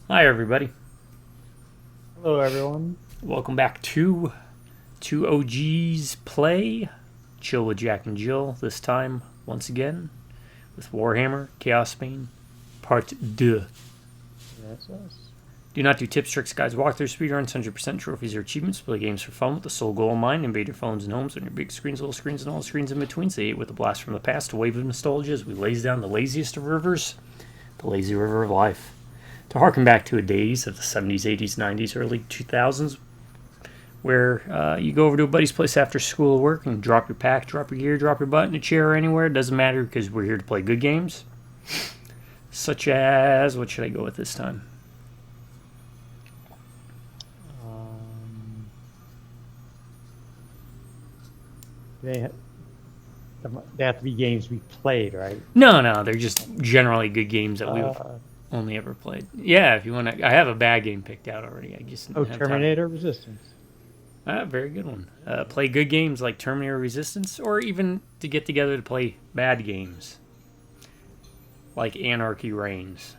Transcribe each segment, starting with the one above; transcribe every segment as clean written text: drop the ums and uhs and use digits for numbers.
Hi, everybody. Hello, everyone. Welcome back to Two OGs Play. Chill with Jack and Jill, this time, once again, with Warhammer, Chaosbane, Part 2. That's us. Do not do tips, tricks, guides, walkthroughs, speedruns, 100% trophies, or achievements. Play games for fun with the sole goal in mind. Invade your phones and homes on your big screens, little screens, and all the screens in between. Say it with a blast from the past, a wave of nostalgia as we laze down the laziest of rivers, the lazy river of life. To harken back to a days of the 70s, 80s, 90s, early 2000s, where you go over to a buddy's place after school or work and drop your pack, drop your gear, drop your butt in a chair or anywhere. It doesn't matter because we're here to play good games. Such as, what should I go with this time? They ha- they have to be games we played, right? No, they're just generally good games that we've Uh, only ever played. Yeah, if you want to, I have a bad game picked out already. I just didn't have time. Terminator Resistance. Very good one. Play good games like Terminator Resistance, or even to get together to play bad games like Anarchy Reigns.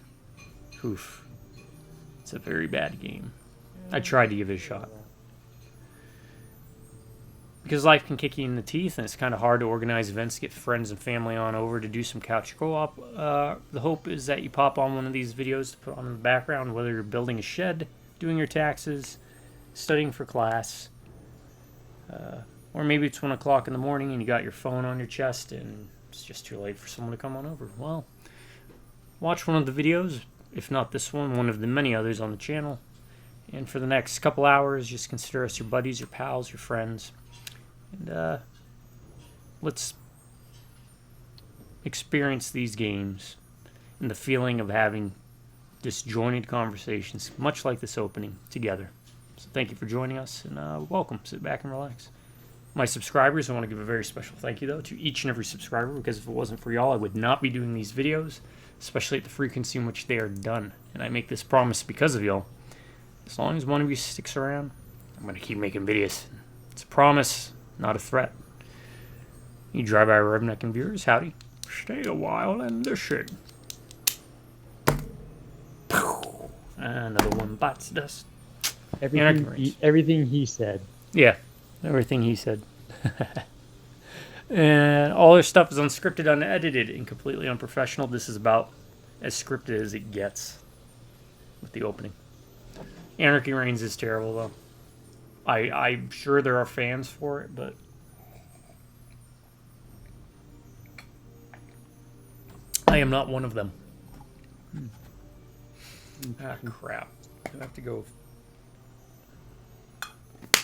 Oof. It's a very bad game. I tried to give it a shot. Because life can kick you in the teeth, and it's kind of hard to organize events to get friends and family on over to do some couch co-op. The hope is that you pop on one of these videos to put on in the background, whether you're building a shed, doing your taxes, studying for class, or maybe it's 1 o'clock in the morning and you got your phone on your chest and it's just too late for someone to come on over. Well, watch one of the videos, if not this one of the many others on the channel. And for the next couple hours, just consider us your buddies, your pals, your friends. And let's experience these games and the feeling of having disjointed conversations, much like this opening, together. So thank you for joining us, and welcome. Sit back and relax. My subscribers, I want to give a very special thank you, though, to each and every subscriber, because if it wasn't for y'all, I would not be doing these videos, especially at the frequency in which they are done. And I make this promise because of y'all. As long as one of you sticks around, I'm going to keep making videos. It's a promise, not a threat. You drive by redneck and viewers, howdy. Stay a while in the shed. Another one bites dust. Everything he said. Yeah, everything he said. And all their stuff is unscripted, unedited, and completely unprofessional. This is about as scripted as it gets with the opening. Anarchy Reigns is terrible, though. I'm sure there are fans for it, but I am not one of them. Ah, crap. I have to go.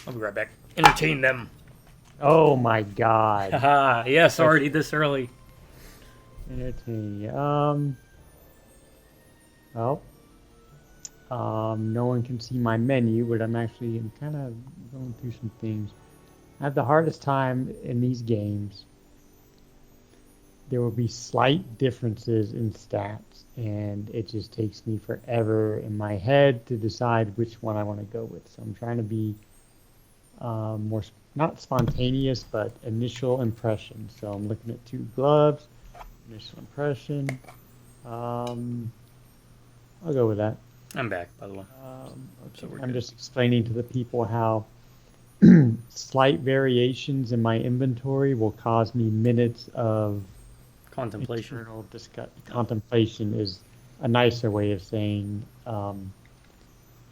I'll be right back. Entertain them. Oh my God. Haha, yes, already this early. Entertaining. Well, no one can see my menu, but I'm kind of going through some things. I have the hardest time in these games. There will be slight differences in stats, and it just takes me forever in my head to decide which one I want to go with. So I'm trying to be more, not spontaneous, but initial impression. So I'm looking at 2 gloves, initial impression. I'll go with that. I'm back, by the way. Okay. I'm just explaining to the people how slight variations in my inventory will cause me minutes of Contemplation. Contemplation is a nicer way of saying a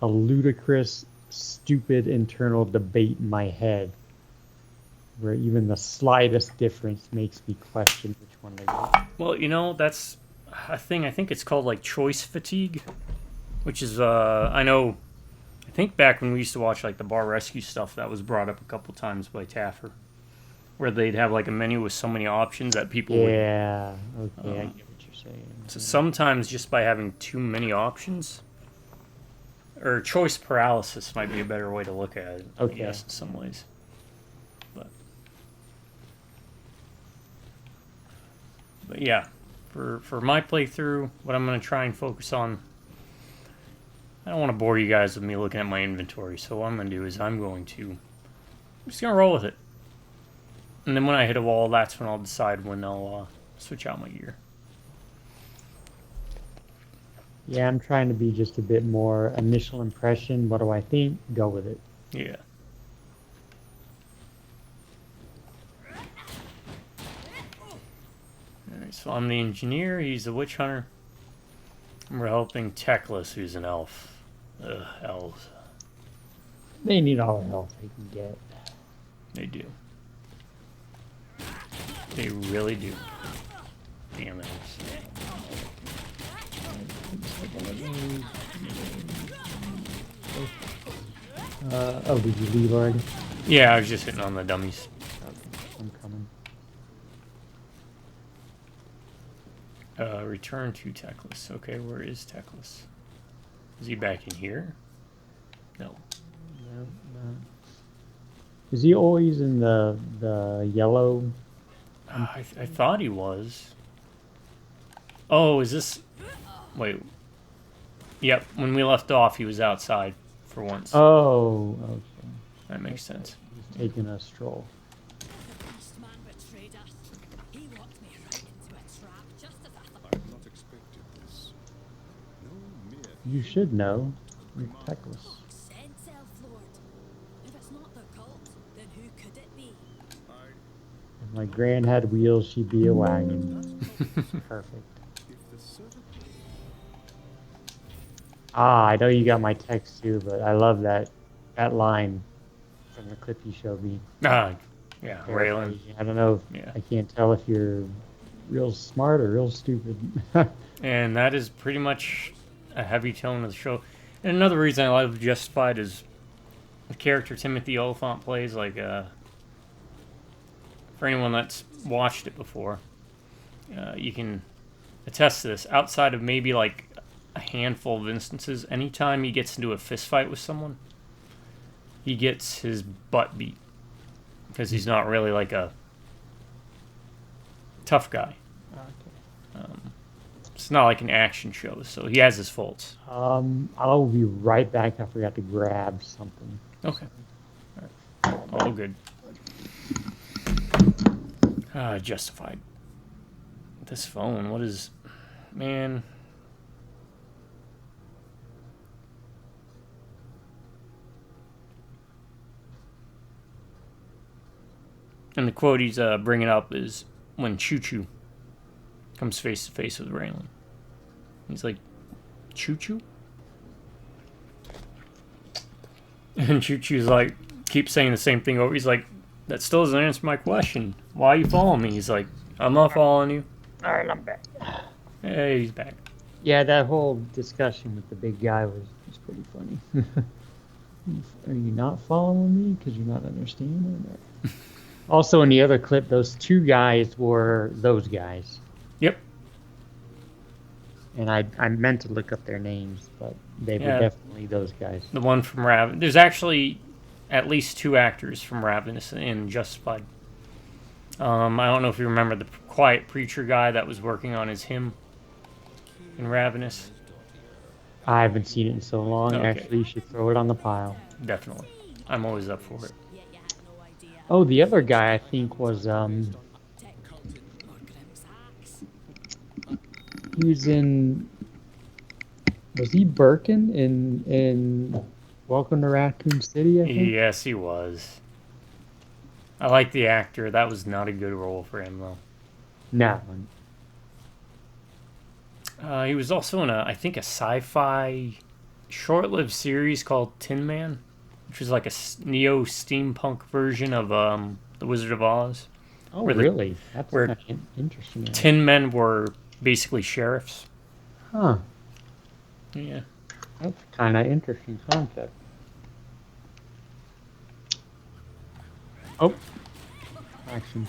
ludicrous, stupid internal debate in my head, where even the slightest difference makes me question which one to go. Well, you know, that's a thing. I think it's called like choice fatigue, which is I think back when we used to watch like the bar rescue stuff, that was brought up a couple times by Taffer, where they'd have like a menu with so many options that people would. Yeah, okay, I get what you're saying. So sometimes just by having too many options, or choice paralysis might be a better way to look at it, I guess, in some ways. But yeah, for my playthrough, what I'm going to try and focus on, I don't want to bore you guys with me looking at my inventory, so what I'm going to do is I'm just going to roll with it. And then when I hit a wall, that's when I'll decide when I'll switch out my gear. Yeah, I'm trying to be just a bit more initial impression. What do I think? Go with it. Yeah. Alright, so I'm the engineer, he's the witch hunter. And we're helping Teclis, who's an elf. Ugh, elves. They need all the help they can get. They do. They really do. Damn elves. Oh, did you leave already? Yeah, I was just hitting on the dummies. I'm coming. Return to Teclis. Okay, where is Teclis? Is he back in here? No. No, no. Is he always in the yellow? I thought he was. Oh, is this... Wait. Yep, when we left off, he was outside for once. Oh, okay. That makes sense. He's taking a stroll. The beast man betrayed us. He walked me right into a trap just as I thought. I've not expected this. No mere You should know. You're Teclis. Send Self-Lord. If it's not the cult, then who could it be? If my grand had wheels, she'd be a wagon. Perfect. if the servant Ah, I know you got my text too, but I love that line from the clip you showed me. Yeah, Raylan. I don't know. Yeah. I can't tell if you're real smart or real stupid. And that is pretty much a heavy tone of the show. And another reason I love Justified is the character Timothy Oliphant plays, like, for anyone that's watched it before, you can attest to this. Outside of maybe, like, a handful of instances, anytime he gets into a fist fight with someone, he gets his butt beat. Because he's not really, like, a tough guy. It's not like an action show, so he has his faults. I'll be right back. I forgot to grab something. Okay. All good. Justified. This phone, what is... Man... And the quote he's bringing up is when Choo Choo comes face to face with Raylan. He's like, Choo Choo? And Choo Choo's like, keeps saying the same thing over. He's like, that still doesn't answer my question. Why are you following me? He's like, I'm not following you. All right, I'm back. Hey, he's back. Yeah, that whole discussion with the big guy was pretty funny. Are you not following me because you're not understanding? Also, in the other clip, those two guys were those guys. Yep. And I meant to look up their names, but they were definitely those guys. The one from Raven. There's actually at least two actors from Ravenous in Justified. I don't know if you remember the quiet preacher guy that was working on his hymn in Ravenous. I haven't seen it in so long. Okay. Actually, you should throw it on the pile. Definitely. I'm always up for it. Yet you had no idea. Oh, the other guy I think was Tech cult or Grimm's axe. he was in. Was he Birkin in Welcome to Raccoon City? I think. Yes, he was. I like the actor. That was not a good role for him, though. No. He was also in I think a sci-fi short-lived series called Tin Man, which was like a neo-steampunk version of The Wizard of Oz. Oh, Where really? That's where kind of interesting. Tin Men were basically sheriffs. Huh. Yeah. That's kind of interesting concept. Oh. Action.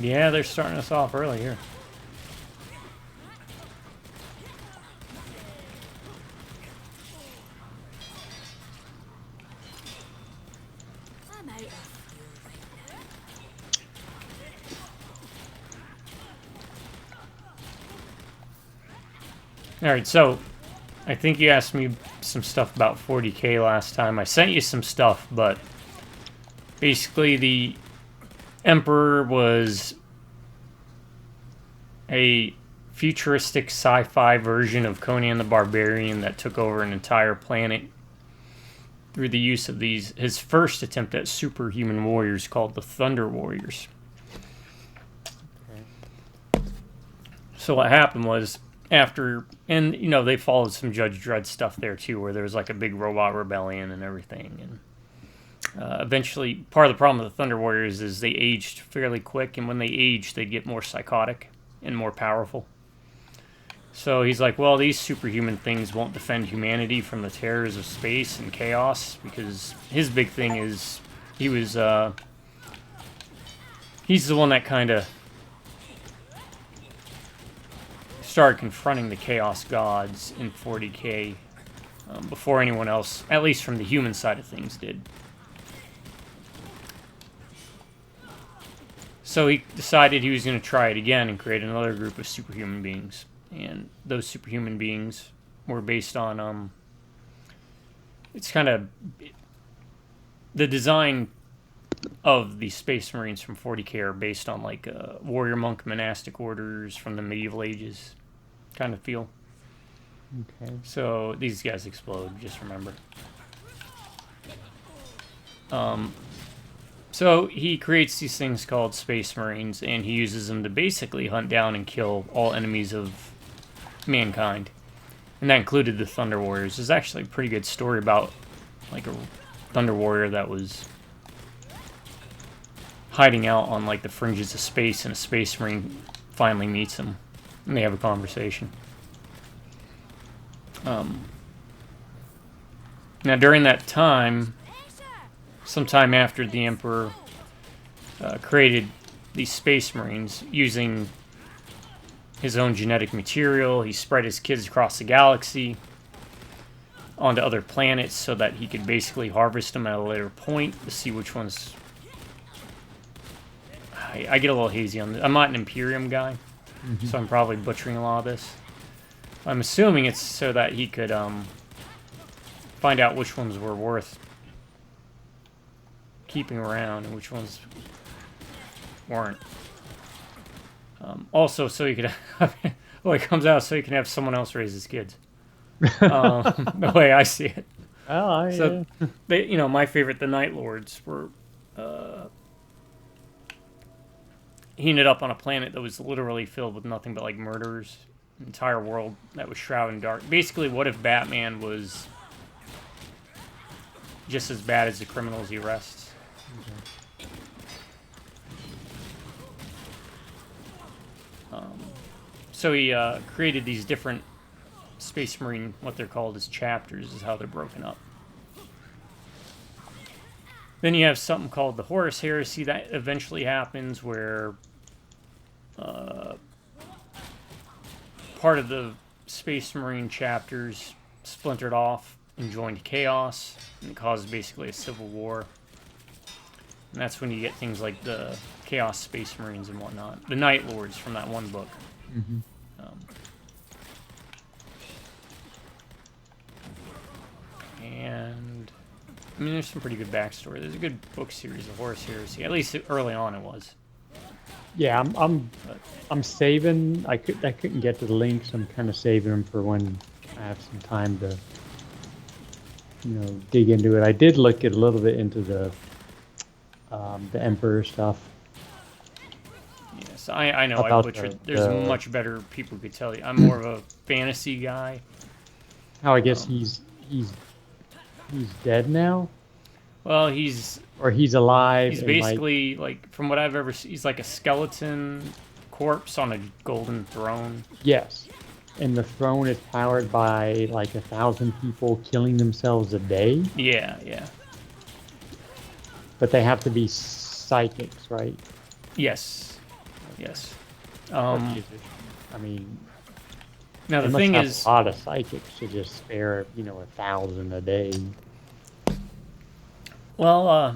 Yeah, they're starting us off early here. I'm out of fuel right now. All right, so I think you asked me some stuff about 40K last time. I sent you some stuff, but basically the Emperor was a futuristic sci-fi version of Conan the Barbarian that took over an entire planet through the use of his first attempt at superhuman warriors called the Thunder Warriors. Okay. So what happened was, after, and they followed some Judge Dredd stuff there too, where there was like a big robot rebellion and everything, and eventually part of the problem with the Thunder Warriors is they aged fairly quick, and when they aged they'd get more psychotic and more powerful. So he's like, well, these superhuman things won't defend humanity from the terrors of space and chaos, because his big thing is he's the one that kind of started confronting the Chaos Gods in 40K before anyone else, at least from the human side of things, did. So he decided he was going to try it again and create another group of superhuman beings. And those superhuman beings were based on, it's kind of, the design of the Space Marines from 40K are based on like warrior monk monastic orders from the medieval ages kind of feel. Okay. So these guys explode, just remember. So he creates these things called Space Marines, and he uses them to basically hunt down and kill all enemies of mankind. And that included the Thunder Warriors. There's actually a pretty good story about like a Thunder Warrior that was hiding out on like the fringes of space, and a Space Marine finally meets him, and they have a conversation. Now during that time, sometime after the Emperor created these Space Marines using his own genetic material, he spread his kids across the galaxy onto other planets so that he could basically harvest them at a later point to see which ones... I get a little hazy on this. I'm not an Imperium guy, so I'm probably butchering a lot of this. I'm assuming it's so that he could find out which ones were worth keeping around and which ones weren't. Also, so he could have, well, it comes out so he can have someone else raise his kids. The way I see it. Oh, So, yeah. they, my favorite, the Night Lords, were... he ended up on a planet that was literally filled with nothing but, like, murderers. An entire world that was shrouded in dark. Basically, what if Batman was just as bad as the criminals he arrests? So he created these different Space Marine, what they're called as chapters, is how they're broken up. Then you have something called the Horus Heresy that eventually happens, where part of the Space Marine chapters splintered off and joined Chaos, and it caused basically a civil war. And that's when you get things like the Chaos Space Marines and whatnot. The Night Lords from that one book. Mm-hmm. And I mean, there's some pretty good backstory. There's a good book series of Horus Heresy. At least early on, it was. Yeah, I'm saving. I couldn't get to the links. I'm kind of saving them for when I have some time to, dig into it. I did look at a little bit into the Emperor stuff. Yes, I know. I About butchered. the- There's much better people who could tell you. I'm more of a fantasy guy. How I guess he's dead now, Well, he's or he's alive. he's and, basically like, from what I've ever seen, he's like a skeleton corpse on a golden throne. yes, and the throne is powered by like 1,000 people killing themselves a day, Yeah, yeah. but they have to be psychics, right? Yes. Yes. Or is it- I mean, Now they the must thing have is, a lot of psychics to just spare 1,000 a day. well,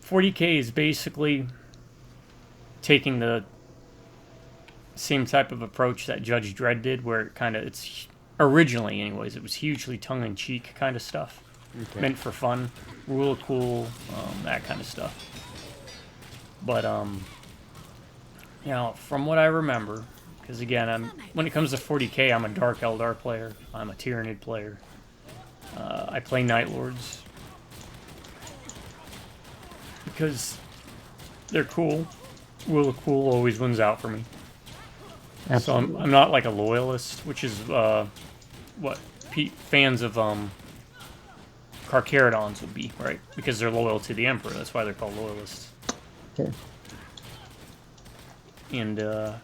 40K is basically taking the same type of approach that Judge Dredd did, where it's originally, anyways, it was hugely tongue-in-cheek kind of stuff, Okay. meant for fun, rule of cool, that kind of stuff. But from what I remember, Because again, when it comes to 40k, I'm a Dark Eldar player. I'm a Tyranid player. I play Night Lords because they're cool. Will of Cool always wins out for me. Absolutely. So I'm not like a loyalist, which is what fans of Carcharodons would be, right? Because they're loyal to the Emperor. That's why they're called loyalists. Okay. And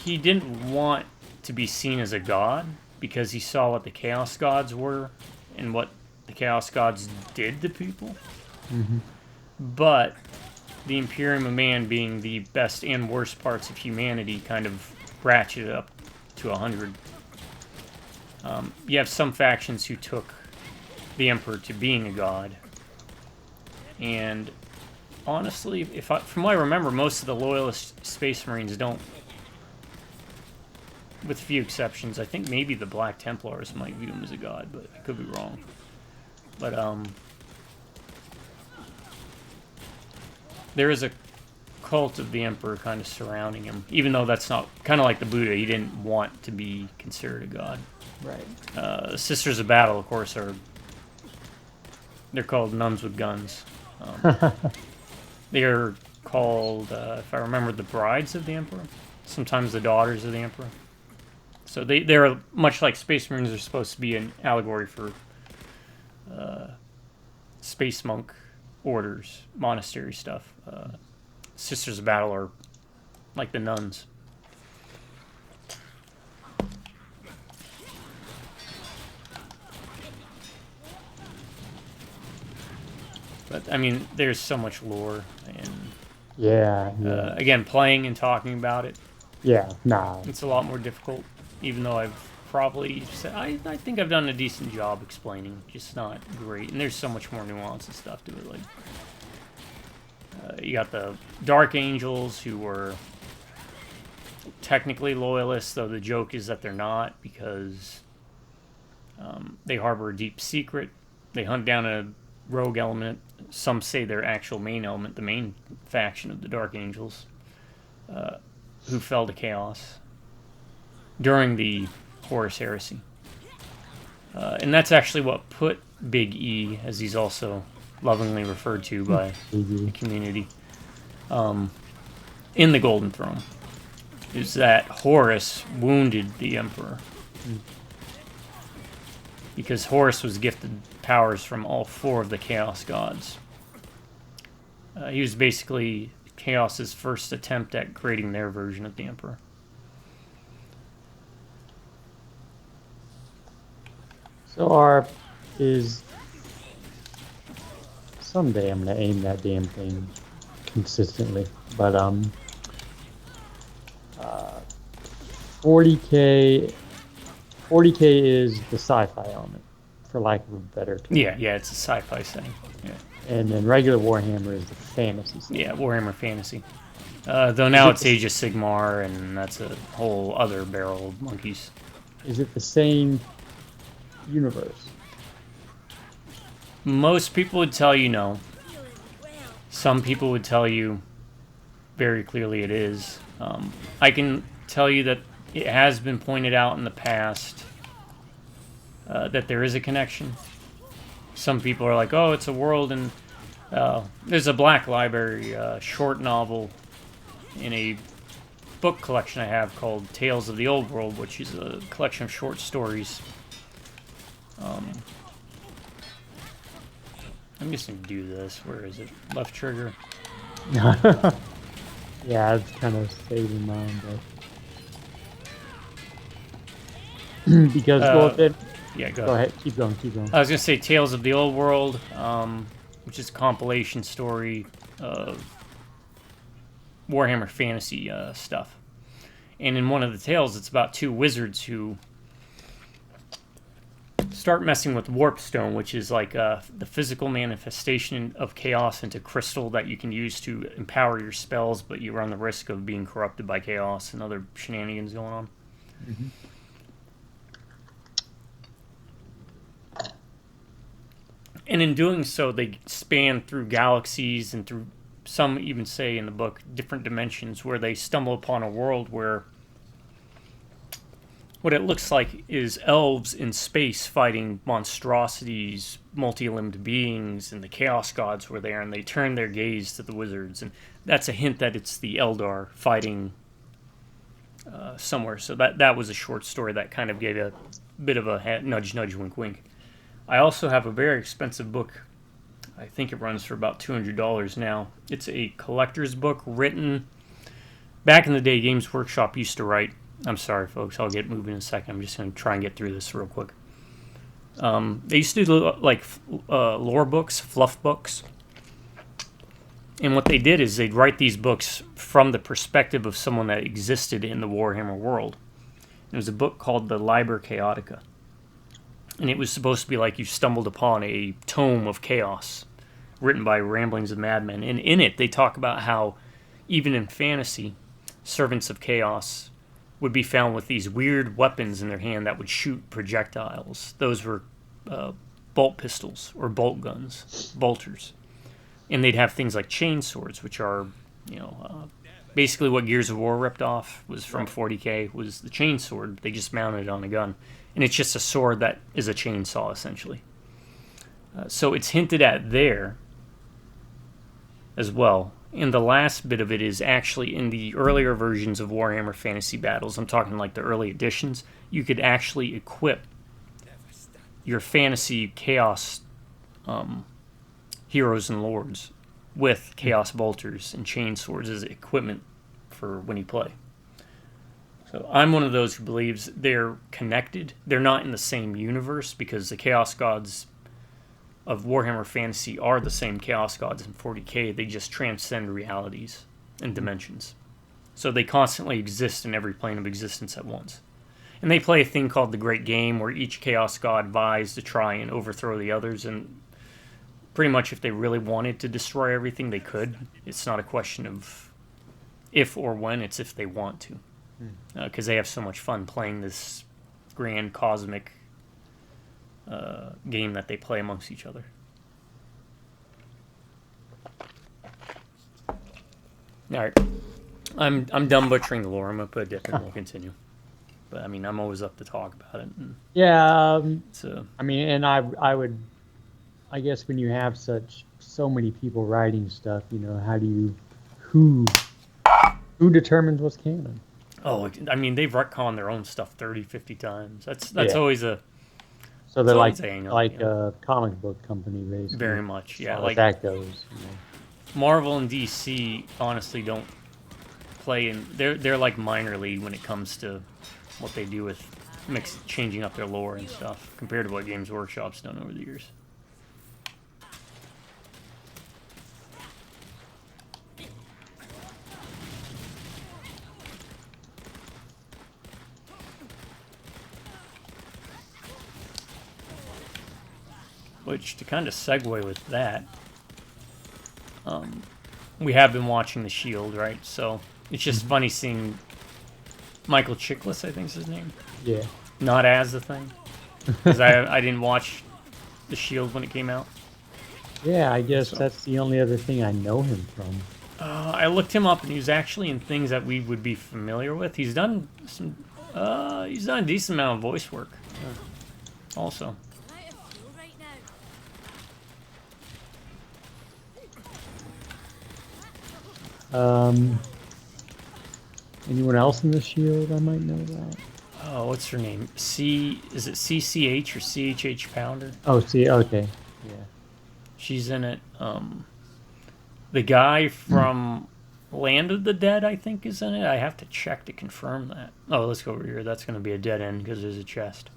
he didn't want to be seen as a god because he saw what the Chaos Gods were and what the Chaos Gods did to people. Mm-hmm. But the Imperium of Man, being the best and worst parts of humanity, kind of ratcheted up to 100. You have some factions who took the Emperor to being a god. And honestly, from what I remember, most of the loyalist Space Marines don't, with few exceptions. I think maybe the Black Templars might view him as a god, but I could be wrong. But there is a cult of the Emperor kind of surrounding him, even though that's not, kind of like the Buddha, he didn't want to be considered a god. Right. Sisters of Battle, of course, they're called nuns with guns. They're called, if I remember, the brides of the Emperor. Sometimes the daughters of the Emperor. So they're much like Space Marines are supposed to be an allegory for space monk orders, monastery stuff. Sisters of Battle are like the nuns. But I mean, there's so much lore, and Yeah. again, playing and talking about it, Yeah. Nah. it's a lot more difficult. Even though I've probably said, I think I've done a decent job explaining, just not great. And there's so much more nuance and stuff to it. Like, you got the Dark Angels, who were technically loyalists, though the joke is that they're not, because they harbor a deep secret. They hunt down a rogue element. Some say their actual main element, the main faction of the Dark Angels, who fell to chaos during the Horus Heresy. And that's actually what put Big E, as he's also lovingly referred to by the community, in the Golden Throne, is that Horus wounded the Emperor. Because Horus was gifted powers from all 4 of the Chaos Gods. He was basically Chaos's first attempt at creating their version of the Emperor. So someday I'm gonna aim that damn thing consistently, but 40k is the sci-fi element, for lack of a better term. Yeah, it's a sci-fi setting. Yeah, And then regular Warhammer is the fantasy setting. yeah, Warhammer Fantasy. Though now it's Age of Sigmar, and that's a whole other barrel of monkeys. Is it the same universe? Most people would tell you no. Some people would tell you very clearly it is. I can tell you that it has been pointed out in the past that there is a connection. Some people are like, oh, it's a world, and there's a Black Library short novel in a book collection I have called Tales of the Old World, which is a collection of short stories. I'm just going to do this. Where is it? Left trigger. Yeah, it's kind of saving mine, but because Yeah, go ahead, keep going. I was going to say Tales of the Old World, which is a compilation story of Warhammer Fantasy stuff. And in one of the tales, it's about 2 wizards who start messing with warpstone, which is like the physical manifestation of chaos into crystal that you can use to empower your spells, but you run the risk of being corrupted by chaos and other shenanigans going on. Mm-hmm. And in doing so, they span through galaxies and through, some even say in the book, different dimensions, where they stumble upon a world where what it looks like is elves in space fighting monstrosities, multi-limbed beings, and the chaos gods were there, and they turned their gaze to the wizards, and that's a hint that it's the Eldar fighting somewhere. So that was a short story that kind of gave a bit of a nudge, nudge, wink, wink. I also have a very expensive book. I think it runs for about $200 now. It's a collector's book written back in the day. Games Workshop used to write. I'm sorry, folks. I'll get moving in a second. I'm just going to try and get through this real quick. They used to do like lore books, fluff books. And what they did is they'd write these books from the perspective of someone that existed in the Warhammer world. There was a book called the Liber Chaotica. And it was supposed to be like you stumbled upon a tome of chaos written by Ramblings of Madmen. And in it, they talk about how, even in fantasy, servants of chaos would be found with these weird weapons in their hand that would shoot projectiles. Those were bolt pistols or bolt guns, bolters. And they'd have things like chain swords, which are, basically what Gears of War ripped off was from 40K, was the chain sword. They just mounted it on a gun. And it's just a sword that is a chainsaw, essentially. So it's hinted at there as well. And the last bit of it is actually in the earlier versions of Warhammer Fantasy Battles. I'm talking like the early editions. You could actually equip your fantasy chaos heroes and lords with chaos bolters and chain swords as equipment for when you play. So I'm one of those who believes they're connected. They're not in the same universe because the chaos gods of Warhammer Fantasy are the same chaos gods in 40K. They just transcend realities and dimensions. So they constantly exist in every plane of existence at once. And they play a thing called the Great Game, where each chaos god vies to try and overthrow the others. And pretty much if they really wanted to destroy everything, they could. It's not a question of if or when, it's if they want to. Because they have so much fun playing this grand cosmic game that they play amongst each other. Alright. I'm done butchering the lore. I'm going to put a dip and we'll continue. But I mean, I'm always up to talk about it. And Yeah. so I mean, and I would, I guess when you have so many people writing stuff, how do you, who determines what's canon? Oh, I mean, they've retconned their own stuff 30, 50 times. That's always a... So they're always like a comic book company, basically. Very much, yeah. Like that goes. Marvel and DC honestly don't play in... They're like minor league when it comes to what they do with changing up their lore and stuff, compared to what Games Workshop's done over the years. Which, to kind of segue with that, we have been watching The Shield, right? So it's just funny seeing Michael Chiklis, I think is his name. Yeah. Not as the Thing. Because I didn't watch The Shield when it came out. Yeah, I guess that's the only other thing I know him from. I looked him up, and he was actually in things that we would be familiar with. He's done some... he's done a decent amount of voice work. Also. Anyone else in the Shield I might know about? Oh, what's her name? Is it CCH or CHH Pounder? Oh, okay. Yeah. She's in it. The guy from Land of the Dead, I think, is in it. I have to check to confirm that. Oh, let's go over here. That's going to be a dead end because there's a chest.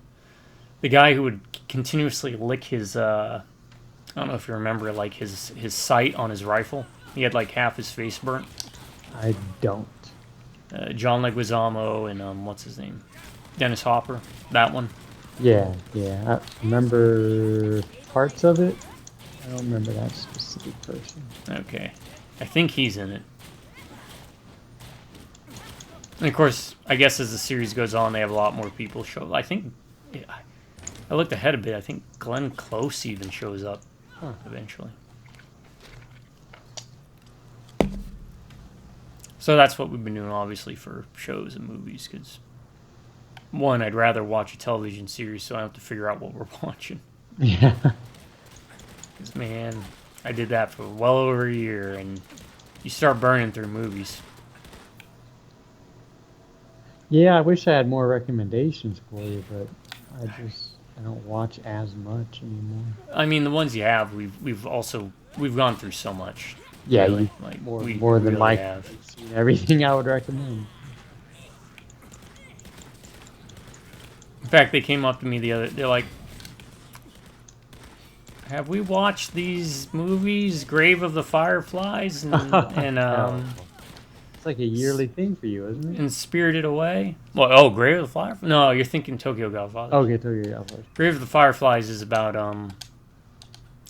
The guy who would continuously lick his, I don't know if you remember, like his sight on his rifle. He had like half his face burnt. I don't. John Leguizamo and what's his name? Dennis Hopper. That one. Yeah. I remember parts of it. I don't remember that specific person. Okay. I think he's in it. And of course, I guess as the series goes on, they have a lot more people show. I think, I looked ahead a bit. I think Glenn Close even shows up eventually. So that's what we've been doing, obviously, for shows and movies, because one, I'd rather watch a television series so I don't have to figure out what we're watching. Yeah. 'Cause, man, I did that for well over a year, and you start burning through movies. Yeah, I wish I had more recommendations for you, but I don't watch as much anymore. I mean, the ones you have, we've gone through so much. Yeah, really. you Like more we than really like have. seen everything I would recommend. In fact, they came up to me they're like, have we watched these movies, Grave of the Fireflies and It's like a yearly thing for you, isn't it? and Spirited Away? Well, oh, Grave of the Fireflies? No, you're thinking Tokyo Godfathers. Okay, tell you first. Grave of the Fireflies is about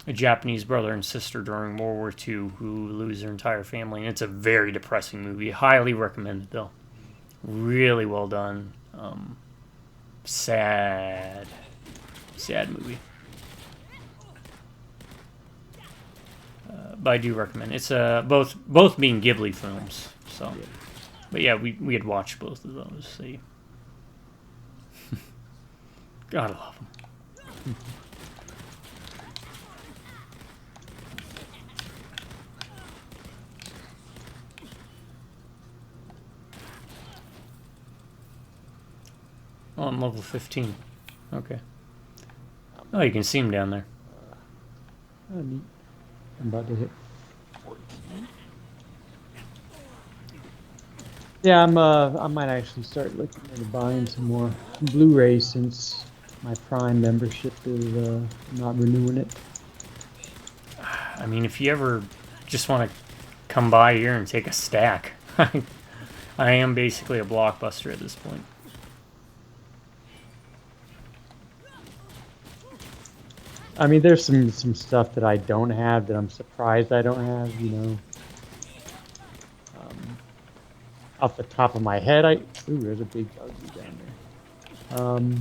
a Japanese brother and sister during World War II who lose their entire family, and it's a very depressing movie. Highly recommended, though. Really well done. Sad movie. But I do recommend it. It's both being Ghibli films. So, but yeah, we had watched both of those. See, gotta love them. Oh, I'm level 15. Okay. Oh, you can see him down there. Oh, neat. I'm about to hit 14. Yeah, I might actually start looking at buying some more Blu-rays since my Prime membership is not renewing it. I mean, if you ever just want to come by here and take a stack, I am basically a Blockbuster at this point. I mean, there's some stuff that I don't have that I'm surprised I don't have, you know. Off the top of my head, ooh, there's a big ugly down there.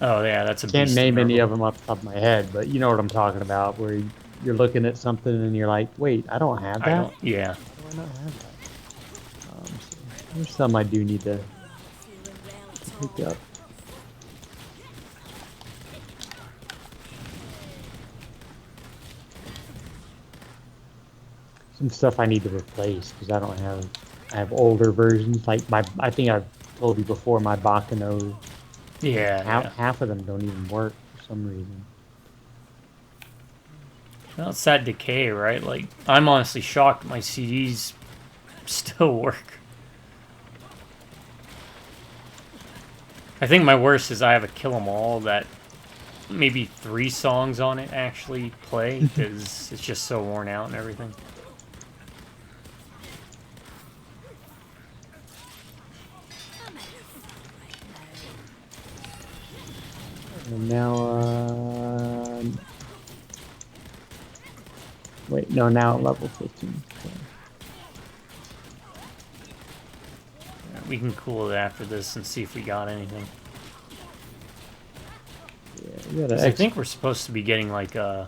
Oh yeah, that's a Can't beast name any Nurgle. of them off the top of my head, but you know what I'm talking about, where you're looking at something and you're like, wait, I don't have that? I don't. Yeah. Why do I not have that? So there's some I do need to pick up. Some stuff I need to replace because I have older versions. Like I think I've told you before, my Bakano, Yeah. half of them don't even work for some reason. Well, it's that decay, right? Like, I'm honestly shocked my CDs still work. I think my worst is I have a Kill 'Em All that maybe 3 songs on it actually play because it's just so worn out and everything. And now, wait, no, now level 15. So. We can cool it after this and see if we got anything. Yeah, we got 'Cause I think we're supposed to be getting like there's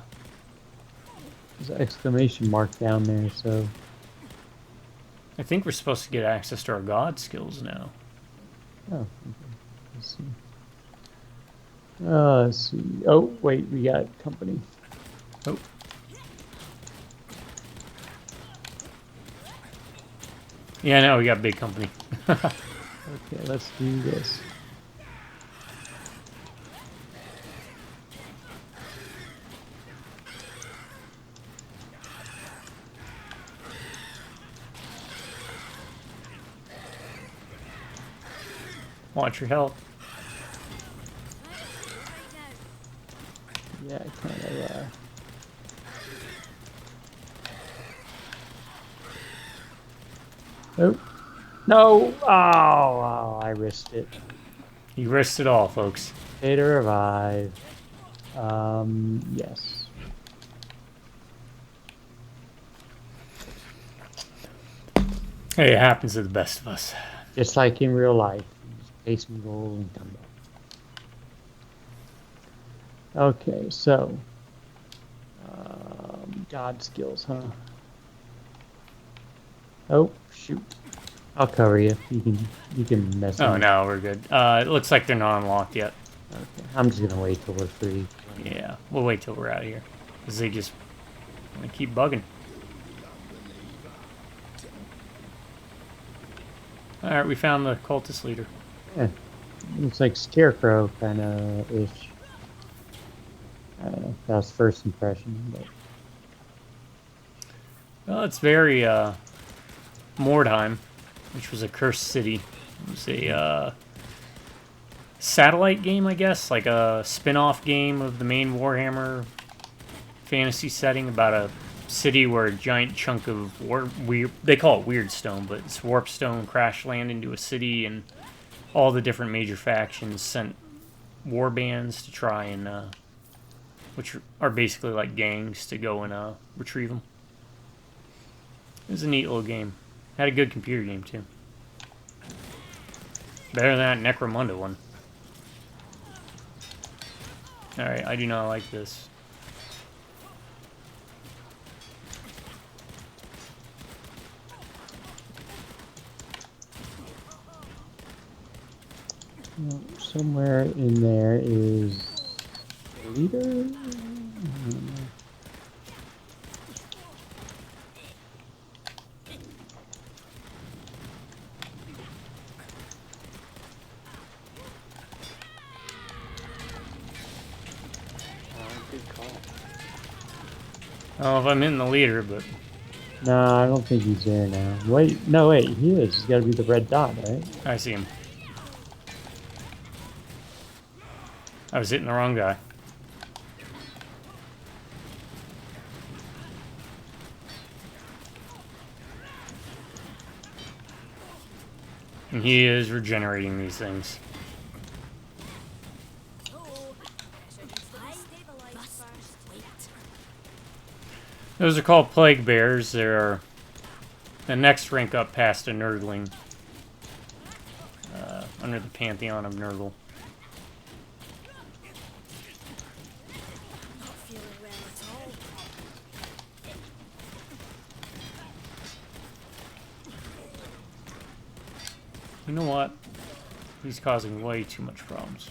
an exclamation mark down there, so. I think we're supposed to get access to our god skills now. Oh, okay. Let's see. Let's see. Oh, wait, we got company. Oh. Yeah, no, we got big company. Okay, let's do this. Watch your health. Yeah, kind of. Oh. No! Oh, I risked it. You risked it all, folks. Pay to revive. Yes. Hey, it happens to the best of us. Just like in real life. Just pay some gold and come back. Okay, so. God skills, huh? Oh, shoot. I'll cover you. You can mess Oh them. no, we're good. It looks like they're not unlocked yet. Okay. I'm just gonna wait till we're free. Yeah, we'll wait till we're out of here. Because they just want to keep bugging. Alright, we found the cultist leader. Yeah. Looks like Scarecrow kind of ish. I don't know. That was first impression, but Well, it's very, Mordheim, which was a cursed city. It was a, satellite game, I guess, like a spin-off game of the main Warhammer fantasy setting about a city where a giant chunk of they call it weird stone, but it's warp stone crash land into a city, and all the different major factions sent war bands to try and which are basically like gangs, to go and retrieve them. It was a neat little game. Had a good computer game too. Better than that Necromunda one. Alright, I do not like this. well, somewhere in there is the leader. Good call. I don't know if I'm in the leader, but No, I don't think he's there now. Wait, no, wait, he is. He's got to be the red dot, right? I see him. I was hitting the wrong guy. And he is regenerating these things. Those are called plague bears. They're the next rank up past a Nurgling. Under the pantheon of Nurgle. You know what? He's causing way too much problems.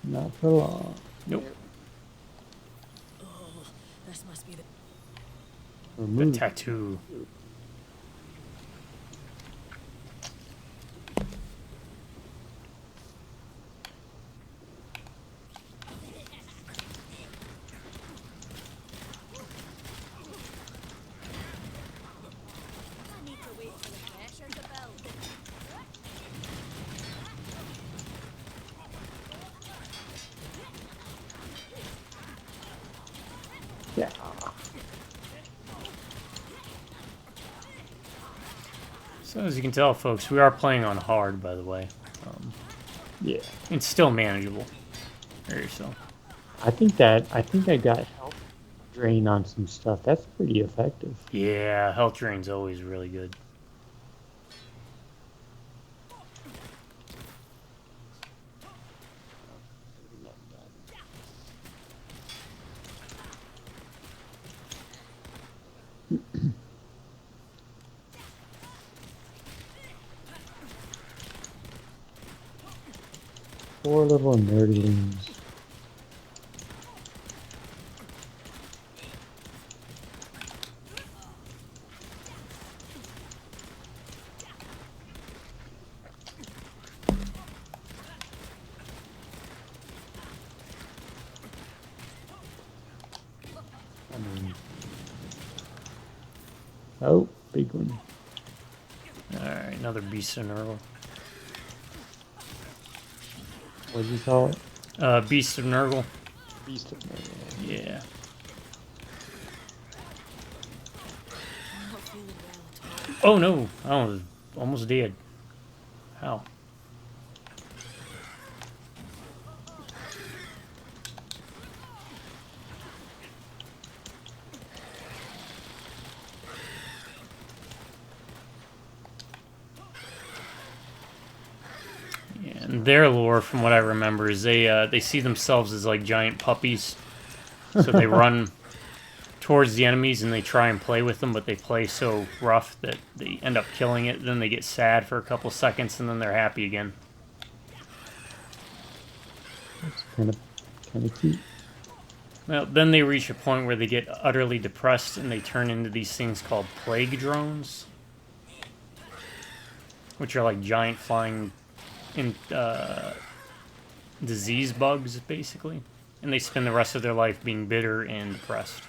Not for long. Nope. This must be the The Remove. tattoo. Yeah. So as you can tell, folks, we are playing on hard, by the way. Yeah. It's still manageable. Very so. I think I got health drain on some stuff. That's pretty effective. Yeah, health drain's always really good. Poor little nerdlings. I mean, oh, big one. Alright, another beast of Nurgle. What do you call it? Beast of Nurgle. Beast of Nerd. Yeah. Oh no! I was almost dead. How? their lore, from what I remember, is they see themselves as like giant puppies, so they run towards the enemies and they try and play with them, but they play so rough that they end up killing it. Then they get sad for a couple seconds and then they're happy again. It's kind of cute. Well, then they reach a point where they get utterly depressed and they turn into these things called plague drones, which are like giant flying disease bugs, basically. And they spend the rest of their life being bitter and depressed.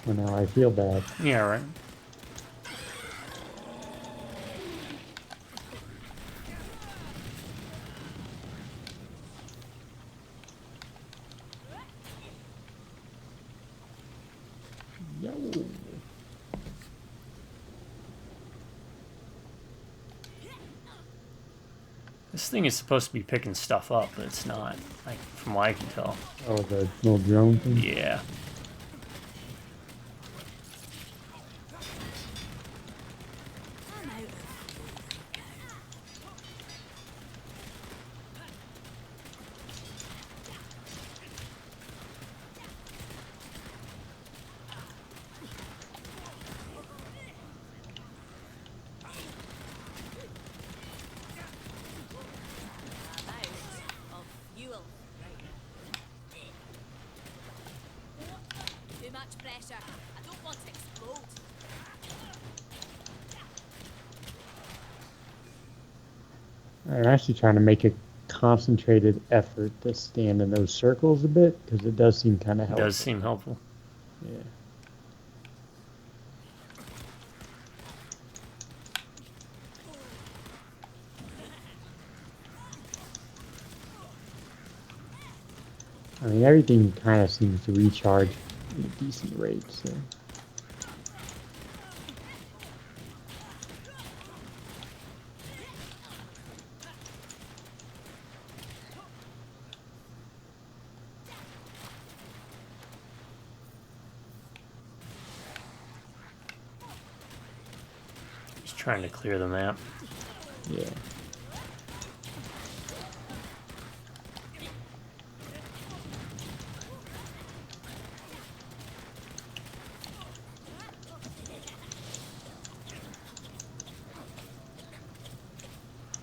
Well, now I feel bad. Yeah, right. Yo. This thing is supposed to be picking stuff up, but it's not, like, from what I can tell. Oh, the little drone thing? Yeah. I'm out of fuel. Too much pressure. I don't want to explode. I'm actually trying to make a concentrated effort to stand in those circles a bit, because it does seem kind of It helpful. does seem helpful. Yeah. I mean, everything kind of seems to recharge at a decent rate, so. Just trying to clear the map. Yeah.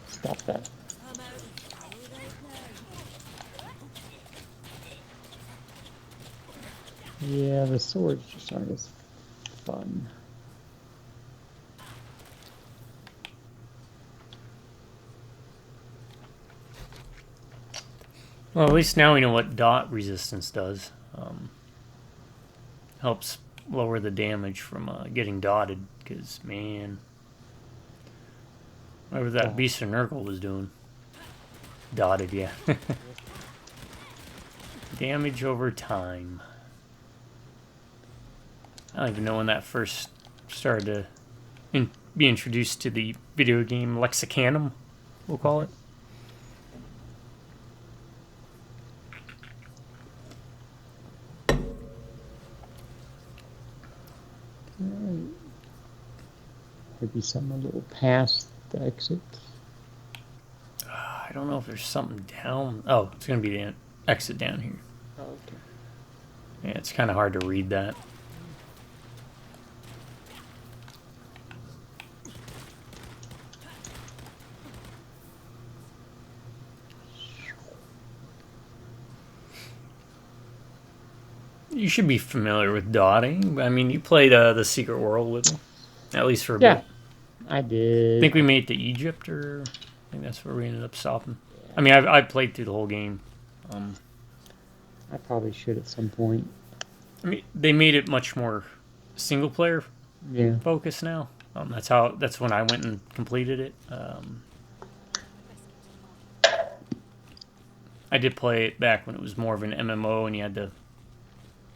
Stop that. I'm out of fuel right now. Yeah, the swords just aren't as fun. Well, at least now we know what dot resistance does. Helps lower the damage from getting dotted, because, man, whatever that beast of Nurgle was doing. Dotted, yeah. Damage over time. I don't even know when that first started to be introduced to the video game lexicanum, we'll call it. Alright. Maybe something a little past the exit. I don't know if there's something down. Oh, it's going to be the exit down here. Oh, okay. Yeah, it's kind of hard to read that. You should be familiar with dotting. I mean, you played the Secret World with me, at least for a Yeah, bit. I I did. think we made it to Egypt, or I think that's where we ended up stopping. I mean, I played through the whole game. I probably should at some point. I mean, they made it much more single player Yeah. focused now. That's when I went and completed it. I did play it back when it was more of an MMO and you had to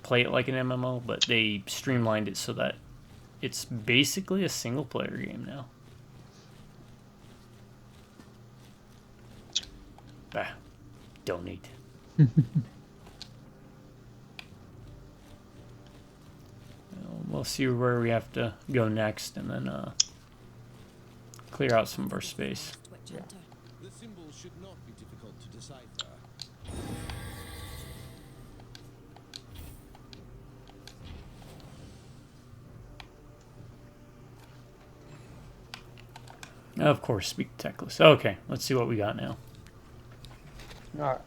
play it like an MMO, but they streamlined it so that it's basically a single player game now. Bah, donate. We'll see where we have to go next, and then clear out some of our space. Witch hunter. The symbols should not be difficult to decipher. Of course, speak techless. Okay, let's see what we got now. All right.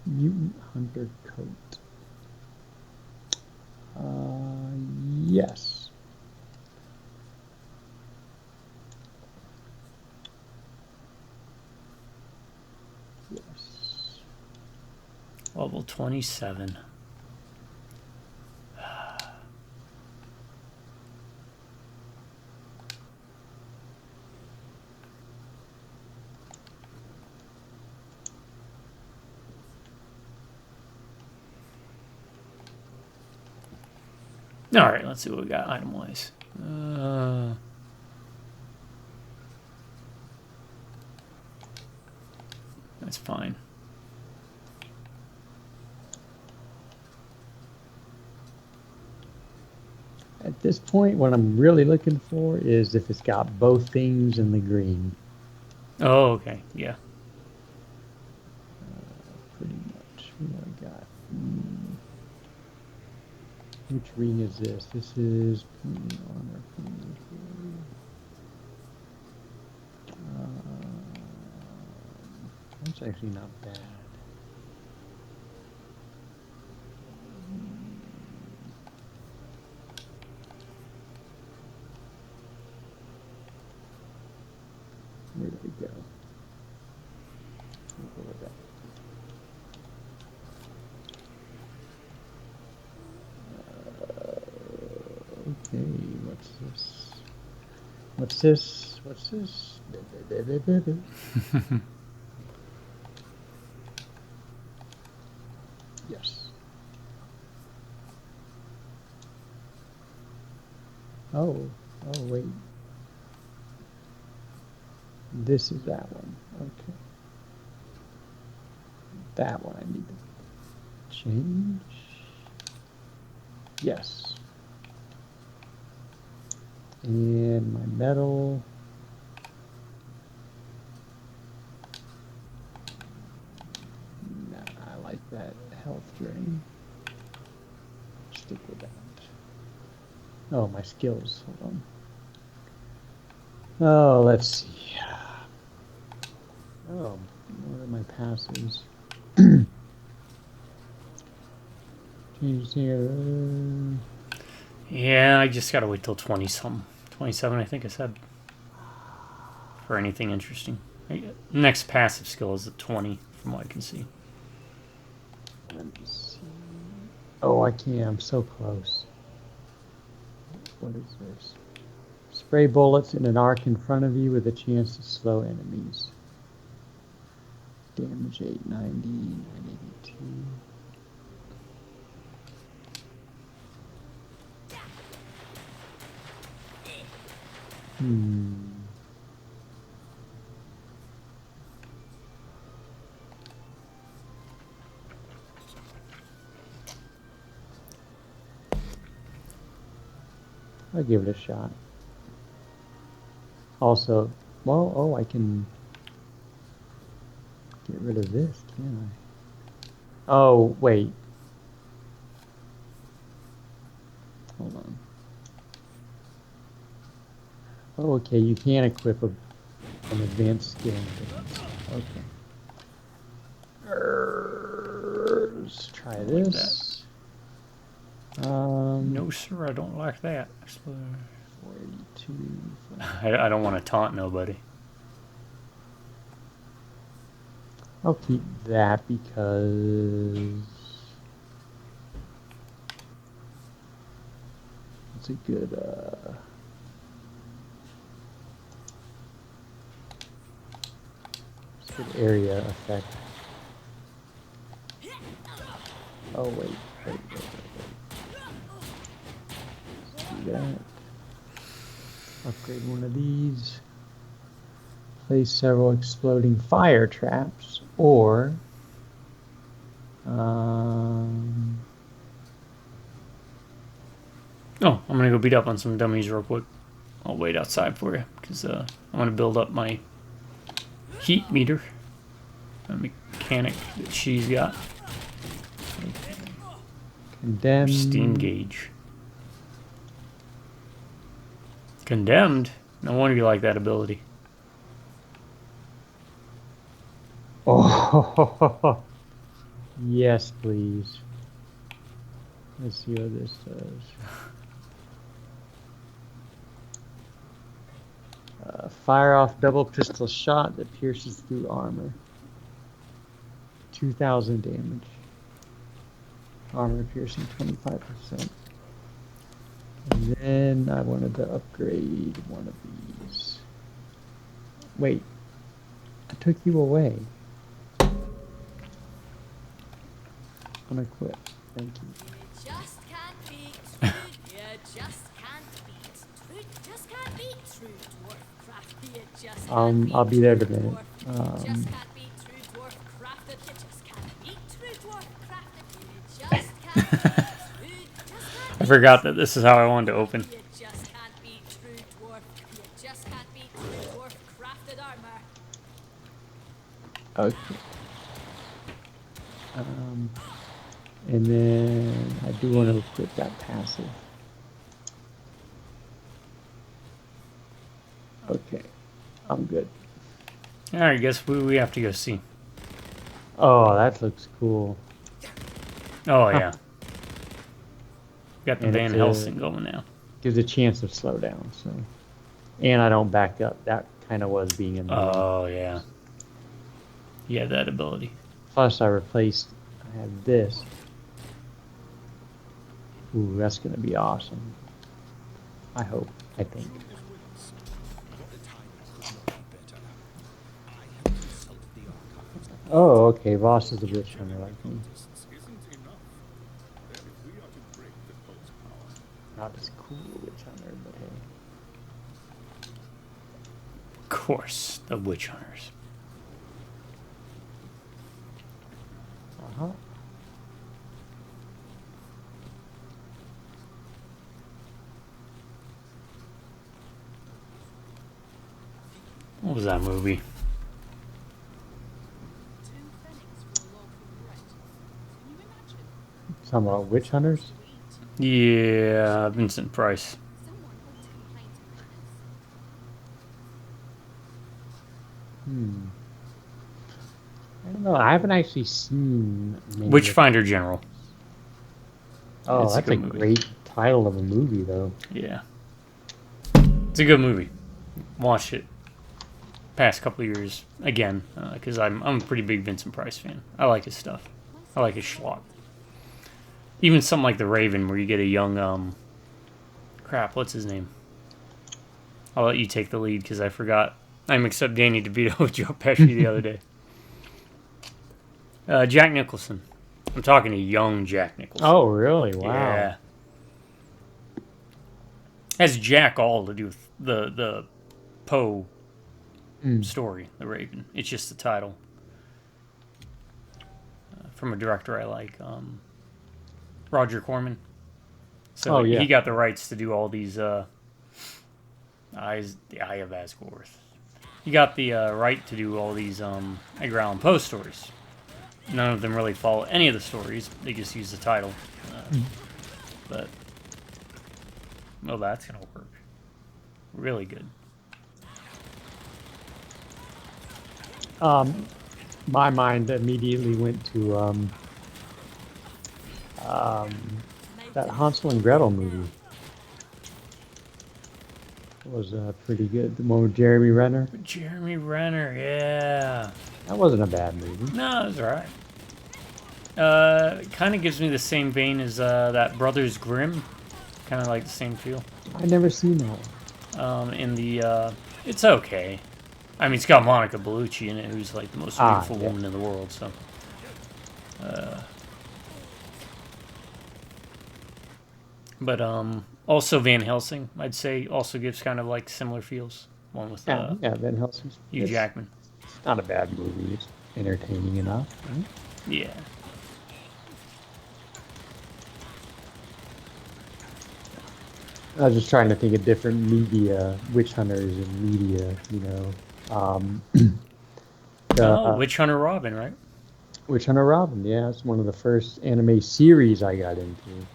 Mutant Hunter coat. Yes. Yes. Level 27. All right, let's see what we got item-wise. That's fine. At this point, what I'm really looking for is if it's got both things in the green. Oh, okay, yeah. Pretty much. What do I got? Which ring is this? This is honor. That's actually not bad. Where did it go? We'll go with that. Okay, what's this? What's this? What's this? Yes. Oh, wait. This is that one. Okay. That one I need to change. Yes. And my metal. Nah, I like that health drain. Stick with that. Oh, my skills. Hold on. Oh, let's see. Oh, what are my passes? Change here. Yeah, I just gotta wait till 20-something. 27, I think I said. For anything interesting. Next passive skill is a 20, from what I can see. Let me see. Oh, I can't. I'm so close. What is this? Spray bullets in an arc in front of you with a chance to slow enemies. Damage 890, 982. I'll give it a shot. Also, well, oh, I can get rid of this, can't I? Oh, wait. Hold on. Oh, okay, you can equip an advanced skill. Okay. Let's try this. No, sir, I don't like that. 42. I don't want to taunt nobody. I'll keep that because it's a good it's a good area effect. Oh wait. Let's do that. Upgrade one of these. Place several exploding fire traps, or Oh, I'm gonna go beat up on some dummies real quick. I'll wait outside for you because I want to build up my heat meter. A mechanic that she's got. condemn. Steam gauge. Condemned. No wonder you like that ability. Oh, yes, please. Let's see what this does. Fire off double pistol shot that pierces through armor. 2,000 damage. Armor piercing 25%. And then I wanted to upgrade one of these. Wait, I took you away. Unequip. Thank you. You just can't beat true. You just can't beat true. Just can't beat true dwarf craft. You just can't beat I'll be there in a true minute. dwarf. You just can't beat true dwarf crafted. You just can't beat true dwarf crafted. You just can't beat true. I forgot that this is how I wanted to open. You just can't beat true dwarf. You just can't beat true dwarf crafted armor. Okay. And then I do want to equip that passive. Okay, I'm good. Alright, guess we have to go see. Oh, that looks cool. Oh, yeah. Got the And Van it's Helsing going now. Gives a chance to slow down, so. And I don't back up. That kind of was being in the way. Oh, yeah. Yeah, that ability. Plus, I replaced. I had this. Ooh, that's gonna be awesome. I hope. I think. Oh, okay. Voss is a witch hunter like me. Not as cool a witch hunter, but hey. Of course, the witch hunters. Uh-huh. What was that movie? Talking about witch hunters? Yeah, Vincent Price. I don't know. I haven't actually seen many Witchfinder General. Oh, It's a that's good a movie. great title of a movie, though. Yeah. It's a good movie. Watched it past couple of years again because I'm a pretty big Vincent Price fan. I like his stuff. I like his schlock. Even something like The Raven, where you get a young crap. What's his name? I'll let you take the lead because I forgot. I mixed up Danny DeVito with Joe Pesci the other day. Jack Nicholson. I'm talking to young Jack Nicholson. Oh, really? Wow. Yeah. Has Jack all to do with the Poe story, The Raven. It's just the title. From a director I like, Roger Corman. So yeah. he got the rights to do all these the Eye of Asgore. He got the right to do all these Edgar Allan Poe stories. None of them really follow any of the stories. They just use the title. But, well, that's going to work. Really good. My mind immediately went to that Hansel and Gretel movie. It was pretty good. The one with Jeremy Renner. Jeremy Renner, yeah. That wasn't a bad movie. No, it was alright. It kind of gives me the same vein as that Brothers Grimm. Kind of like the same feel. I've never seen that one. It's okay. I mean, it's got Monica Bellucci in it, who's like the most beautiful woman in the world. So, Also, Van Helsing, I'd say, also gives kind of like similar feels. One with Yeah, Van Helsing's Hugh Jackman. It's not a bad movie. It's entertaining enough. Right? Yeah. I was just trying to think of different media, witch hunters and media, you know. Witch Hunter Robin, right? Witch Hunter Robin, yeah, it's one of the first anime series I got into.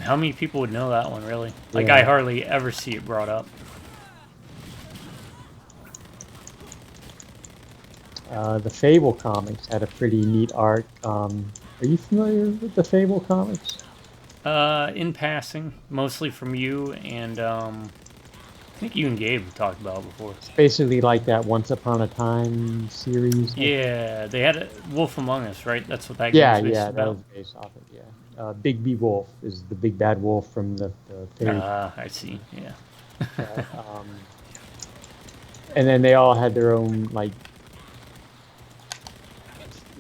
How many people would know that one, really? Like, Yeah. I hardly ever see it brought up. The Fable comics had a pretty neat arc. Are you familiar with the Fable comics? In passing, mostly from you, and I think you and Gabe have talked about it before. It's basically like that Once Upon a Time series. Yeah, they had a Wolf Among Us, right? That's what that Yeah, game's based yeah, that about. was based off of, yeah. Big B Wolf is the big bad wolf from the fairy. I see, yeah. And then they all had their own, like,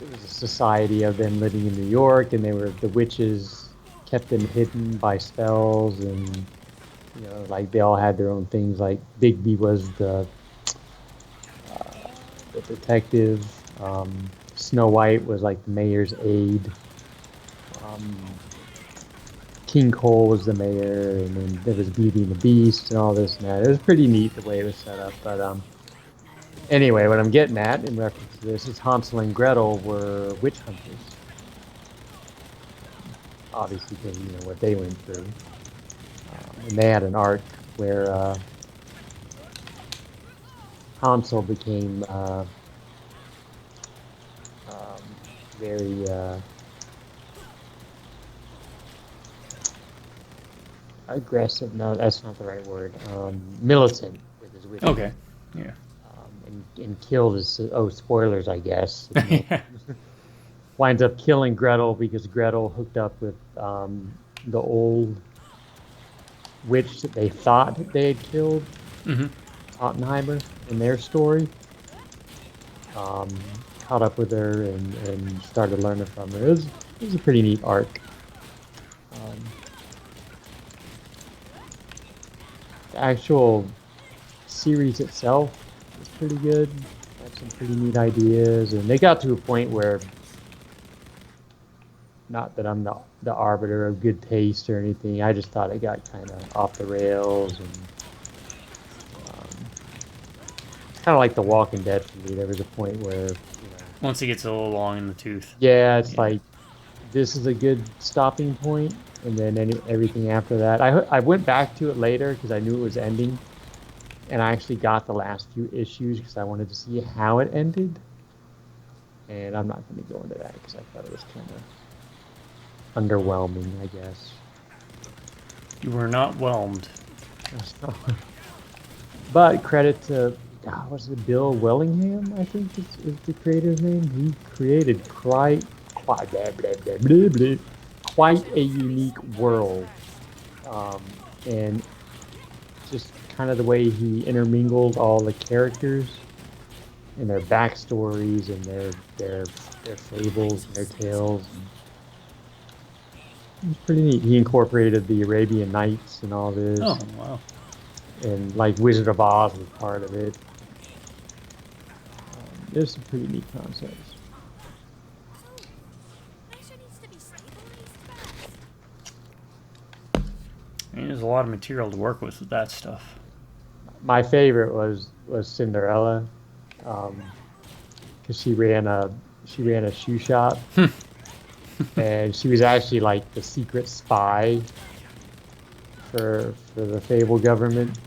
it was a society of them living in New York, and the witches kept them hidden by spells, and, you know, like, they all had their own things. Like, Bigby was the detective, Snow White was, like, the mayor's aide, King Cole was the mayor, and then there was Beauty and the Beast and all this and that. It was pretty neat the way it was set up, but anyway, what I'm getting at in reference to this is Hansel and Gretel were witch hunters. Obviously, because, you know, what they went through. And they had an arc where Hansel became very aggressive. No, that's not the right word. Militant with his witch. Okay, yeah. And killed his. Oh, spoilers, I guess. Yeah. Winds up killing Gretel because Gretel hooked up with the old witch that they thought they had killed, Oppenheimer, in their story. Caught up with her and started learning from her. It was a pretty neat arc. The actual series itself is pretty good. Had some pretty neat ideas, and they got to a point where, not that I'm the arbiter of good taste or anything, I just thought it got kind of off the rails, and kind of like The Walking Dead for me. There was a point where, you know, Once it gets a little long in the tooth. yeah, it's like, this is a good stopping point, and then everything after that. I went back to it later because I knew it was ending, and I actually got the last few issues because I wanted to see how it ended. And I'm not going to go into that because I thought it was kind of underwhelming, I guess. You were not whelmed. But credit to, what's it, Bill Wellingham, I think is the creator's name. He created quite a unique world. And just kind of the way he intermingled all the characters and their backstories and their fables and their tales. It was pretty neat. He incorporated the Arabian Nights and all this. Oh, wow. And like Wizard of Oz was part of it. There's some pretty neat concepts. Pressure needs to be stabilized first. I mean, there's a lot of material to work with that stuff. My favorite was Cinderella, because she ran a shoe shop, and she was actually like the secret spy for the Fable government.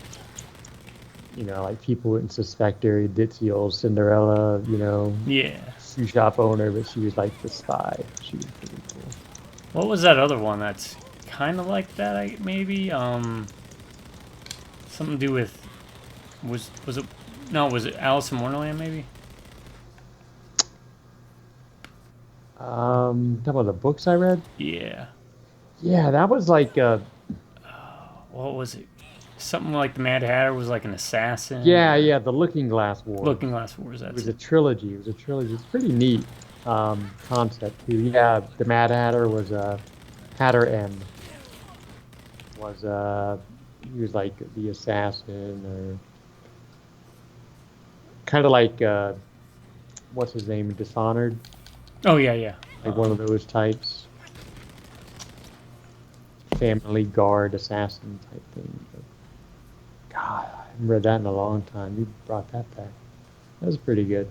You know, like, people wouldn't suspect her, ditzy old Cinderella, you know, Yeah. shoe shop owner, but she was like the spy. She was pretty cool. What was that other one that's kind of like that, maybe? Something to do with... Was it... No, was it Alice in Wonderland, maybe? Talking about the books I read? Yeah. Yeah, that was like What was it? Something like the Mad Hatter was like an assassin. yeah, the Looking Glass War. Looking Glass Wars, It that's was it. a trilogy. It's pretty neat concept too. Yeah, the Mad Hatter was Hatter M. was he was like the assassin, or kind of like what's his name, Dishonored, Oh yeah, yeah. like one of those types, family guard assassin type thing. But, God, I haven't read that in a long time. You brought that back. That was pretty good.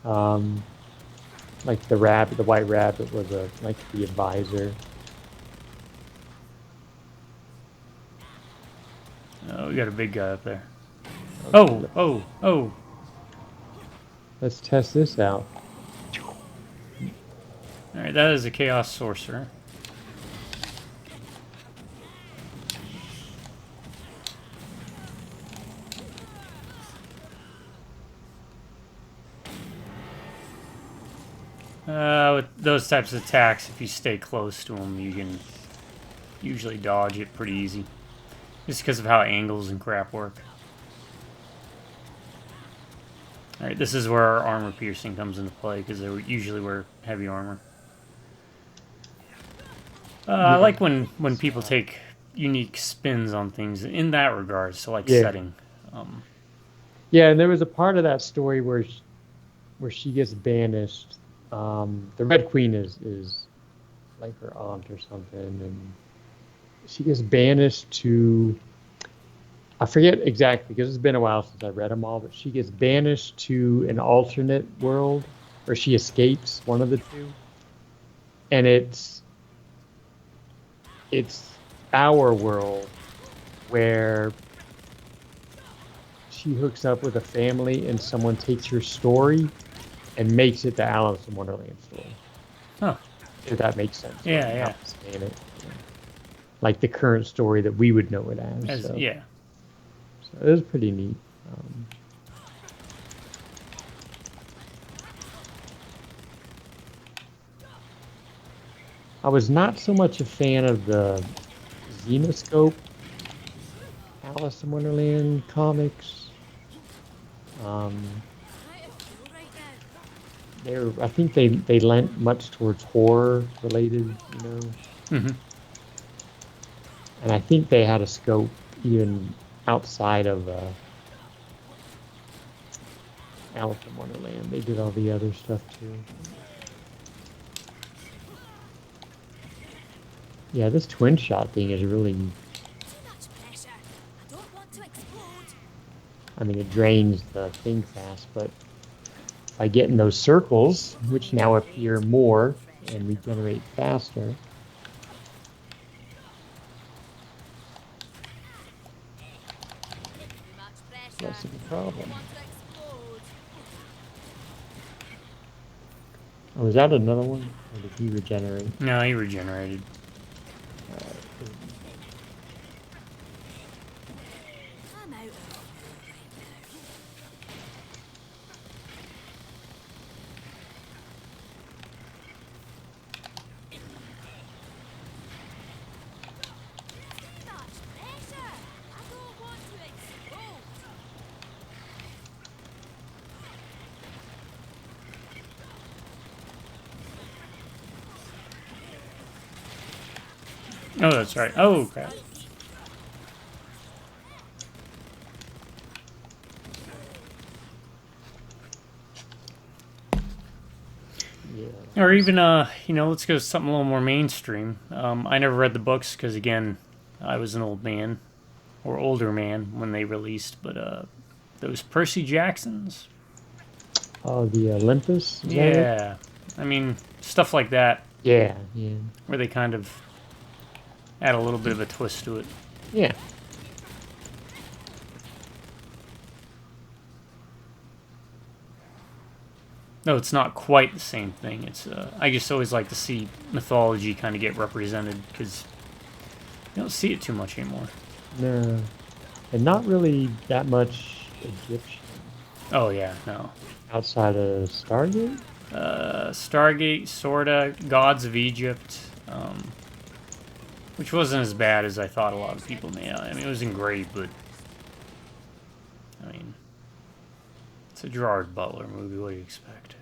Like the rabbit, the white rabbit was like the advisor. Oh, we got a big guy up there. Oh, oh, oh. Let's test this out. All right, that is a chaos sorcerer. With those types of attacks, if you stay close to them, you can usually dodge it pretty easy. Just because of how angles and crap work. Alright, this is where our armor piercing comes into play, because they usually wear heavy armor. I like when people take unique spins on things in that regard, so like setting. Yeah, and there was a part of that story where she gets banished. The Red Queen is like her aunt or something, and she gets banished to, I forget exactly because it's been a while since I read them all, but she gets banished to an alternate world, or she escapes, one of the two, and it's our world where she hooks up with a family and someone takes her story and makes it the Alice in Wonderland story. Huh. If that makes sense. Yeah, yeah. Like the current story that we would know it as. So. Yeah. So it was pretty neat. I was not so much a fan of the Xenoscope Alice in Wonderland comics. I think they lent much towards horror related, you know. Mm-hmm. And I think they had a scope even outside of Alice in Wonderland. They did all the other stuff too. Yeah, this twin shot thing is really. Too much pressure. I don't want to explode. I mean, it drains the thing fast, but by getting those circles, which now appear more and regenerate faster. Too much pressure. That's the problem. I don't want to explode. Oh, is that another one? Or did he regenerate? No, he regenerated. I'm out of right now. Too much pressure. I don't want to explode. Oh, that's right. Oh, crap. Yeah. Or even, let's go something a little more mainstream. I never read the books because, again, I was an old man, or older man when they released. But those Percy Jacksons, Oh, the Olympus? Is that it? yeah, I mean stuff like that, Yeah, yeah. where they kind of add a little bit of a twist to it. Yeah. No, it's not quite the same thing. It's I just always like to see mythology kind of get represented because you don't see it too much anymore. No. And not really that much Egyptian Oh yeah, no. outside of Stargate? Stargate, sorta, Gods of Egypt, which wasn't as bad as I thought a lot of people may. I mean, it wasn't great, but I mean, it's a Gerard Butler movie. What do you expect?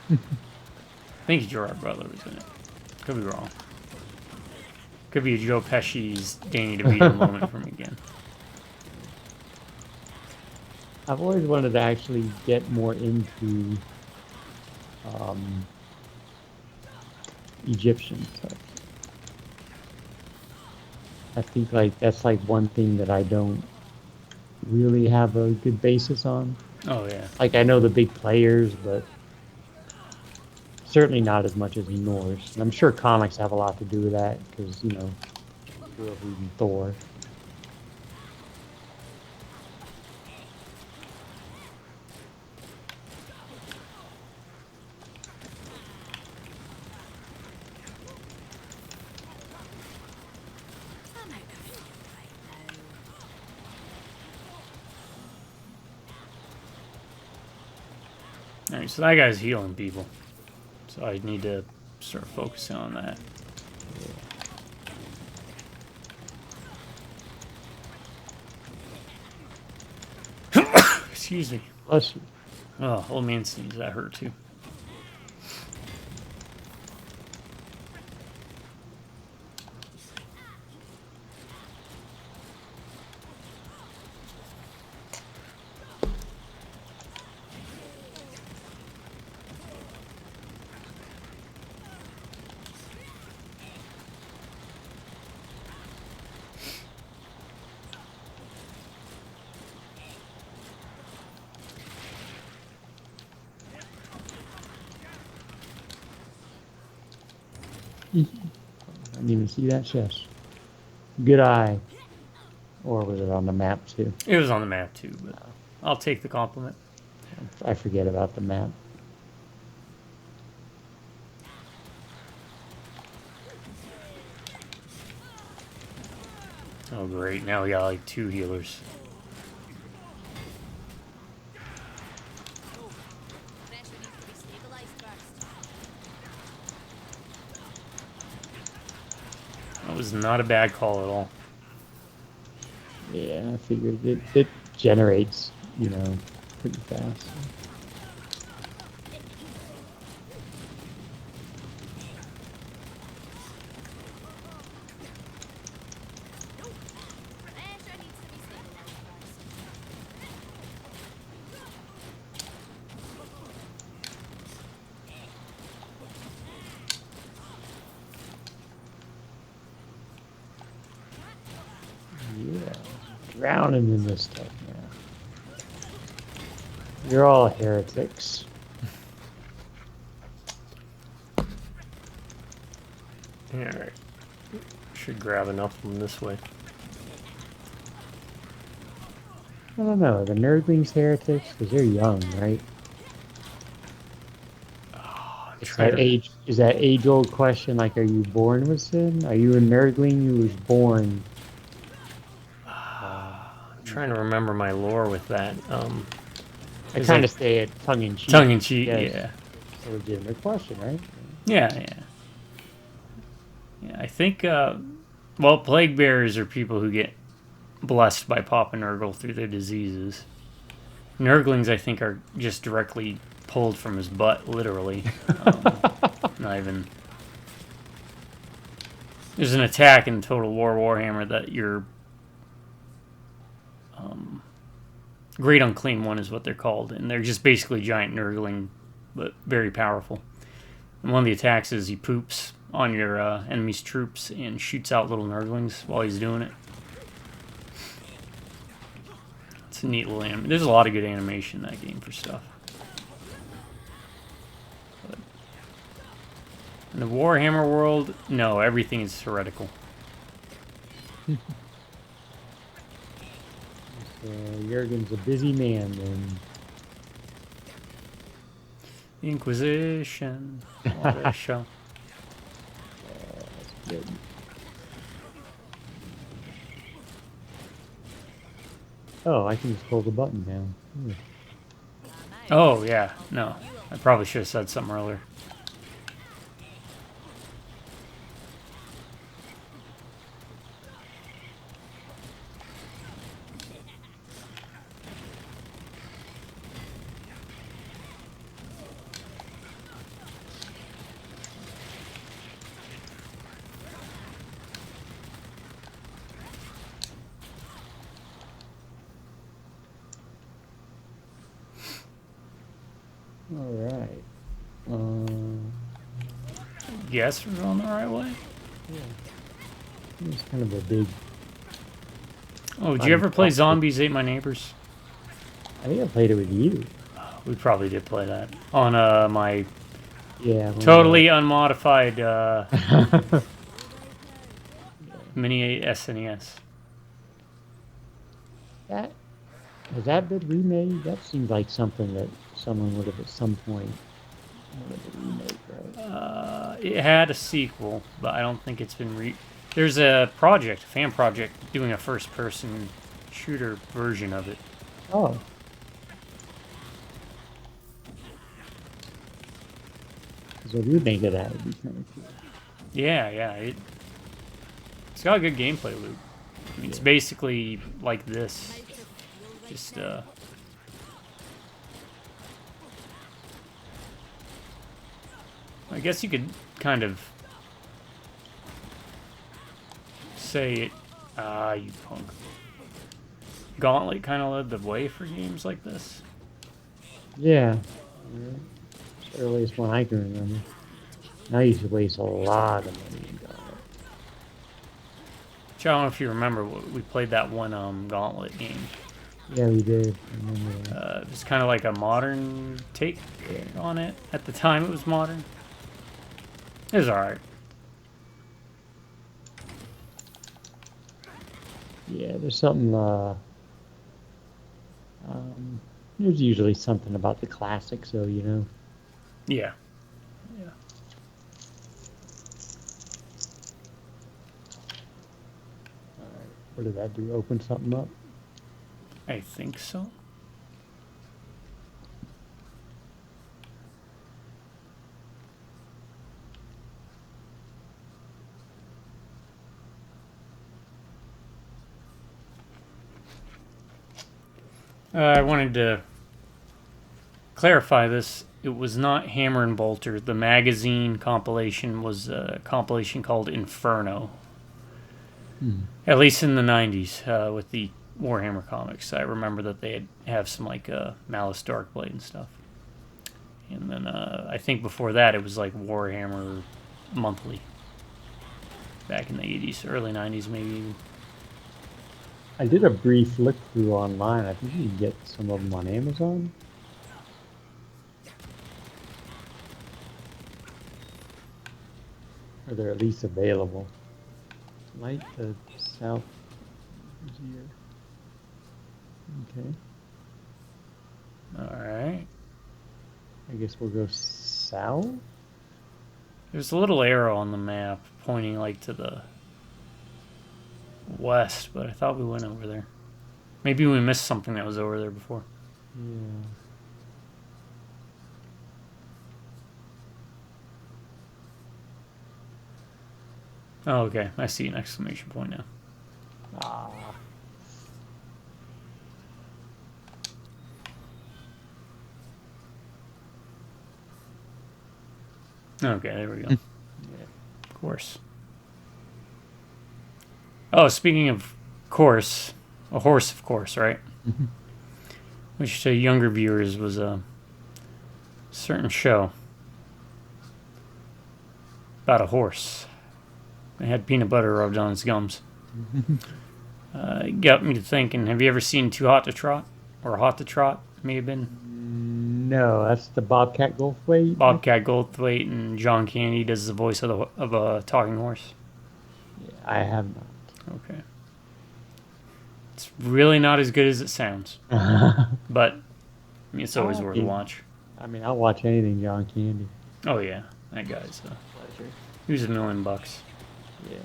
I think Gerard Butler was in it. Could be wrong. Could be a Joe Pesci's Danny DeVito moment from again. I've always wanted to actually get more into Egyptian stuff. I think like that's like one thing that I don't really have a good basis on. Oh yeah. Like I know the big players, but certainly not as much as Norse. And I'm sure comics have a lot to do with that because you know, grew up reading Thor. I'm out of here right now. Alright, so that guy's healing people. So I need to start focusing on that. Excuse me. Bless you. Oh, old man sneeze. That hurt too. I didn't even see that chest. Good eye. Or was it on the map too? It was on the map too, but I'll take the compliment. I forget about the map. Oh great, now we got like 2 healers. Pressure needs to be stabilized first. That was not a bad call at all. Yeah, I figured it generates, you know, pretty fast. Pressure needs to be stabilized first. Yeah, drowning in this stuff now. You're all heretics. Alright. Should grab enough from this way. I don't know. The nerdlings heretics because they're young, right? It's that age. Is that age-old question? Like, are you born with sin? Are you a nerdling who was born? I'm trying to remember my lore with that. I Is kind it- of say it tongue-in-cheek. Tongue in cheek, Yes. yeah. It's a legitimate question, right? Yeah. I think, well, plague bearers are people who get blessed by Papa Nurgle through their diseases. Nurglings, I think, are just directly pulled from his butt, literally. Not even... There's an attack in Total War Warhammer that your Great Unclean One is what they're called, and they're just basically giant Nurgling, but very powerful. And one of the attacks is he poops on your enemy's troops and shoots out little Nurglings while he's doing it. It's a neat little animation. There's a lot of good animation in that game for stuff. But in the Warhammer world, no, everything is heretical. Jurgen's a busy man, then. Inquisition. What a show. Good. Oh, I can just hold the button now. Oh, yeah. No. I probably should have said something earlier. All right. Guess we're going the right way. It's kind of a big. Oh, did you ever play Zombies Ate My Neighbors? I think I played it with you. We probably did play that on my Yeah. totally unmodified mini SNES. That has that been remade? That seems like something that someone would have at some point wanted to remake, right? It had a sequel, but I don't think it's been There's a fan project, doing a first-person shooter version of it. Oh. So if you think of that, would be kind of cool. Yeah, it's got a good gameplay loop. I mean, it's basically like this, just I guess you could kind of say it. You punk. Gauntlet kind of led the way for games like this. Yeah. It's the earliest one I can remember. I used to waste a lot of money in Gauntlet. I don't know if you remember, we played that one Gauntlet game. Yeah, we did. I remember that. It was kind of like a modern take on it. At the time, it was modern. It was alright. Yeah, there's something, there's usually something about the classics, though, you know? Yeah. Alright, what did that do? Open something up? I think so. I wanted to clarify this. It was not Hammer and Bolter. The magazine compilation was a compilation called Inferno. At least in the 90s, with the Warhammer comics. I remember that they have some like Malice Darkblade and stuff. And then I think before that it was like Warhammer Monthly. Back in the 80s, early 90s maybe. I did a brief look through online. I think you can get some of them on Amazon. Or they're at least available. Light to south is here. Okay. Alright. I guess we'll go south? There's a little arrow on the map pointing like to the west, but I thought we went over there. Maybe we missed something that was over there before. Yeah. Oh, okay. I see an exclamation point now. Ah. Okay, there we go. Yeah. Of course. Oh, speaking of course, a horse, of course, right? Which to younger viewers was a certain show about a horse. It had peanut butter rubbed on its gums. It got me to thinking, have you ever seen Too Hot to Trot? Or Hot to Trot, may have been? No, that's the Bobcat Goldthwait. Bobcat Goldthwait and John Candy does the voice of a talking horse. Yeah, I have not. Okay. It's really not as good as it sounds. But I mean, it's always worth a watch. I mean, I'll watch anything John Candy. Oh, yeah. That guy's Pleasure. he was $1 million. Yeah.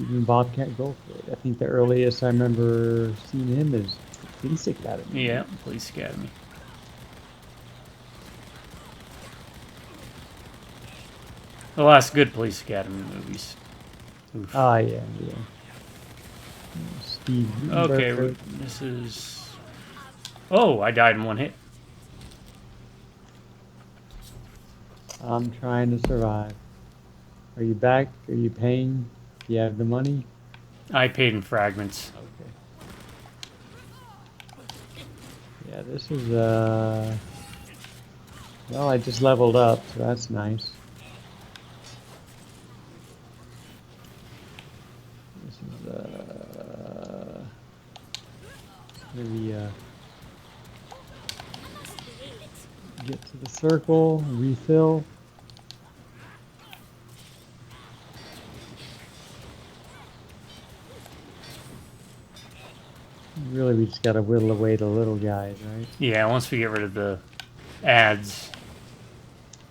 Even Bobcat Goldthwait. I think the earliest I remember seeing him is the Police Academy. Yeah, Police Academy. The last good Police Academy movies. Oof. Ah, yeah, yeah. Steve. Okay, Burke. this is... Oh, I died in one hit. I'm trying to survive. Are you back? Are you paying? Do you have the money? I paid in fragments. Okay. Yeah, this is well, I just leveled up, so that's nice. This is maybe get to the circle, refill. Really, we just gotta whittle away the little guys, right? Yeah, once we get rid of the ads,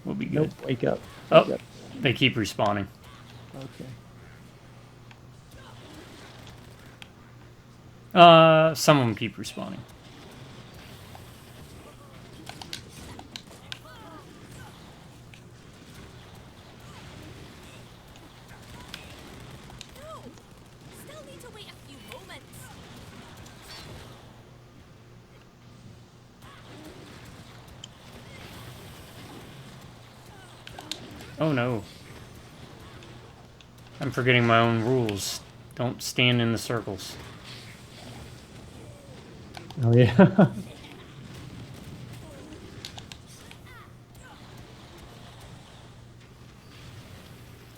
we'll be good. Nope, wake up. Oh, Wake up. they keep respawning. Okay. Some of them keep respawning. No! Still need to wait a few moments. Oh no. I'm forgetting my own rules. Don't stand in the circles. Oh yeah.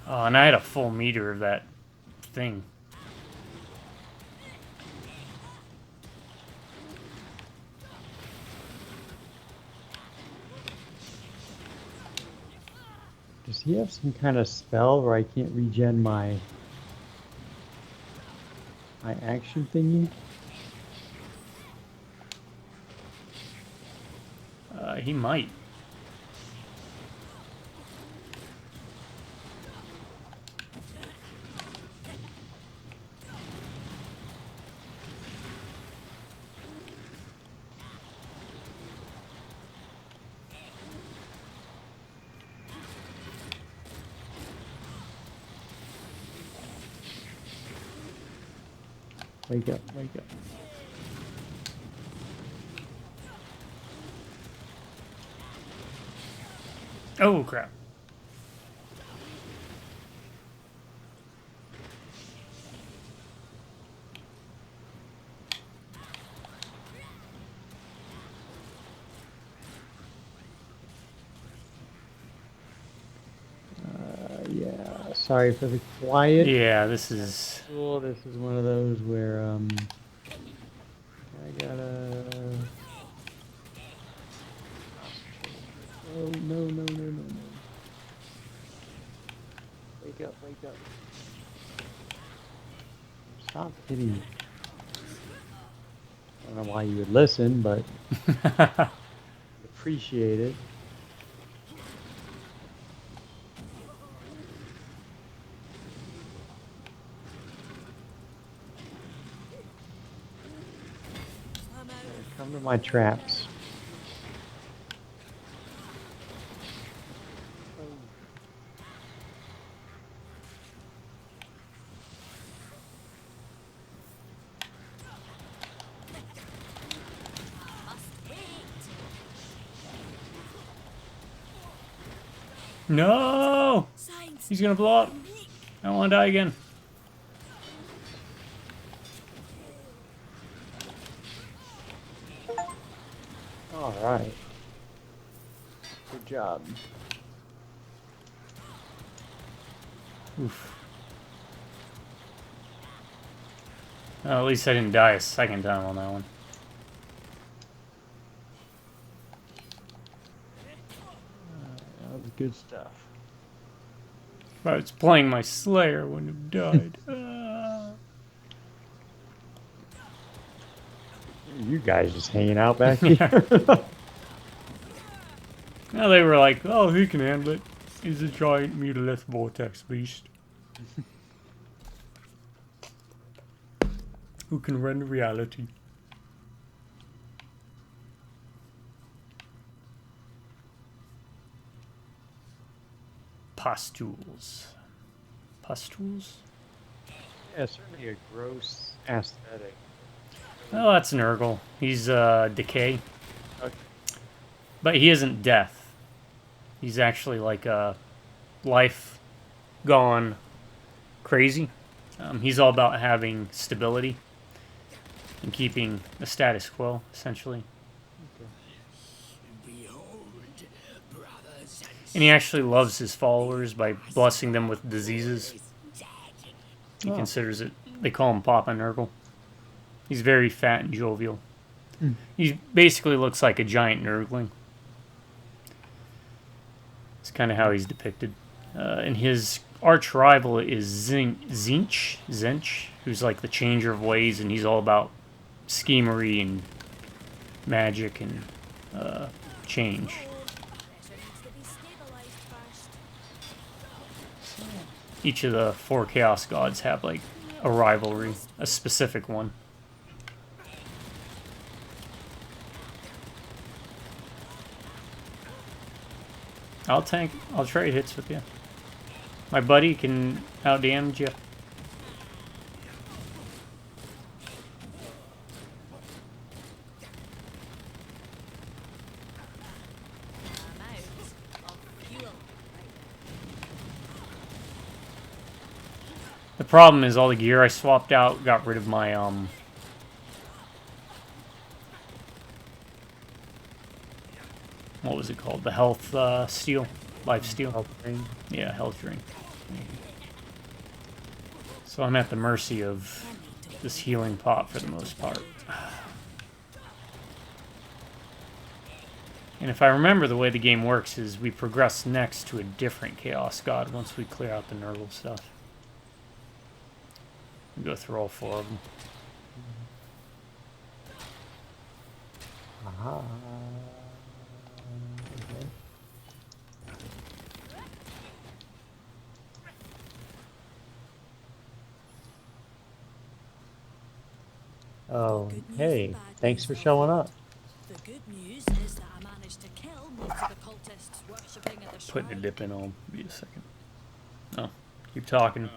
Oh, and I had a full meter of that thing. Does he have some kind of spell where I can't regen my action thingy? He might. Wake up, wake up. Oh, crap. Yeah, sorry for the quiet. Yeah, this is... Cool. This is one of those where I gotta. Oh no no no no no! Wake up! Wake up! Stop hitting me! I don't know why you would listen, but appreciate it. Come to my traps. No! Signs. He's gonna blow up. I don't want to die again. All right. Good job. Oof. Well, at least I didn't die a second time on that one. That was good stuff. If I was playing my Slayer, I wouldn't have died. You guys just hanging out back here. Now they were like, oh, he can handle it. He's a giant mutileth vortex beast. Who can render reality. Pustules. Pustules? Yeah, certainly a gross aesthetic. Oh, that's Nurgle. He's decay. Okay. But he isn't death. He's actually like life gone crazy. He's all about having stability and keeping the status quo, essentially. And he actually loves his followers by blessing them with diseases. He considers it, they call him Papa Nurgle. He's very fat and jovial. He basically looks like a giant Nurgling. It's kind of how he's depicted. And his arch rival is Zinch, who's like the changer of ways, and he's all about schemery and magic and change. Pressure needs to be stabilized first. Each of the 4 Chaos Gods have like a rivalry, a specific one. I'll trade hits with you. My buddy can out-damage you. I'm out of fuel. The problem is all the gear I swapped out got rid of my what was it called? The health steal, life steal. Health ring. Yeah, health ring. So I'm at the mercy of this healing pot for the most part. And if I remember, the way the game works is we progress next to a different Chaos God once we clear out the Nurgle stuff. We go through all 4 of them. Aha. Okay. Oh, hey, thanks for showing up. The good news is that I managed to kill most of the cultists worshipping at the Putting a shrine. dip in on. Be a second. Oh, keep talking.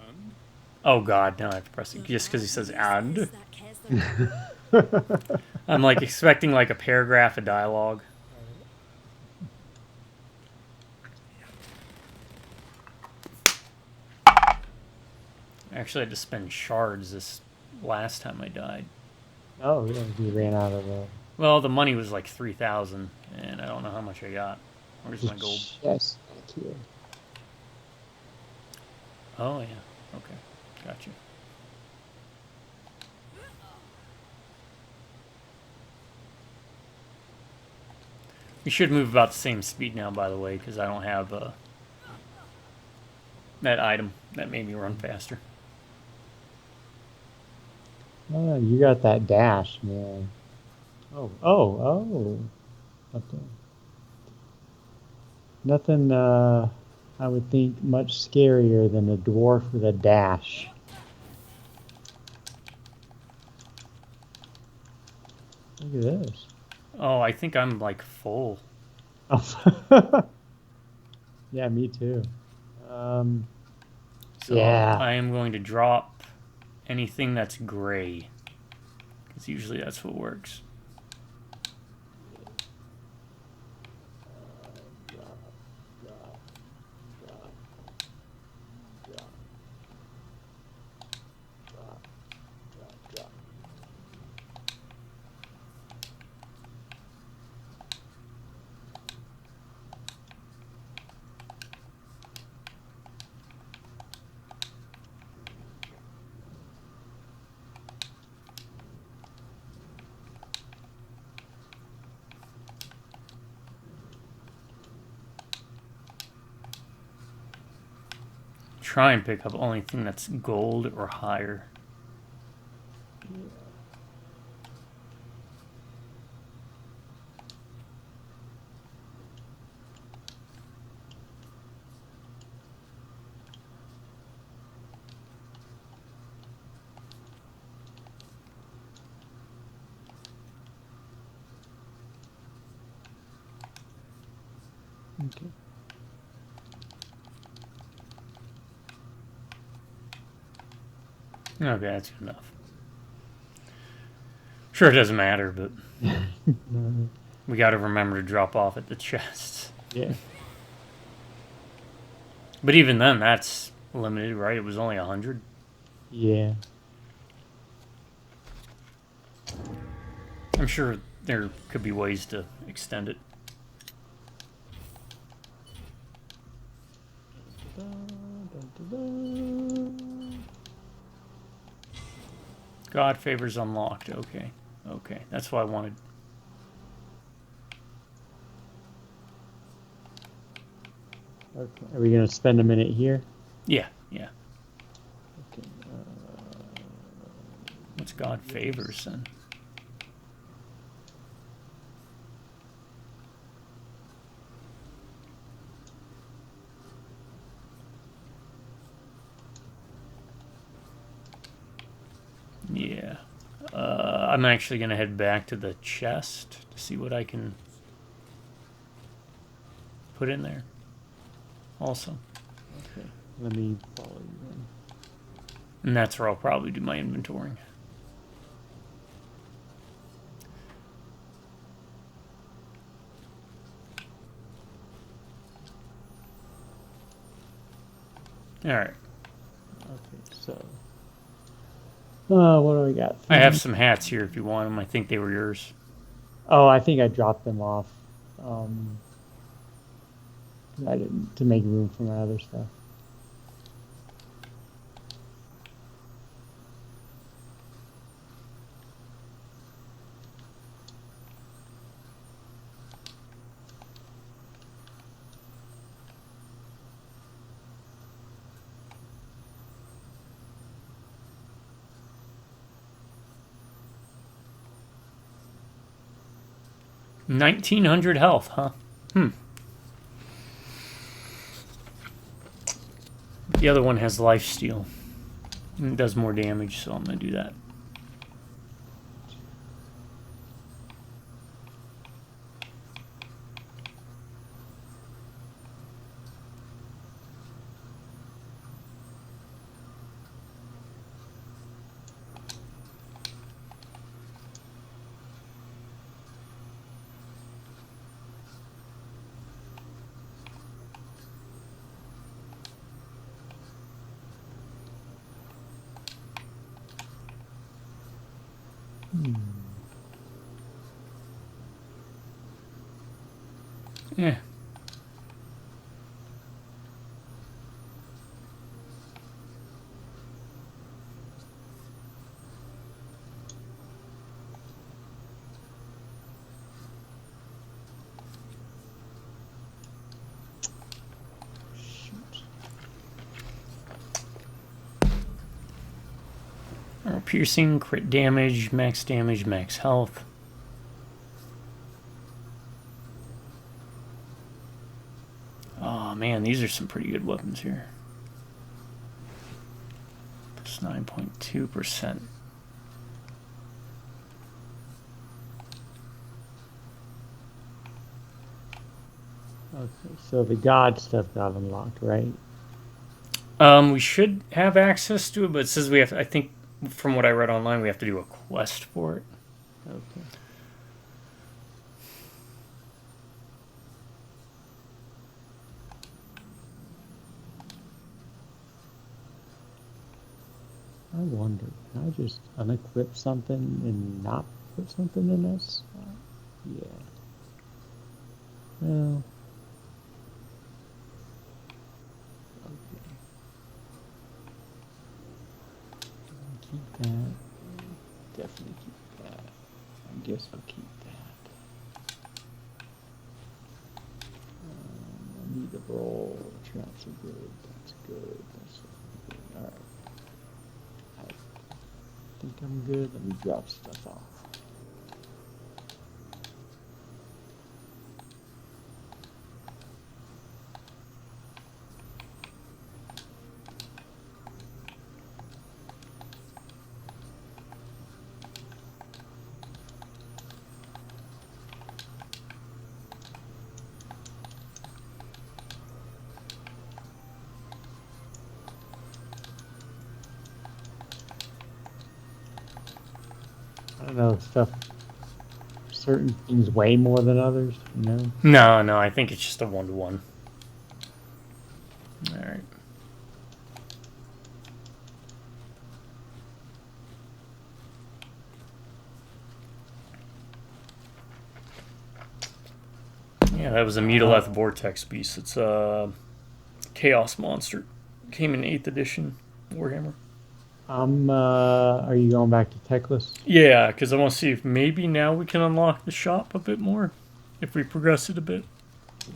Oh God, now I have to press it just because he says "and." Is that Kessler I'm like expecting like a paragraph of dialogue. Actually, I had to spend shards this last time I died. Oh, yeah, you ran out of Well, the money was like 3,000, and I don't know how much I got. Where's my gold? Yes, thank you. Oh yeah, okay, gotcha. We should move about the same speed now, by the way, because I don't have that item that made me run faster. Oh, you got that dash, man. Oh. Okay. Nothing, I would think much scarier than a dwarf with a dash. Look at this. Oh, I think I'm like full. Oh. Yeah, me too. So Yeah. I am going to drop anything that's gray, because usually that's what works. Try and pick up only thing that's gold or higher. Okay. Okay, that's good enough. Sure, it doesn't matter, but we got to remember to drop off at the chests. Yeah. But even then, that's limited, right? It was only 100. Yeah. I'm sure there could be ways to extend it. God favors unlocked. Okay. Okay. That's what I wanted. Okay. Are we gonna spend a minute here? Yeah. Yeah. Okay. What's God favors then? Yeah. I'm actually going to head back to the chest to see what I can put in there. Also. Okay. Let me follow you in. And that's where I'll probably do my inventorying. Alright. Okay, so. What do we got? I have some hats here if you want them. I think they were yours. Oh, I think I dropped them off. I didn't to make room for my other stuff. $1,900 health, huh? The other one has lifesteal. And it does more damage, so I'm going to do that. Yeah. Piercing, crit damage, max health. Oh man, these are some pretty good weapons here. Plus 9.2%. Okay, so the god stuff got unlocked, right? We should have access to it, but it says we have. I think from what I read online, we have to do a quest for it. Okay. I wonder, can I just unequip something and not put something in this? Yeah. Well. Okay. Keep that. Definitely keep that. I guess I'll keep that. I need the roll. Traps are good. That's good. That's good. Alright. I think I'm good. Let me drop stuff off. I don't know, stuff, certain things weigh more than others, you know? No, I think it's just a 1-to-1. All right. Yeah, that was a Mutileth Vortex beast. It's a Chaos monster. Came in 8th edition Warhammer. Are you going back to Teclis? Yeah, because I want to see if maybe now we can unlock the shop a bit more. If we progress it a bit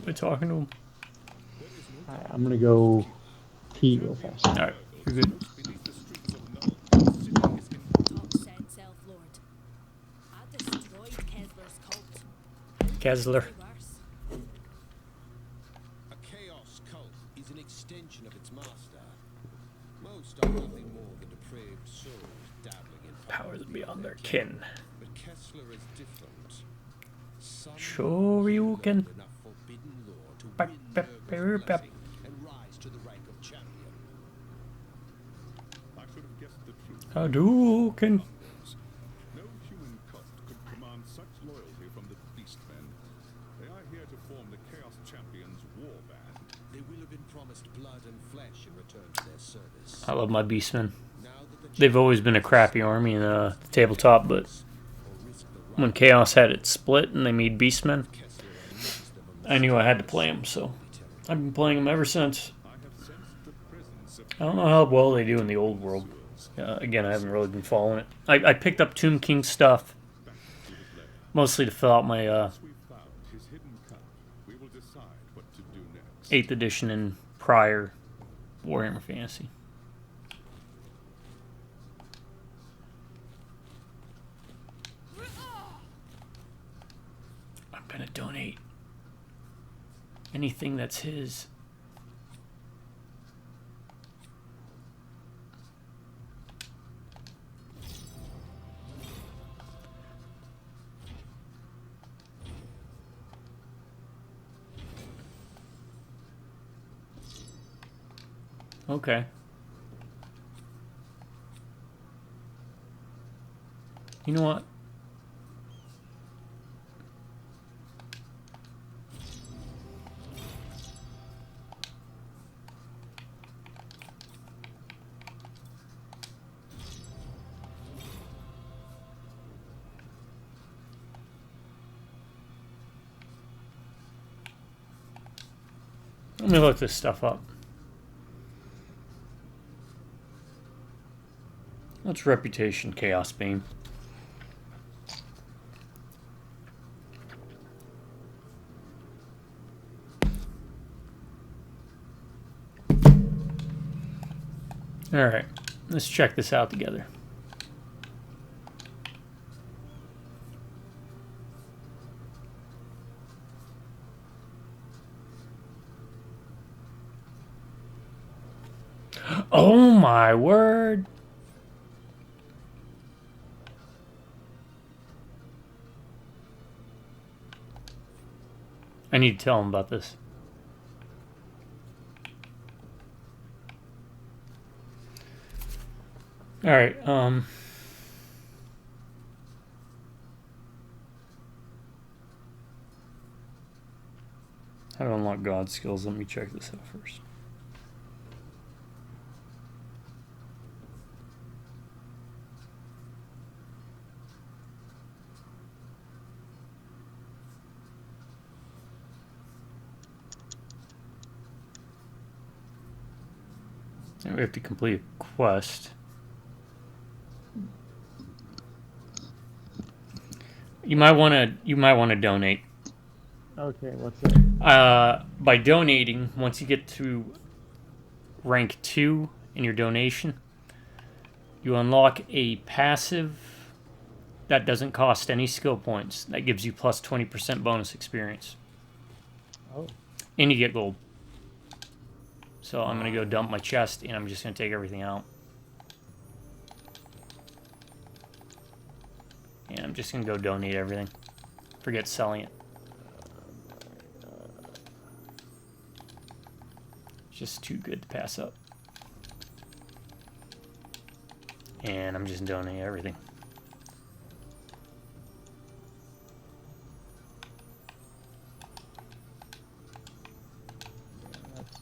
by talking to him. I'm gonna go pee real fast. Alright, you're good. Beneath the streets of Nurgle, the city is in Talk sense, Elf Lord. I destroyed Kessler's cult. Kessler. Worse. A chaos cult is an extension of its master. Most are nothing more than depraved souls dabbling in Powers beyond their kin. But Kessler is different. Some Sure you can. enough forbidden law to win Nurgle's blessing and rise to the rank of champion. I should have guessed the truth. Hadouken. No human cult could command such loyalty from the Beastmen. They are here to form the Chaos Champions War Band. They will have been promised blood and flesh in return for their service. I love my Beastmen. Now that the They've always been a crappy army in the tabletop, but when Chaos had it split and they made Beastmen, I knew I had to play them, so I've been playing them ever since. I have sensed the presence of I don't know how well they do in the old world. Again, I haven't really been following it. I picked up Tomb King stuff, mostly to fill out my we found his hidden camp. We will decide what to do next. 8th edition and prior Warhammer Fantasy. I'm gonna donate anything that's his. Okay. You know what? Let me look this stuff up. What's reputation, Chaosbane? Alright, let's check this out together. Oh my word! I need to tell him about this. Alright, how to unlock God skills? Let me check this out first. And we have to complete a quest. You might want to donate. Okay, what's that? By donating, once you get to rank 2 in your donation, you unlock a passive that doesn't cost any skill points. That gives you plus 20% bonus experience. Oh, And you get gold. So I'm going to go dump my chest, and I'm just going to take everything out. And I'm just going to go donate everything. Forget selling it. It's just too good to pass up. And I'm just donating everything. that's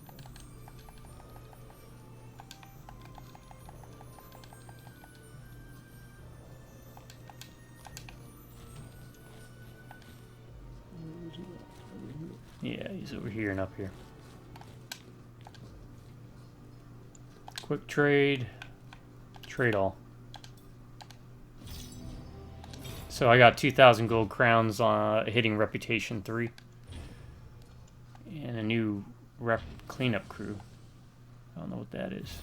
Yeah, he's over here and up here. Quick trade. Trade all. So I got 2,000 gold crowns hitting reputation 3. And a new rep cleanup crew. I don't know what that is.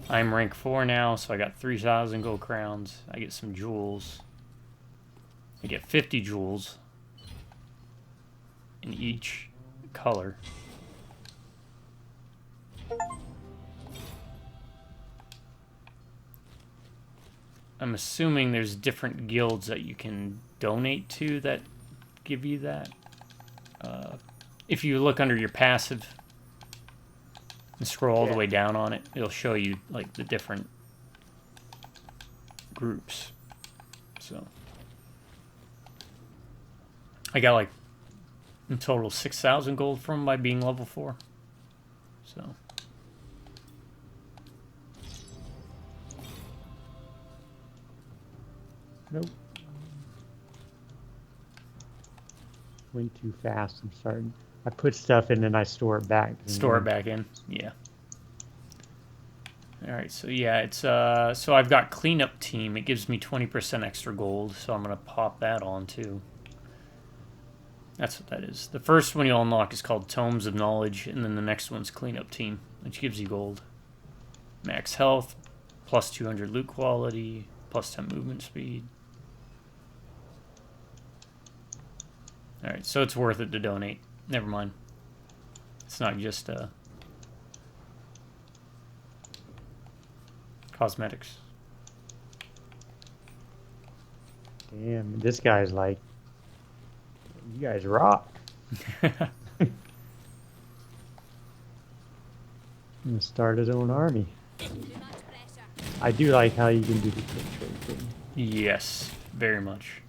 I'm rank 4 now, so I got 3,000 gold crowns. I get some jewels. I get 50 jewels in each color. I'm assuming there's different guilds that you can donate to that give you that. If you look under your passive and scroll all the way down on it, it'll show you like the different groups. So I got like in total 6,000 gold from by being level 4. So Nope. Went too fast. I'm starting. I put stuff in and I store it back. store it back in. Yeah. All right. So yeah, it's so I've got cleanup team. It gives me 20% extra gold, so I'm gonna pop that on too. That's what that is. The first one you'll unlock is called Tomes of Knowledge, and then the next one's Cleanup Team, which gives you gold. Max health, plus 200 loot quality, plus 10 movement speed. Alright, so it's worth it to donate. Never mind. It's not just cosmetics. Damn, this guy's like, you guys rock. I'm gonna start his own army. I do like how you can do the quick trade thing. Yes, very much.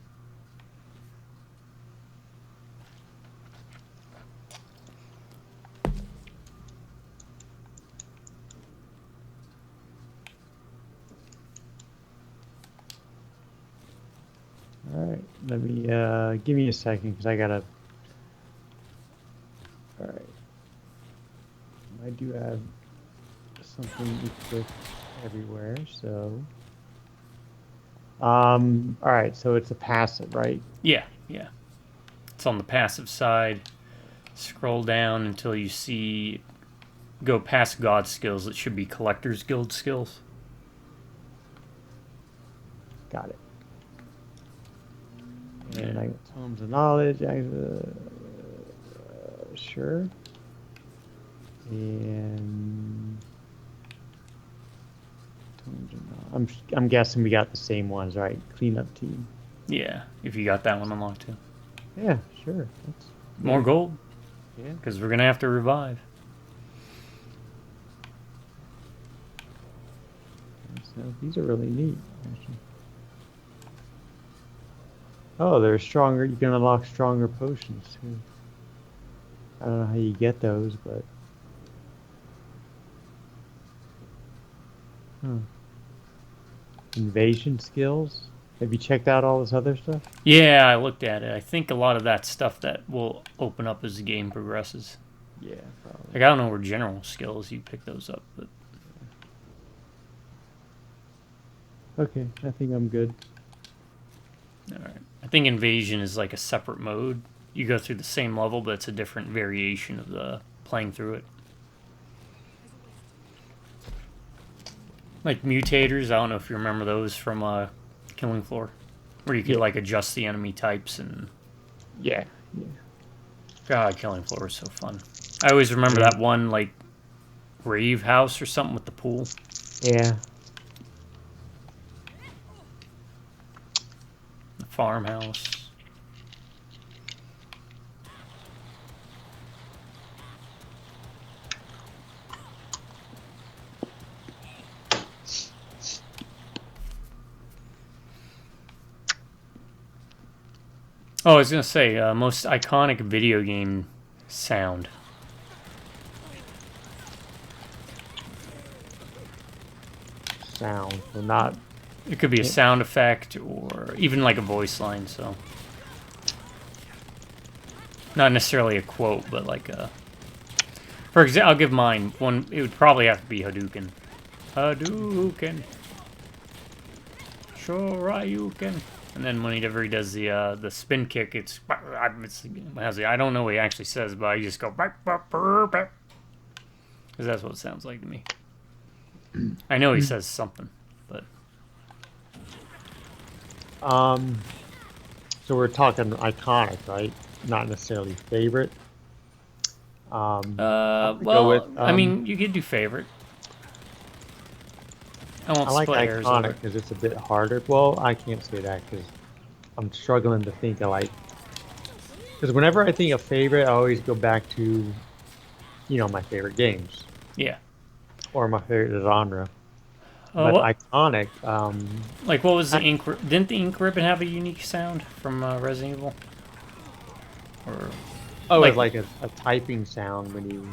Alright, let me, give me a second, because I gotta... Alright. I do have something equipped everywhere, so... alright, so it's a passive, right? Yeah, yeah. It's on the passive side. Scroll down until you see... Go past God skills. It should be Collector's Guild skills. Got it. And I got Tomes of Knowledge, sure. And Tomes of Knowledge. I'm guessing we got the same ones, right? Cleanup team. Yeah, if you got that one unlocked too. Yeah, sure. That's More gold, yeah. because we're going to have to revive. So these are really neat, actually. Oh, they're stronger. You can unlock stronger potions too. I don't know how you get those, but. Invasion skills. Have you checked out all this other stuff? Yeah, I looked at it. I think a lot of that stuff that will open up as the game progresses. Yeah, probably. Like, I don't know where general skills you pick those up, but Okay, I think I'm good. all right. I think invasion is like a separate mode. You go through the same level, but it's a different variation of the playing through it. Like mutators, I don't know if you remember those from Killing Floor, where you could like adjust the enemy types and. Yeah. God, Killing Floor was so fun. I always remember that one like rave house or something with the pool. Yeah. The farmhouse. Oh, I was gonna say, most iconic video game sound. Sound. So not. It could be a sound effect or even like a voice line. So Not necessarily a quote, but like a... For example, I'll give mine. One, it would probably have to be Hadouken. Hadouken. Shoryuken. And then whenever he does the spin kick, I don't know what he actually says, but I just go... Because that's what it sounds like to me. I know he says something, but... So we're talking iconic, right? Not necessarily favorite. well, with, I mean, you could do favorite. I won't I like split hairs over iconic it. because it's a bit harder. Well, I can't say that because I'm struggling to think of like. Because whenever I think of favorite, I always go back to, my favorite games Yeah. or my favorite genre. Oh, But iconic, like, what was the ink? Didn't the ink ribbon have a unique sound from Resident Evil? Or it's like a typing sound when you.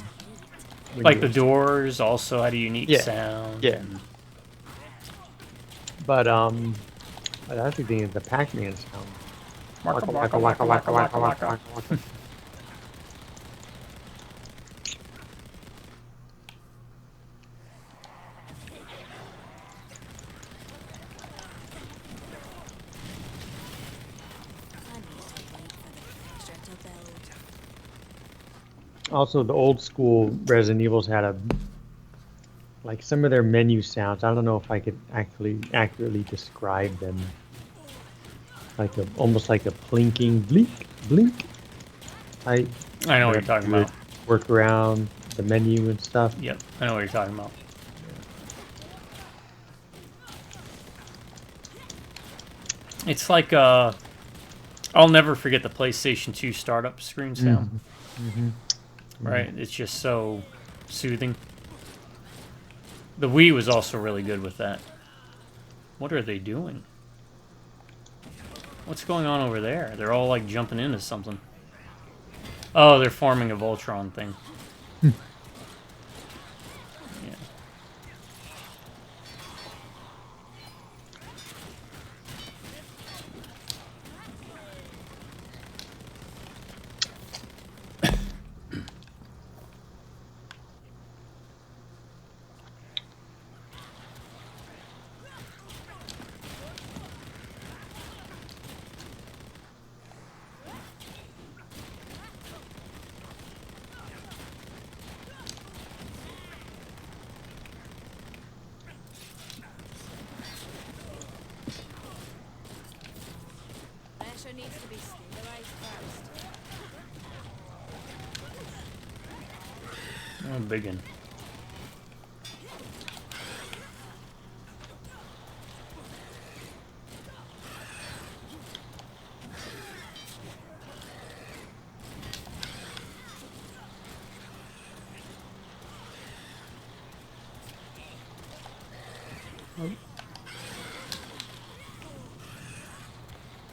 like the doors also had a unique sound. Yeah. But I actually think it's the Pac-Man sound. Waka, waka, waka, waka, waka, waka. Also, the old school Resident Evils had like some of their menu sounds. I don't know if I could actually accurately describe them. Like almost like a plinking blink, blink. I know what you're talking about. Work around the menu and stuff. Yep, I know what you're talking about. It's like I'll never forget the PlayStation 2 startup screen sound. Right? It's just so soothing. The Wii was also really good with that. What are they doing? What's going on over there? They're all like jumping into something. Oh, they're forming a Voltron thing. Yeah. Pressure needs to be stabilized first. Oh, big one.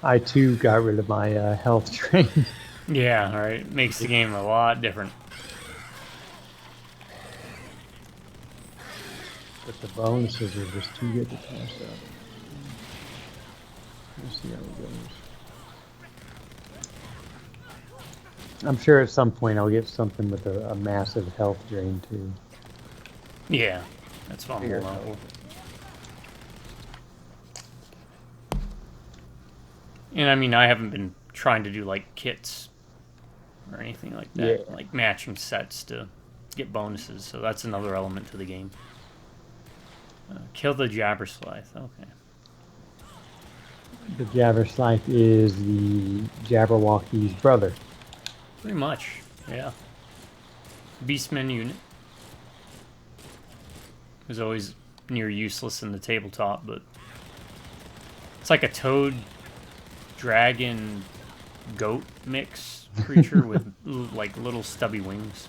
I too got rid of my health drain. Yeah, right. Makes the game a lot different. But the bonuses are just too good to pass up. We'll see how it goes. I'm sure at some point I'll get something with a massive health drain too. Yeah, that's what I'm Figure holding it out. And I mean, I haven't been trying to do like kits or anything like that, Yeah. like matching sets to get bonuses. So that's another element to the game. Kill the Jabberslythe. Okay. The Jabberslythe is the Jabberwocky's brother. Pretty much, yeah. Beastman unit. Is always near useless in the tabletop, but it's like a toad, dragon, goat mix creature with like little stubby wings,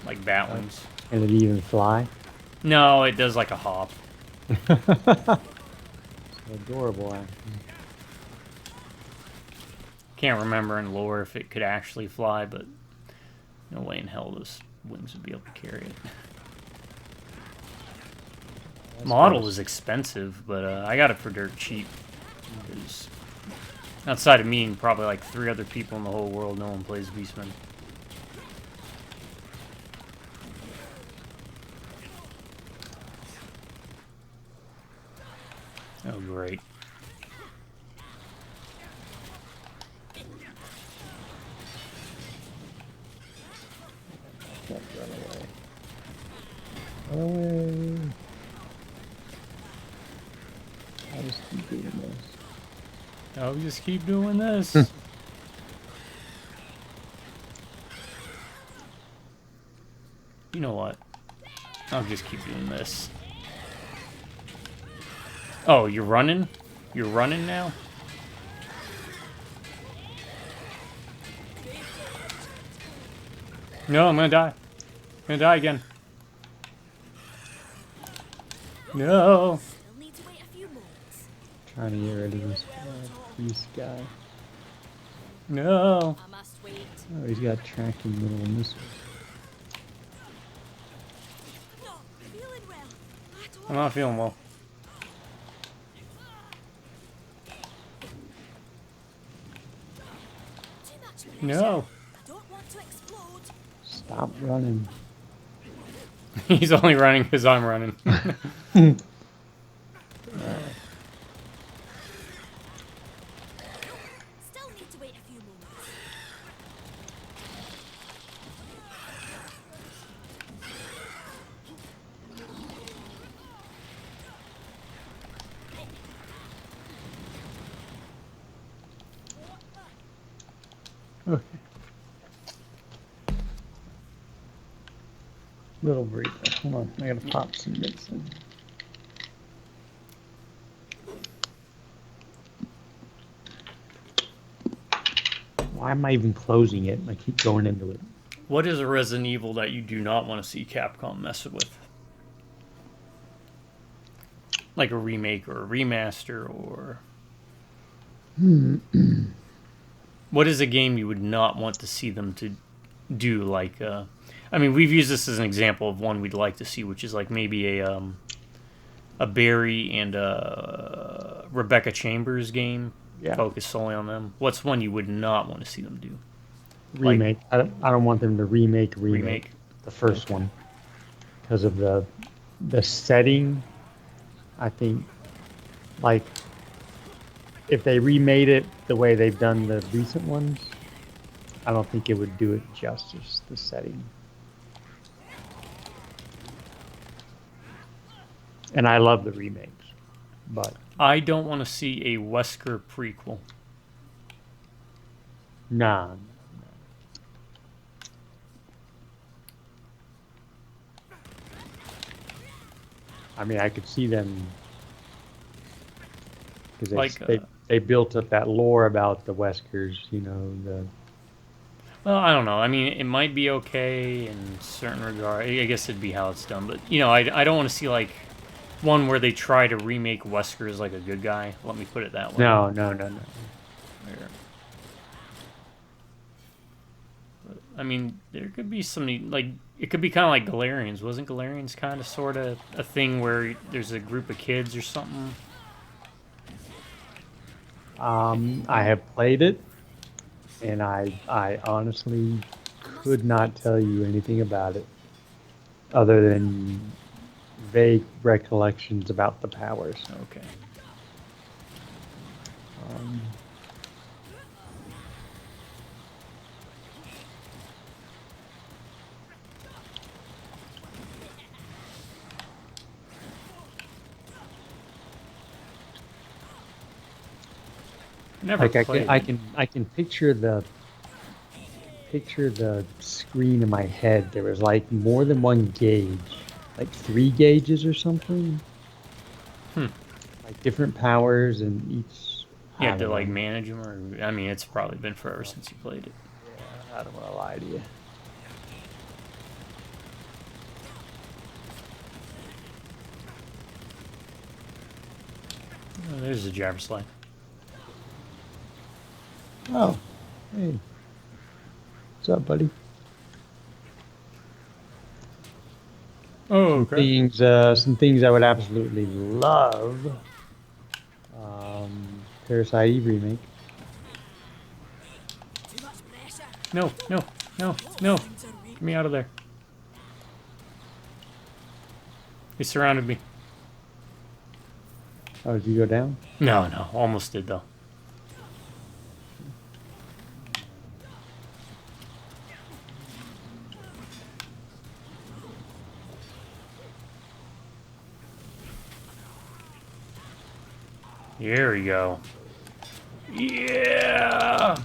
like bat wings. Can it even fly? No, it does like a hop. Adorable, actually. Can't remember in lore if it could actually fly, but no way in hell those wings would be able to carry it. Model is expensive, but I got it for dirt cheap. Because Outside of me and probably like 3 other people in the whole world, no one plays Beastmen. Oh, great. Can't run away. Run away. I'll just keep doing this. I'll just keep doing this. You know what? I'll just keep doing this. Oh, you're running? You're running now? No, I'm gonna die. I'm gonna die again. No. Still need to wait a few moments. Trying to get rid of this beast guy. No. I must wait. Oh, he's got tracking little missiles. Not feeling well at all. I'm not feeling well. Too much pressure. No. I don't want to explode. Stop running. He's only running because I'm running. Still need to wait a few moments. Okay. Little breather. Hold on, I gotta pop some medicine. Why am I even closing it? I keep going into it. What is a Resident Evil that you do not want to see Capcom mess with? Like a remake or a remaster or... What is a game you would not want to see them to do? Like, I mean, we've used this as an example of one we'd like to see, which is like maybe a Barry and a Rebecca Chambers game. Yeah. Focus solely on them. What's one you would not want to see them do? Remake. I don't want them to remake Remake. the first one because of the setting. I think, like, if they remade it the way they've done the recent ones, I don't think it would do it justice, the setting. And I love the remakes, but I don't want to see a Wesker prequel. nah. I mean, I could see them because Like, they built up that lore about the Weskers, you know, the Well, I don't know. I mean, it might be okay in certain regard. I guess it'd be how it's done. But, you know, I don't want to see, like, one where they try to remake Wesker as, like, a good guy. Let me put it that way. no. There. But, I mean, there could be some, like, it could be kind of like Galarians. Wasn't Galarians kind of sort of a thing where there's a group of kids or something? I have played it, and I honestly could not tell you anything about it other than vague recollections about the powers. Okay. Never Like played I it. can picture the screen in my head. There was like more than one gauge, like 3 gauges or something. Like different powers and each. You I have to, don't like, know. manage them, or... I mean, it's probably been forever since you played it. I don't want to lie to you. Oh, there's the Jabber Slide. Oh, hey, what's up, buddy? Oh, Some things I would absolutely love. Parasite Eve remake. No, no, no, no. Get me out of there. He surrounded me. Oh, did you go down? No, no, almost did though. Here we go. Yeah!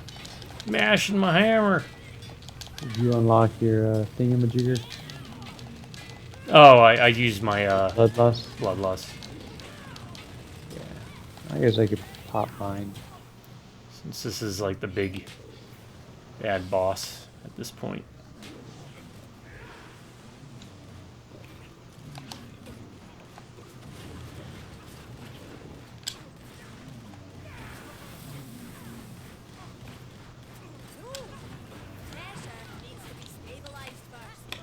Mashing my hammer. Did you unlock your thingamajigger? Oh, I used my Bloodlust? bloodlust. Yeah. I guess I could pop mine. Since this is like the big bad boss at this point. Pressure needs to be stabilized first.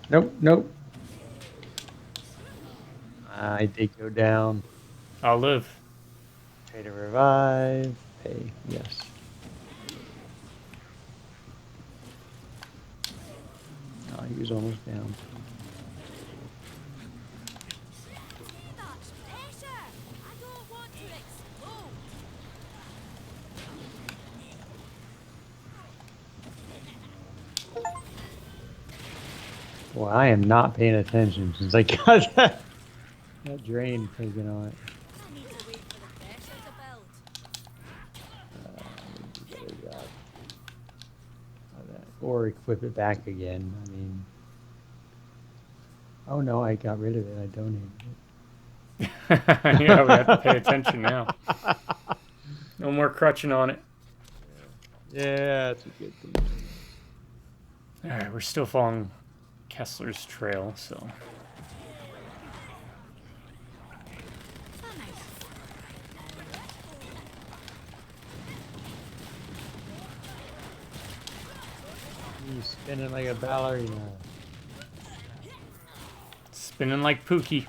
Nope, nope. I did go down. I'll live. Try to revive. Hey, yes. Oh, he was almost down. Too much pressure. I don't want to explode. Well, I am not paying attention since I got that drain taken on it. I need to wait for the pressure to build. Or equip it back again. I mean, oh no, I got rid of it. I donated it. Yeah, we have to pay attention now. No more crutching on it. Yeah, that's a good thing. Alright, we're still following Kessler's trail, so. He's spinning like a ballerina. Spinning like Pookie.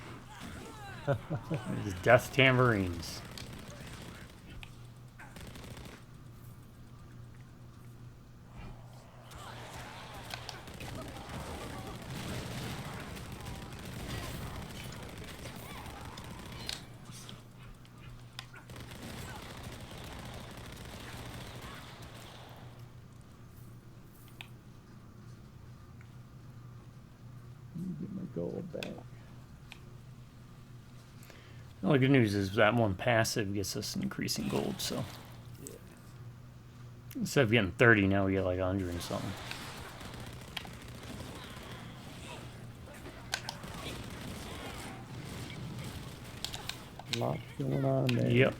These death tambourines. Get my gold back. Well, the good news is that one passive gets us an increasing gold, so. Instead of getting 30, now we get like 100 and something. Lots going on there. Yep.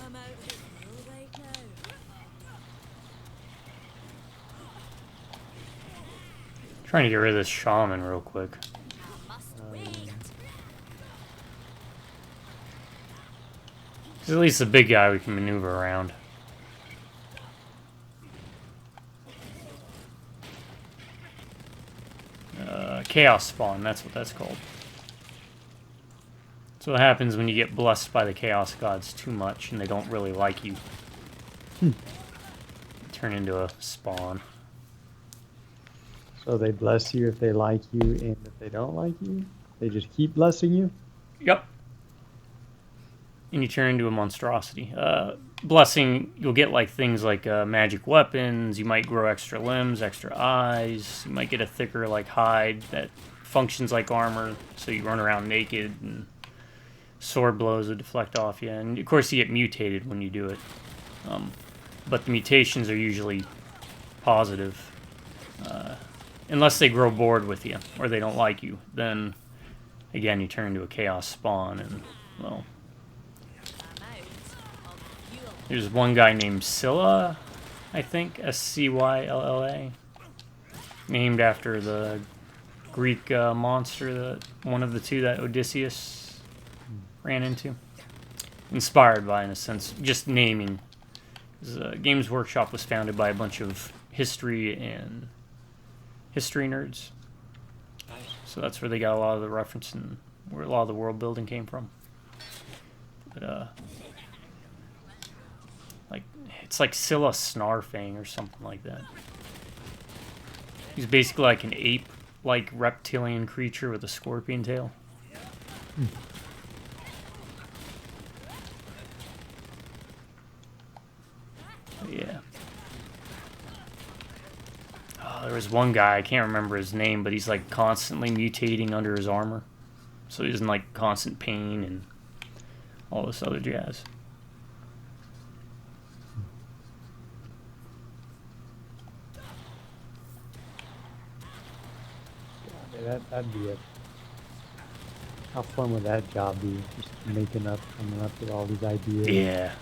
I'm out of the right now. Trying to get rid of this shaman real quick. I must wait. 'Cause at least the big guy we can maneuver around. Chaosbane, that's what that's called. So what happens when you get blessed by the Chaos Gods too much and they don't really like you. Turn into a spawn. So they bless you if they like you, and if they don't like you, they just keep blessing you? Yep. And you turn into a monstrosity. Blessing, you'll get like things like magic weapons, you might grow extra limbs, extra eyes, you might get a thicker like hide that functions like armor, so you run around naked and sword blows would deflect off you. And of course you get mutated when you do it. But the mutations are usually positive. Unless they grow bored with you or they don't like you, then again, you turn into a Chaosbane, and, well, I'm out of fuel. there's one guy named Scylla, I think, Scylla, named after the Greek monster, that one of the two that Odysseus ran into. Inspired by, in a sense, just naming. Games Workshop was founded by a bunch of history nerds. So that's where they got a lot of the reference and where a lot of the world building came from. But, like, it's like Scylla Snarfang or something like that. He's basically like an ape-like reptilian creature with a scorpion tail. Yeah. Oh, there was one guy, I can't remember his name, but he's like constantly mutating under his armor. So he's in like constant pain and all this other jazz. Yeah, that'd be it. How fun would that job be? Just coming up with all these ideas. Yeah.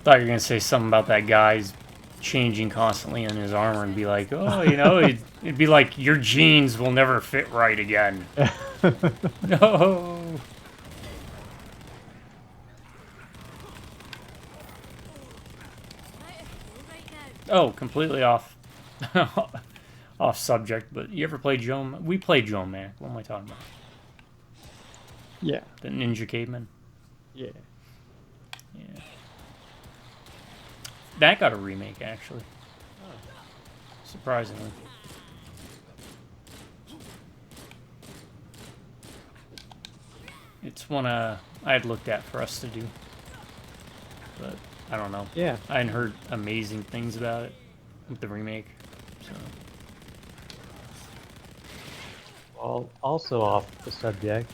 Thought you were gonna say something about that guy's changing constantly in his armor and be like, oh, you know, it'd be like your jeans will never fit right again. No. Out of fuel right now. Oh, completely off subject, but you ever played Joe? We played Joe Mac. What am I talking about? Yeah. The Ninja Caveman? Yeah. Yeah. That got a remake, actually. Surprisingly. It's one I had looked at for us to do. But I don't know. Yeah. I hadn't heard amazing things about it with the remake. So Well, also off the subject,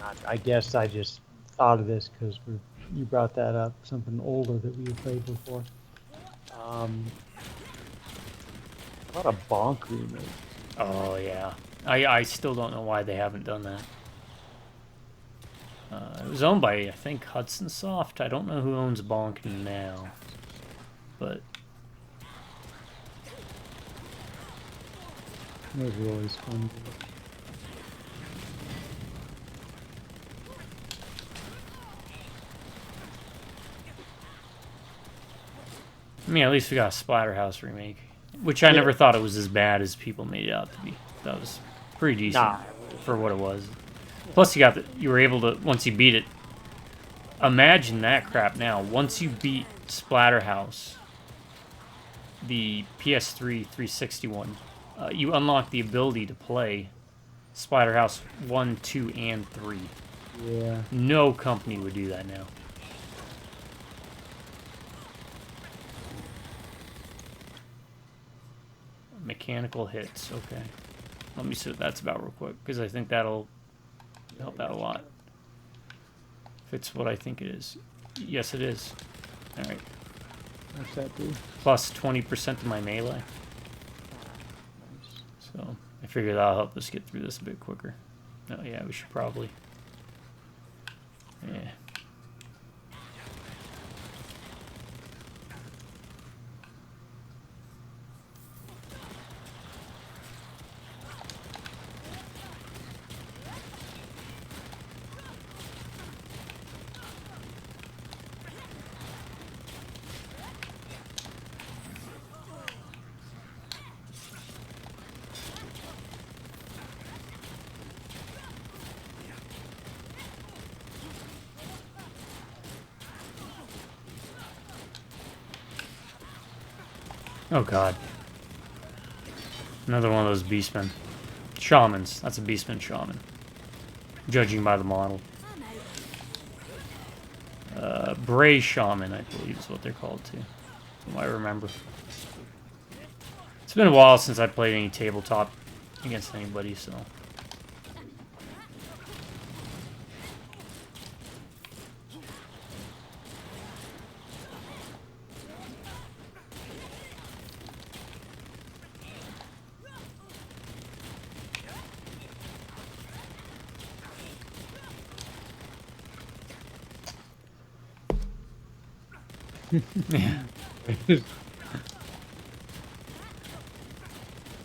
and I guess I just thought of this because you brought that up, something older that we had played before. What a bonk remake. oh yeah. I still don't know why they haven't done that. It was owned by, I think, Hudson Soft. I don't know who owns Bonk now. But It was always fun. I mean, at least we got a Splatterhouse remake, which I never thought it was as bad as people made it out to be. That was pretty decent Nah. for what it was. Plus, you were able to, once you beat it. Imagine that crap now. Once you beat Splatterhouse, the PS3 360 one, you unlock the ability to play Splatterhouse 1, 2, and 3. Yeah. No company would do that now. Mechanical hits, okay. Let me see what that's about real quick, because I think that'll help out a lot. If it's what I think it is. Yes, it is. Alright. What's that do? Plus 20% to my melee. So, I figure that'll help us get through this a bit quicker. Oh yeah, we should probably... Yeah. Oh god. Another one of those beastmen. Shamans. That's a beastman shaman. Judging by the model. Bray shaman, I believe is what they're called too. From what I remember. It's been a while since I played any tabletop against anybody, so...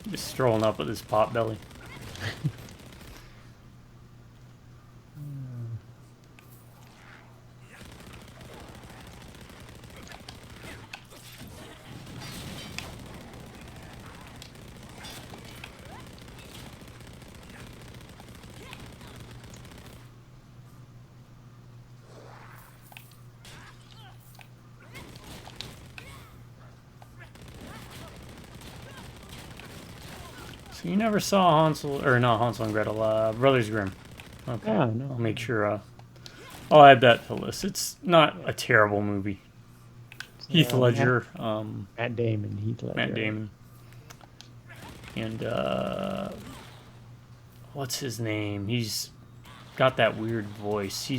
Just strolling up with his pot belly. So you never saw Hansel, or not Hansel and Gretel, Brothers Grimm. Okay, Ah, no. I'll make sure, I'll add that to the list. It's not a terrible movie. Heath Ledger, Matt Damon, Heath Ledger. Matt Damon. And, what's his name? He's got that weird voice. He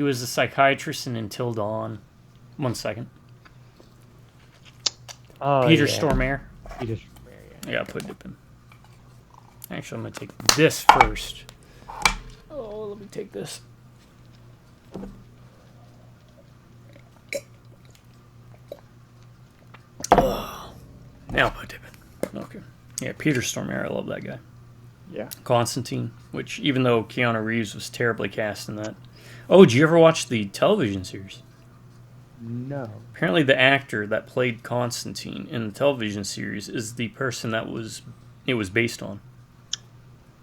was a psychiatrist in Until Dawn. 1 second. Oh, Peter yeah. Stormare. Peter Stormare, yeah. Yeah, put dip in. Actually, I'm going to take this first. Oh, let me take this. Oh, now put dip in. Okay. Yeah, Peter Stormare. I love that guy. Yeah. Constantine, which even though Keanu Reeves was terribly cast in that. Oh, did you ever watch the television series? No. Apparently the actor that played Constantine in the television series is the person it was based on.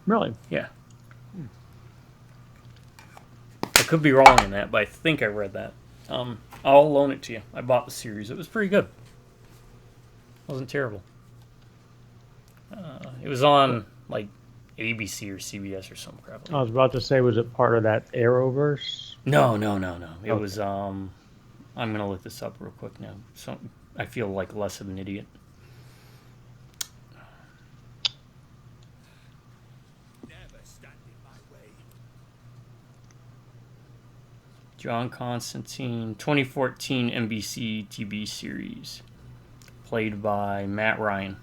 Really? Yeah. I could be wrong in that, but I think I read that. I'll loan it to you. I bought the series. It was pretty good. Wasn't terrible. It was on like ABC or CBS or some crap. I was about to say, was it part of that Arrowverse? No. It Okay. was I'm gonna look this up real quick now. So I feel like less of an idiot. Never stand in my way. John Constantine, 2014 NBC TV series, played by Matt Ryan.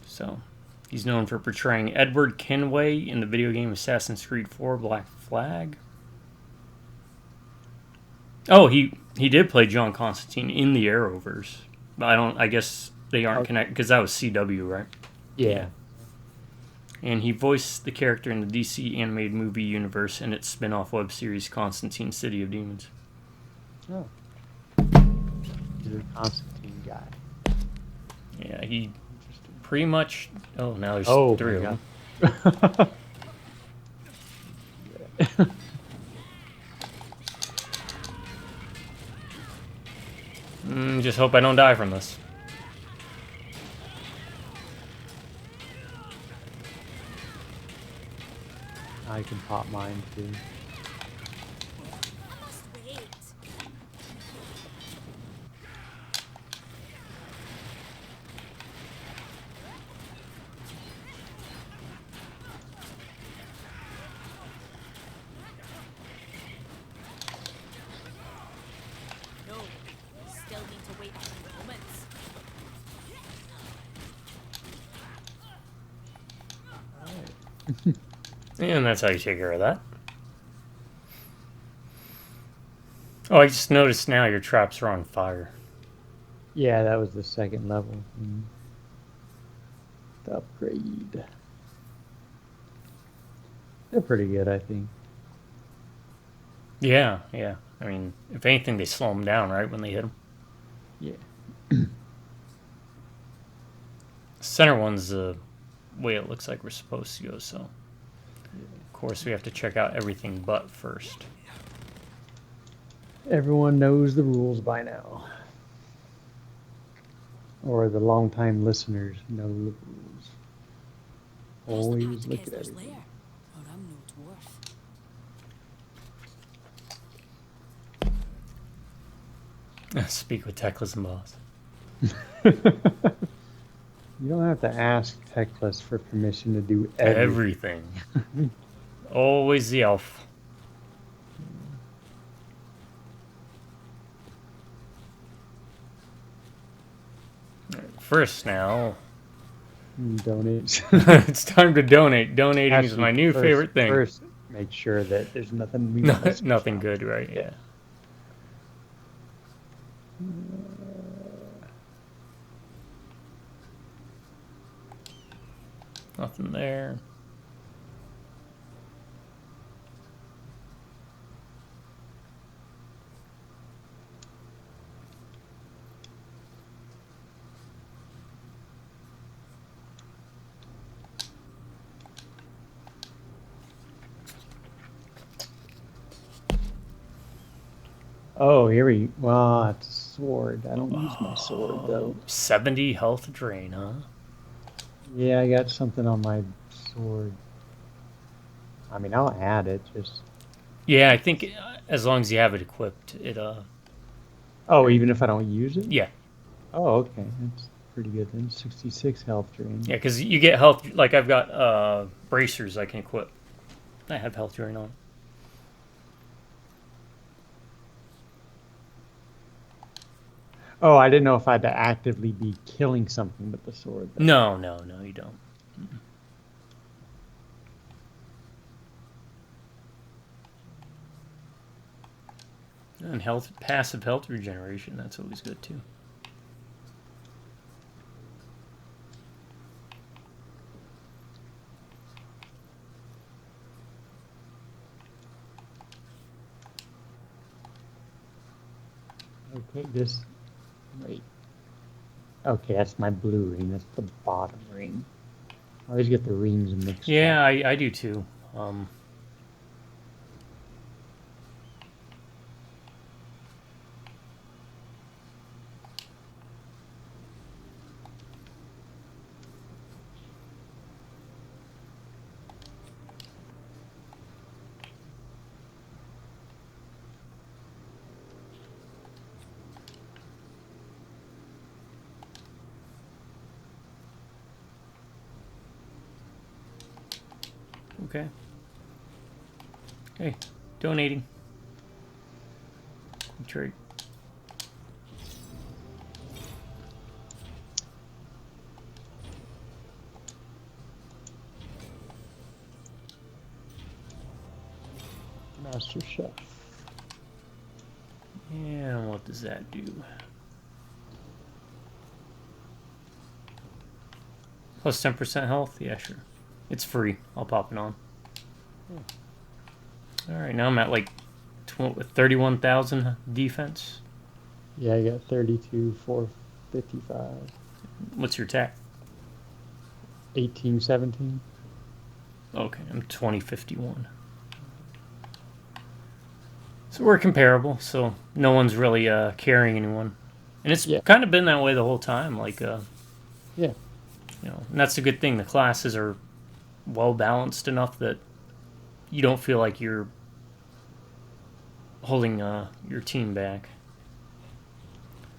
So he's known for portraying Edward Kenway in the video game Assassin's Creed 4 Black Flag. Oh, he did play John Constantine in the Arrowverse. But I guess they aren't connected because that was CW, right? Yeah. And he voiced the character in the DC animated movie universe and its spin-off web series Constantine City of Demons. Oh. He's a Constantine guy. Yeah, he pretty much... Oh, now there's three of my them. Just hope I don't die from this. I can pop mine too. I must wait. No, we still need to wait a few moments. And that's how you take care of that. Oh, I just noticed now your traps are on fire. Yeah, that was the second level. The upgrade. They're pretty good, I think. Yeah. I mean, if anything, they slow them down, right, when they hit them. Yeah. Center one's the way it looks like we're supposed to go, so... Of course, we have to check out everything but first. Everyone knows the rules by now. Or the longtime listeners know the rules. Always look at everything. Lair, or I'm no dwarf. Speak with Teclis and Boss. You don't have to ask Teclis for permission to do everything. Everything. Always the elf. First now, Donate. it's time to donate. Donating is Actually, my new favorite thing. make sure that there's nothing we miss. Nothing good, right? Yeah. Nothing there. Oh, here we. Well, it's a sword. I don't use my sword though. 70 health drain, huh? Yeah, I got something on my sword. I mean, I'll add it. Just. Yeah, I think as long as you have it equipped, it Oh, even if I don't use it. yeah. Oh, okay. That's pretty good then. 66 health drain. Yeah, because you get health. Like I've got bracers I can equip. I have health drain on. Oh, I didn't know if I had to actively be killing something with the sword. No, you don't. And passive health regeneration, that's always good too. Okay, this. Wait. Okay, that's my blue ring. That's the bottom ring. I always get the rings mixed Yeah, up. I do too. Okay. Hey, donating. Trade. Master Chef. Yeah, what does that do? Plus 10% health? Yeah, sure. It's free. I'll pop it on. Alright, now I'm at like 31,000 defense. Yeah, I got 32, 455. What's your attack? 18, 17. Okay, I'm 2051. So we're comparable, so no one's really carrying anyone. And it's kind of been that way the whole time. Like, Yeah. you know, and that's a good thing. The classes are well balanced enough that you don't feel like you're holding your team back.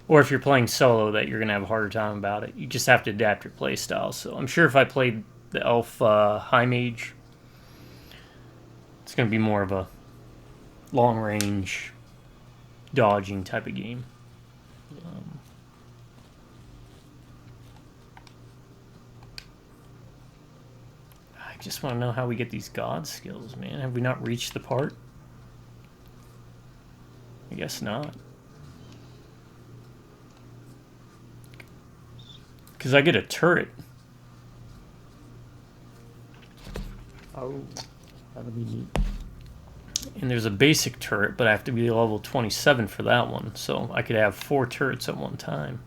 Or if you're playing solo, that you're going to have a harder time about it. You just have to adapt your play style. So I'm sure if I played the Elf High Mage, it's going to be more of a long range dodging type of game. I just want to know how we get these god skills, man. Have we not reached the part? I guess not. Because I get a turret. Oh, that'll be neat. And there's a basic turret, but I have to be level 27 for that one. So I could have 4 turrets at one time.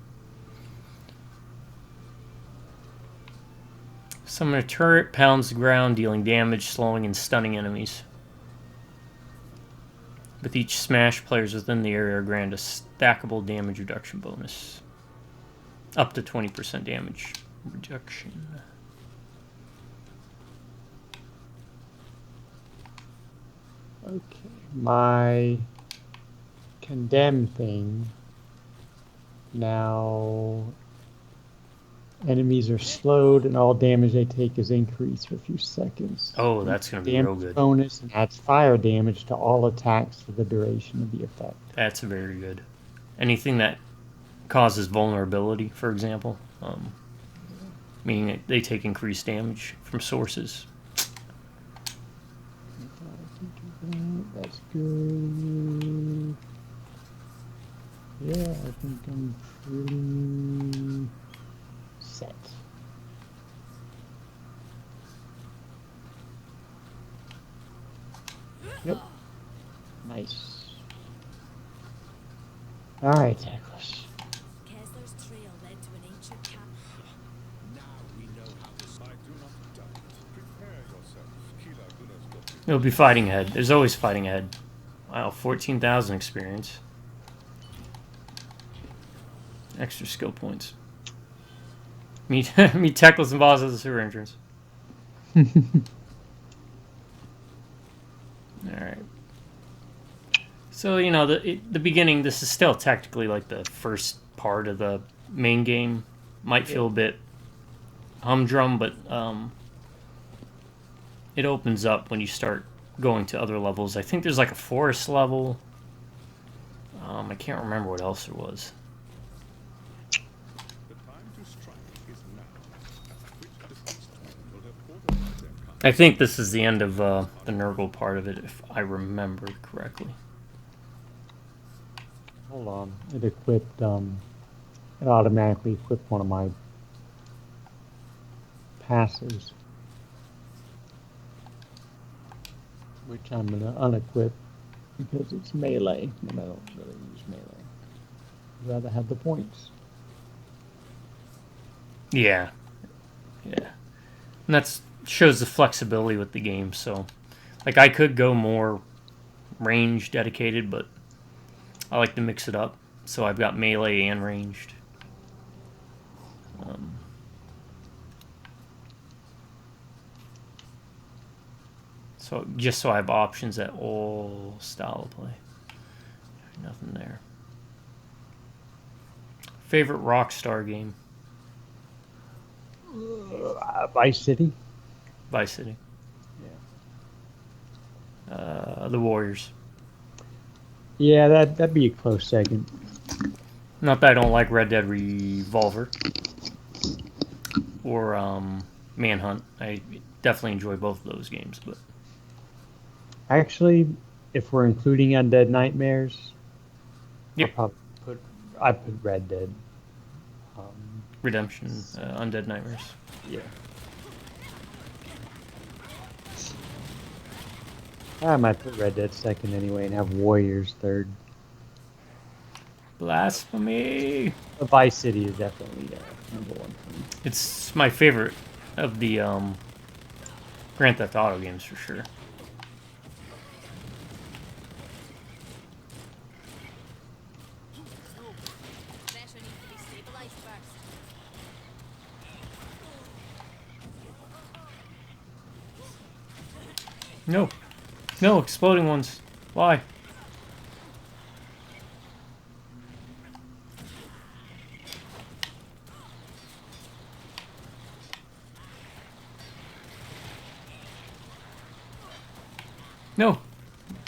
Summon a turret, pounds the ground, dealing damage, slowing and stunning enemies. With each smash, players within the area are granted a stackable damage reduction bonus. Up to 20% damage reduction. Okay, my condemn thing. Now, enemies are slowed and all damage they take is increased for a few seconds. Oh, that's going to be real Damage good. bonus and adds fire damage to all attacks for the duration of the effect. That's very good. Anything that causes vulnerability, for example, meaning they take increased damage from sources. That's good. Yeah, I think I'm pretty set. Yep. Nice. Alright, Tackless. Kessler's trail led to an ancient camp. Now we know how to I do not doubt it. Prepare yourself. Kila Gunnar's got you. It'll be fighting ahead. There's always fighting ahead. Wow, 14,000 experience. Extra skill points. Meet Tackless and Boss at the sewer entrance. Alright. So, you know, the beginning, this is still technically like the first part of the main game. Might feel a bit humdrum, but it opens up when you start going to other levels. I think there's like a forest level. I can't remember what else there was. The time to strike is now. Which the beastmen will have fortified their camp. I think this is the end of the Nurgle part of it, if I remember correctly. Hold on. It equipped, it automatically equipped one of my passes. Which I'm going to unequip because it's melee, and I don't really use melee. I'd rather have the points. Yeah. Yeah. And that shows the flexibility with the game, so... Like, I could go more range dedicated, but I like to mix it up. So I've got melee and ranged. So just so I have options at all style of play. Nothing there. Favorite Rockstar game? Vice City? Vice City. Yeah. The Warriors. Yeah, that'd be a close second. Not that I don't like Red Dead Revolver or Manhunt. I definitely enjoy both of those games, but Actually, if we're including Undead Nightmares, Yep. I put Red Dead. Redemption, Undead Nightmares. Yeah. I might put Red Dead second anyway and have Warriors third. Blasphemy! But Vice City is definitely number one for me. It's my favorite of the Grand Theft Auto games for sure. Pressure needs to be stabilized first. No. No, exploding ones. Why? No.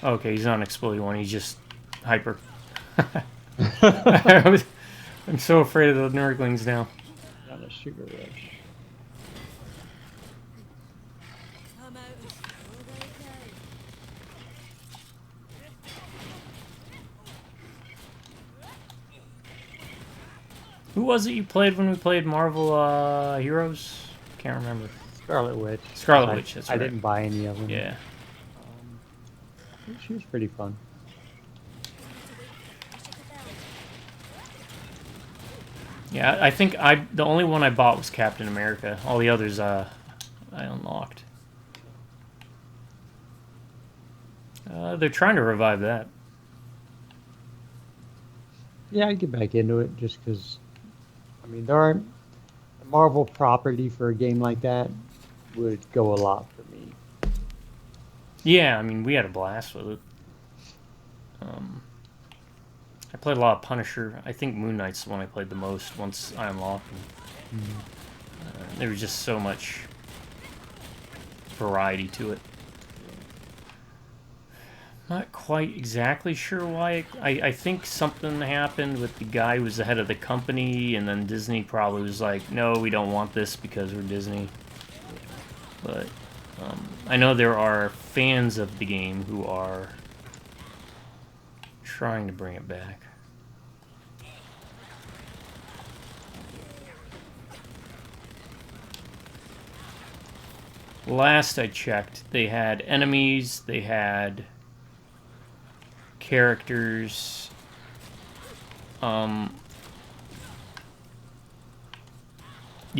Okay, he's not an exploding one. He's just hyper. I'm so afraid of the Nurglings now. Not a sugar rush. Come out and slow they down. Who was it you played when we played Marvel Heroes? Can't remember. Scarlet Witch. Scarlet Witch, that's I right. didn't buy any of them. Yeah. She was pretty fun. Yeah, I think the only one I bought was Captain America. All the others I unlocked. They're trying to revive that. Yeah, I'd get back into it just because, I mean, there aren't a Marvel property for a game like that would go a lot for me. Yeah, I mean, we had a blast with it. I played a lot of Punisher. I think Moon Knight's the one I played the most once I unlocked him. There was just so much variety to it. Not quite exactly sure why. I think something happened with the guy who was the head of the company, and then Disney probably was like, no, we don't want this because we're Disney. But I know there are fans of the game who are trying to bring it back. Last I checked, they had enemies, they had characters. You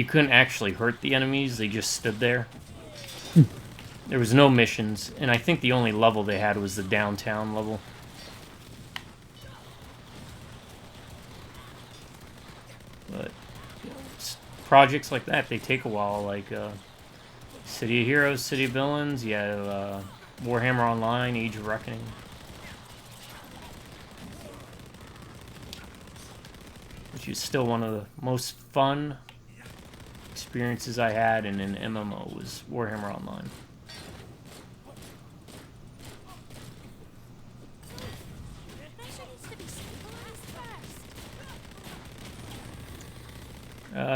couldn't actually hurt the enemies, they just stood there. There was no missions, and I think the only level they had was the downtown level. But you know, projects like that, they take a while, like City of Heroes, City of Villains, you have Warhammer Online, Age of Reckoning. Which is still one of the most fun experiences I had in an MMO was Warhammer Online.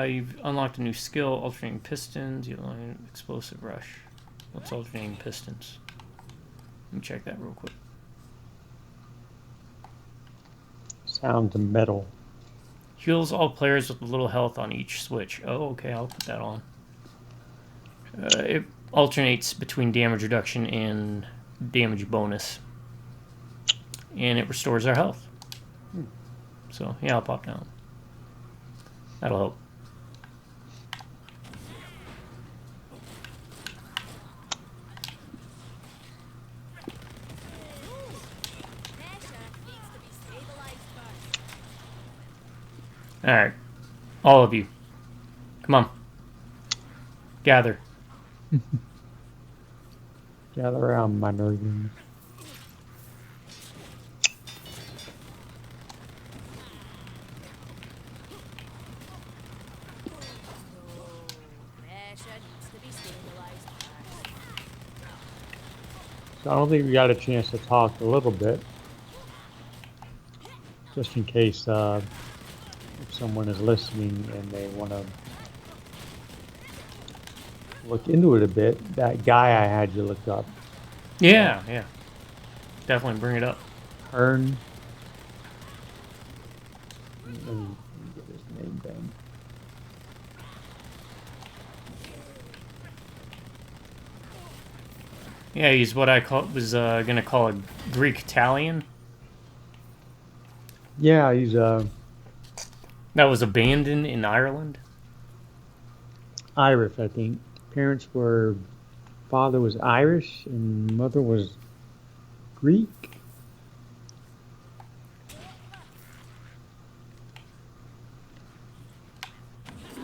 You've unlocked a new skill, alternating pistons. You unlocked explosive rush. What's alternating pistons? Let me check that real quick. Sound to metal. Heals all players with a little health on each switch. Oh, okay, I'll put that on. It alternates between damage reduction and damage bonus. And it restores our health. So, yeah, I'll pop down. That'll help. Alright. All of you. Come on. Gather. Gather around, my Nurgle. So I don't think we got a chance to talk a little bit, just in case if someone is listening and they want to look into it a bit. That guy I had you look up. Yeah. Definitely bring it up. Hearn. Let me get his name down. Yeah, he's what I gonna call a Greek Italian. Yeah, he's That was abandoned in Ireland. Irish, I think. Father was Irish and mother was Greek.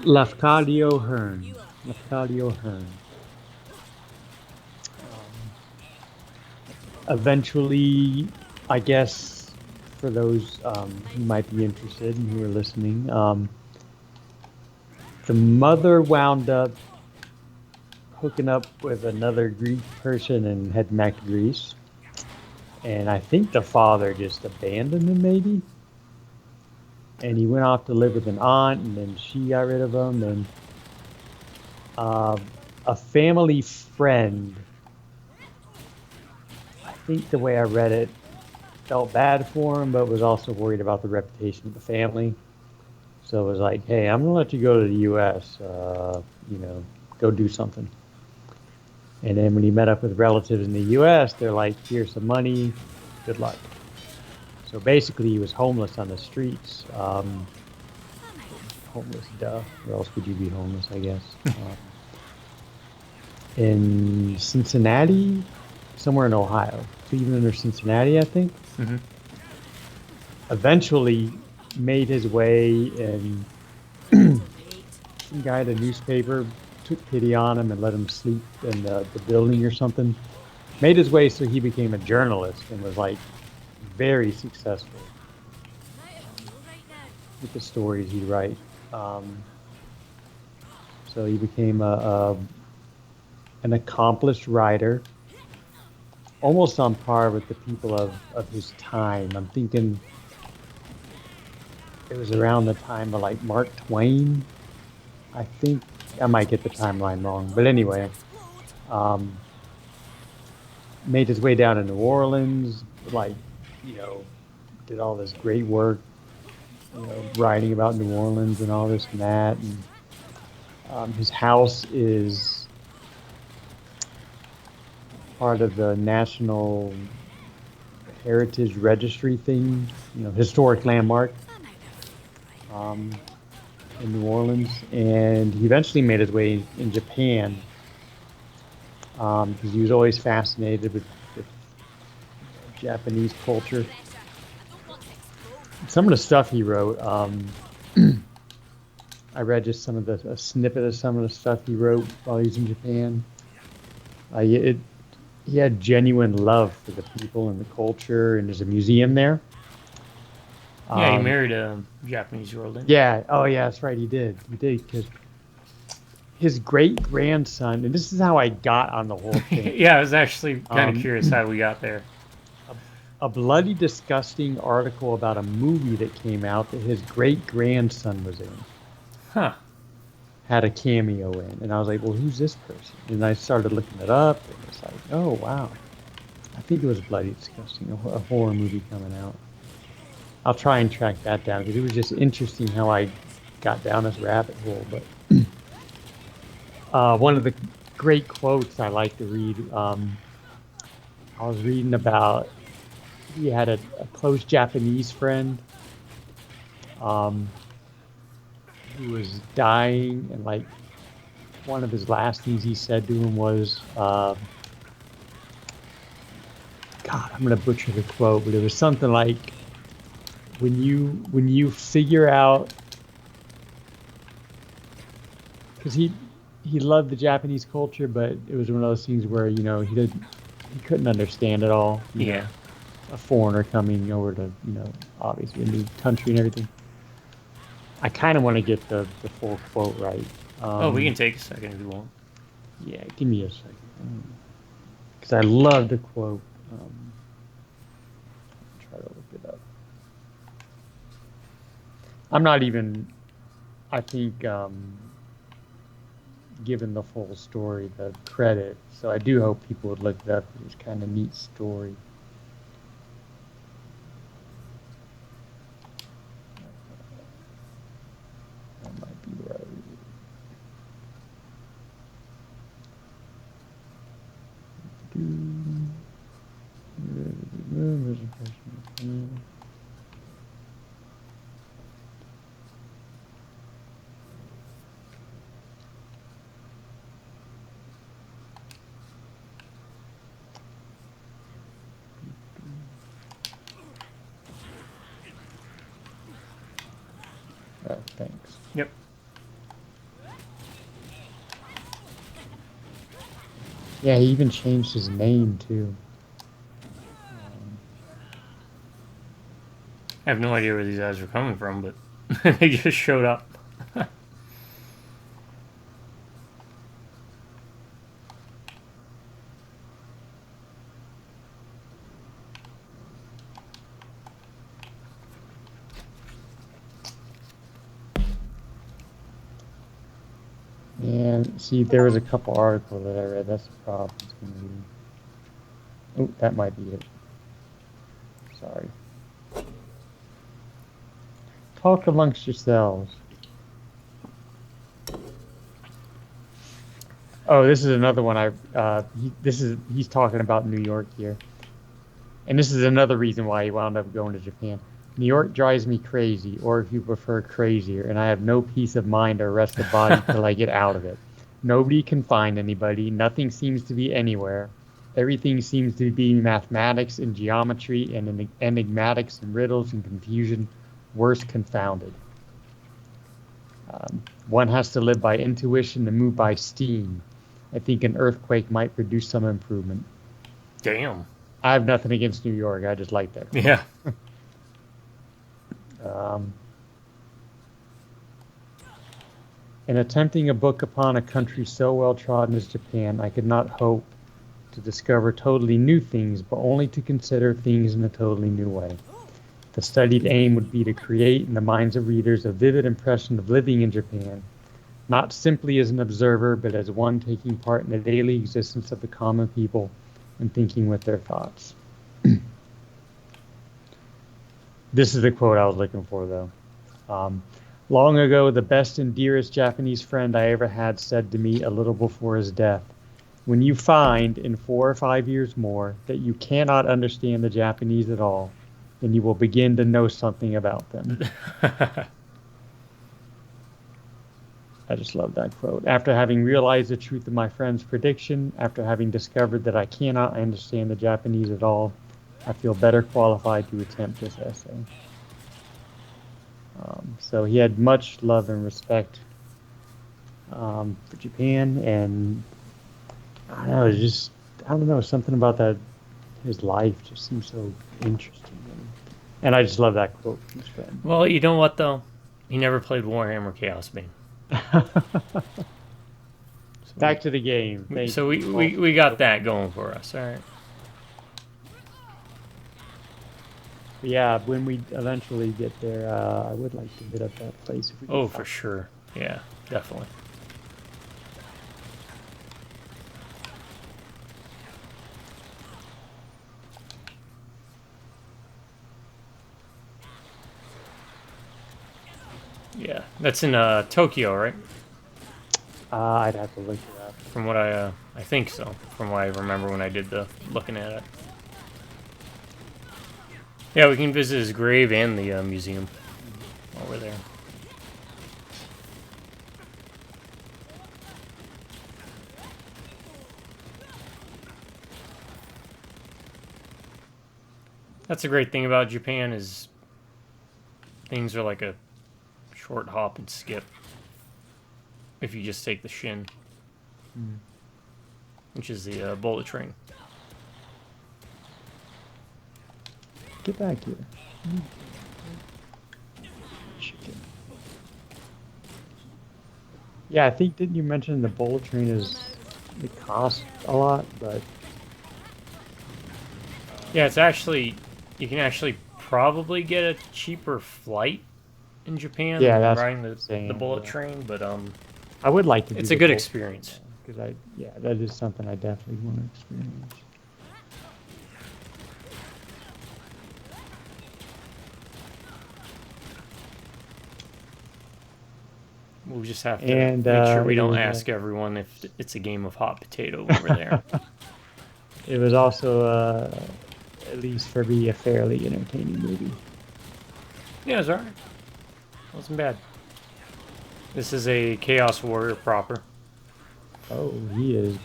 Lafcadio Hearn. Eventually, I guess, for those who might be interested and who are listening, the mother wound up hooking up with another Greek person and heading back to Greece. And I think the father just abandoned him, maybe. And he went off to live with an aunt, and then she got rid of him. And a family friend, I think the way I read it, felt bad for him, but was also worried about the reputation of the family. So it was like, hey, I'm going to let you go to the U.S., go do something. And then when he met up with relatives in the U.S., they're like, here's some money, good luck. So basically, he was homeless on the streets. Homeless, duh. Where else would you be homeless, I guess? In Cincinnati, somewhere in Ohio. Cleveland or Cincinnati, I think. Mm-hmm. Eventually made his way, and some guy at a newspaper took pity on him and let him sleep in the building or something. Made his way so he became a journalist and was like very successful with the stories he'd write. So he became an accomplished writer, almost on par with the people of his time. I'm thinking it was around the time of like Mark Twain. I think I might get the timeline wrong, but anyway, made his way down to New Orleans, did all this great work, writing about New Orleans and all this and that. And his house is part of the National Heritage Registry thing, historic landmark in New Orleans. And he eventually made his way in Japan because he was always fascinated with Japanese culture. Some of the stuff he wrote, I read just a snippet of some of the stuff he wrote while he was in Japan. He had genuine love for the people and the culture, and there's a museum there. Yeah, he married a Japanese girl, didn't he? Yeah, oh yeah, that's right, he did. He did, because his great-grandson, and this is how I got on the whole thing. Yeah, I was actually kind of curious how we got there. A bloody, disgusting article about a movie that came out that his great-grandson was in. Huh. Had a cameo in, and I was like, well, who's this person? And I started looking it up, and it's like, oh, wow. I think it was Bloody Disgusting, a horror movie coming out. I'll try and track that down, because it was just interesting how I got down this rabbit hole. But one of the great quotes I like to read, I was reading about, he had a close Japanese friend who was dying, and like one of his last things he said to him was, God, I'm gonna butcher the quote, but it was something like, when you figure out, because he loved the Japanese culture, but it was one of those things where he couldn't understand it all. Yeah. A foreigner coming over to obviously a new country and everything. I kind of want to get the full quote right. We can take a second if you want. Yeah, give me a second. Because I love the quote. Try to look it up. I'm not even, I think, given the full story the credit. So I do hope people would look it up. It was kind of a neat story. Thanks. Yep. Yeah, he even changed his name too. I have no idea where these guys are coming from, but they just showed up. And see, there was a couple articles that I read. That's the problem. It's gonna be... Oh, that might be it. Sorry. Talk amongst yourselves. Oh, this is another one. He's talking about New York here, and this is another reason why he wound up going to Japan. New York drives me crazy, or if you prefer, crazier, and I have no peace of mind or rest of body till I get out of it. Nobody can find anybody. Nothing seems to be anywhere. Everything seems to be mathematics and geometry and enigmatics and riddles and confusion, worse confounded. One has to live by intuition and move by steam. I think an earthquake might produce some improvement. Damn. I have nothing against New York. I just like that. Yeah. In attempting a book upon a country so well trodden as Japan, I could not hope to discover totally new things, but only to consider things in a totally new way. The studied aim would be to create in the minds of readers a vivid impression of living in Japan, not simply as an observer, but as one taking part in the daily existence of the common people and thinking with their thoughts. This is the quote I was looking for, though. Um, Long ago, the best and dearest Japanese friend I ever had said to me a little before his death, when you find in 4 or 5 years more that you cannot understand the Japanese at all, then you will begin to know something about them. I just love that quote. After having realized the truth of my friend's prediction, after having discovered that I cannot understand the Japanese at all, I feel better qualified to attempt this essay. So he had much love and respect for Japan, and I don't know, it's just, I don't know, something about that, his life just seems so interesting. And I just love that quote from his friend. Well, you know what, though? He never played Warhammer Chaosbane. Back to the game. So we got that going for us, all right? Yeah, when we eventually get there, I would like to hit up that place. If we Oh, can for find sure. Yeah, definitely. Yeah, that's in Tokyo, right? I'd have to look it up. From what I think so. From what I remember when I did the looking at it. Yeah, we can visit his grave and the museum while we're there. That's a great thing about Japan is things are like a short hop and skip if you just take the Shin, which is the bullet train. Get back here. Chicken. Yeah, I think, didn't you mention the bullet train it costs a lot, but Yeah, it's actually, you can actually probably get a cheaper flight in Japan Yeah, than that's riding what I'm saying, the bullet yeah. train, but I would like to do it's the a good bullet experience. because that is something I definitely want to experience. We'll just have to And, make sure we it don't was, ask everyone if it's a game of hot potato over there. It was also, at least for me, a fairly entertaining movie. Yeah, it's alright. Wasn't bad. This is a Chaos Warrior proper. Oh, he is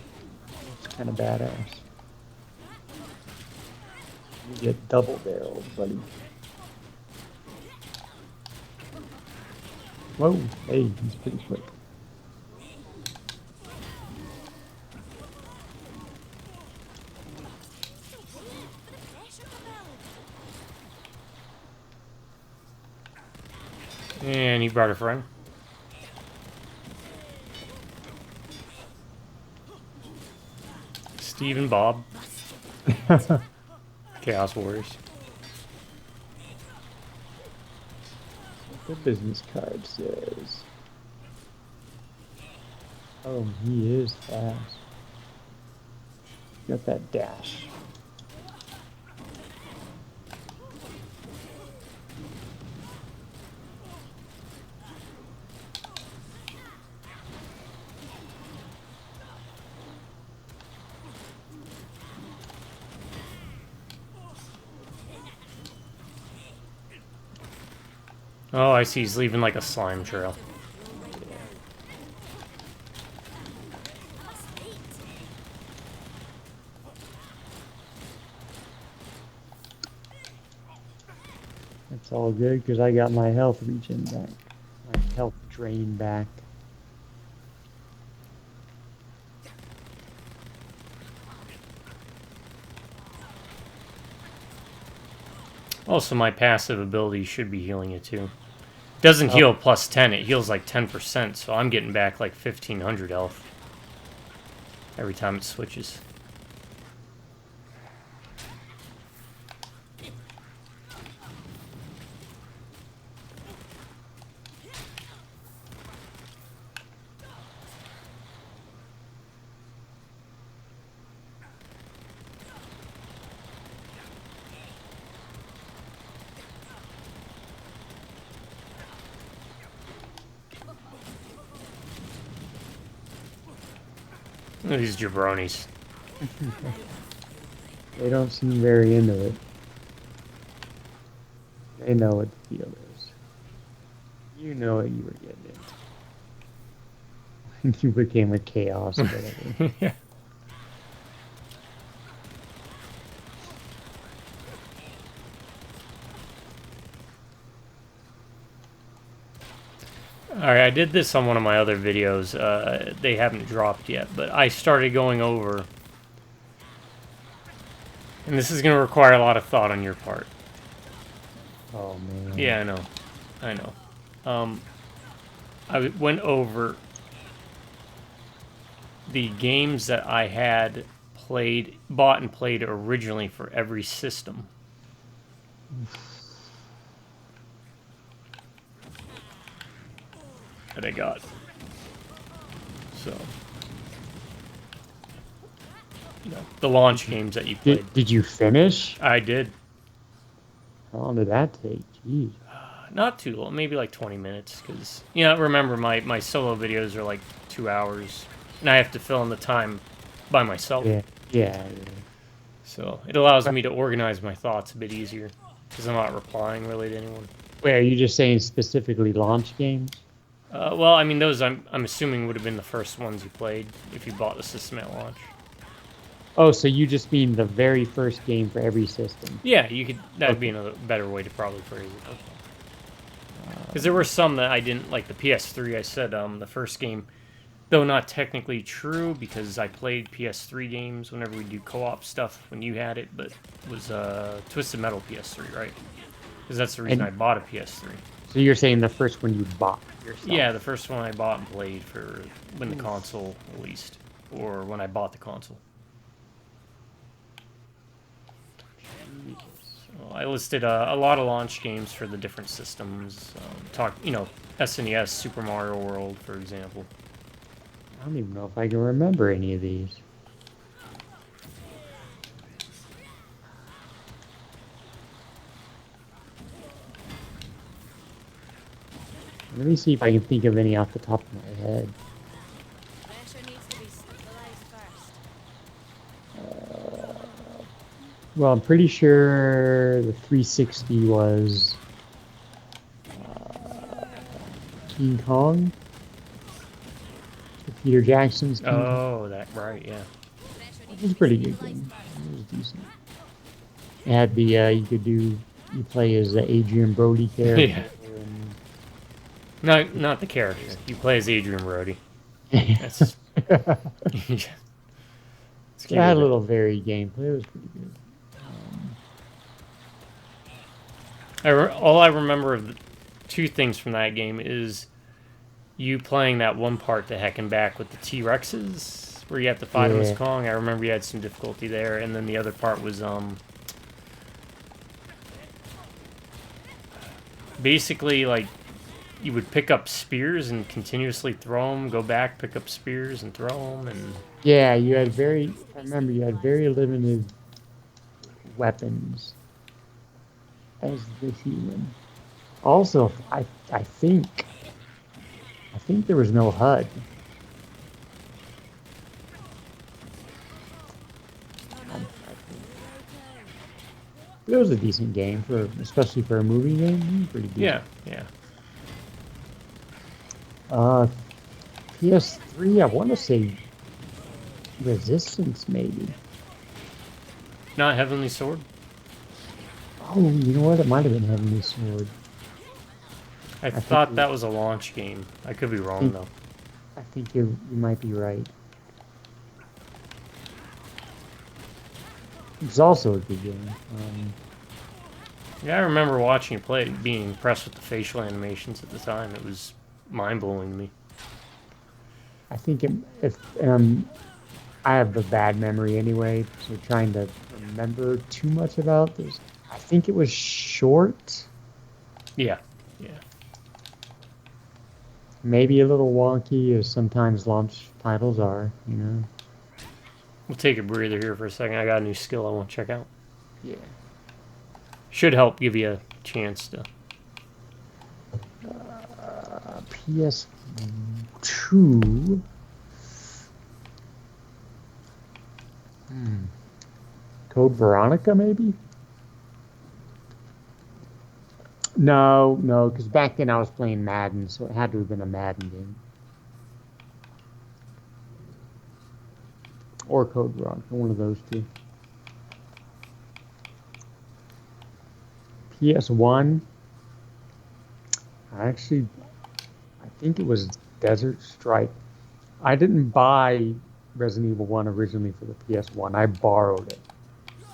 kind of badass. You get double barreled, buddy. Whoa, hey, he's pretty quick. And he brought a friend. Steve and Bob. Chaos Warriors. The business card says. Oh, he is fast. Got that dash. Oh, I see. He's leaving like a slime trail. It's all good because I got my health regen back. My health drain back. Also, my passive ability should be healing it too. Doesn't heal plus 10, it heals like 10%, so I'm getting back like 1500 health every time it switches. These jabronis. They don't seem very into it. They know what the deal is. You know what you were getting into. You became a chaos or whatever. Yeah. Alright, I did this on one of my other videos. They haven't dropped yet, but I started going over. And this is going to require a lot of thought on your part. Oh man. Yeah, I know. I know. I went over the games that I had bought and played originally for every system. That I got. So, you know, the launch games that you played. Did you finish? I did. How long did that take? Jeez. Not too long, maybe like 20 minutes, because, you know, remember my solo videos are like 2 hours, and I have to fill in the time by myself. Yeah. So it allows me to organize my thoughts a bit easier, because I'm not replying really to anyone. Wait, are you just saying specifically launch games? Well, I mean, those I'm assuming would have been the first ones you played if you bought the system at launch. Oh, so you just mean the very first game for every system? Yeah, you could. That'd be another better way to probably phrase it. Because there were some that I didn't like. The PS3, I said the first game, though not technically true, because I played PS3 games whenever we do co-op stuff when you had it, but it was Twisted Metal PS3, right? Because that's the reason I bought a PS3. So you're saying the first one you bought yourself? Yeah, the first one I bought and played for when the console released, or when I bought the console. So I listed a lot of launch games for the different systems. SNES, Super Mario World, for example. I don't even know if I can remember any of these. Let me see if I can think of any off the top of my head. Pressure needs to be centralized first. Well, I'm pretty sure the 360 was King Kong. Peter Jackson's King Kong. Oh, that right, yeah. It was a pretty good game. It was decent. It had the you play as the Adrian Brody character. Yeah. No, not the character. You play as Adrian Brody. That's It had a little varied gameplay. It was pretty good. all I remember of the two things from that game is you playing that one part the heck and back with the T-Rexes, where you have to fight them as Kong. I remember you had some difficulty there, and then the other part was basically like you would pick up spears and continuously throw them, go back, pick up spears and throw them, and yeah, you had very limited weapons as the human. Also, I think there was no HUD. It was a decent game especially for a movie game. It was pretty decent. yeah. PS3, I want to say Resistance, maybe. Not Heavenly Sword? Oh, you know what? It might have been Heavenly Sword. I thought that was a launch game. I could be wrong, though. I think you might be right. It's also a good game. Yeah, I remember watching you play it, being impressed with the facial animations at the time. It was mind-blowing to me. I think I have a bad memory anyway, so trying to remember too much about this. I think it was short. Yeah. Maybe a little wonky, as sometimes launch titles are, you know. We'll take a breather here for a second. I got a new skill I want to check out. Yeah. Should help give you a chance to... PS2. Code Veronica, maybe? No, because back then I was playing Madden, so it had to have been a Madden game. Or Code Veronica, one of those two. PS1, I think it was Desert Strike. I didn't buy Resident Evil 1 originally for the PS1. I borrowed it. I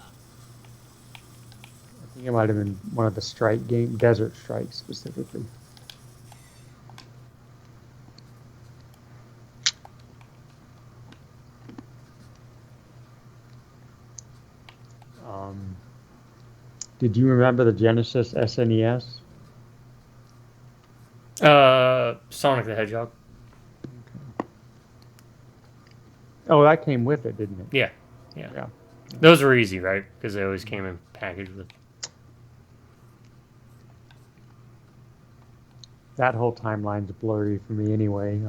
think it might have been one of the Strike games, Desert Strike specifically. Did you remember the Genesis SNES? Sonic the Hedgehog. Oh, that came with it, didn't it? Yeah. Those were easy, right? Because they always came in packaged with. That whole timeline's blurry for me anyway.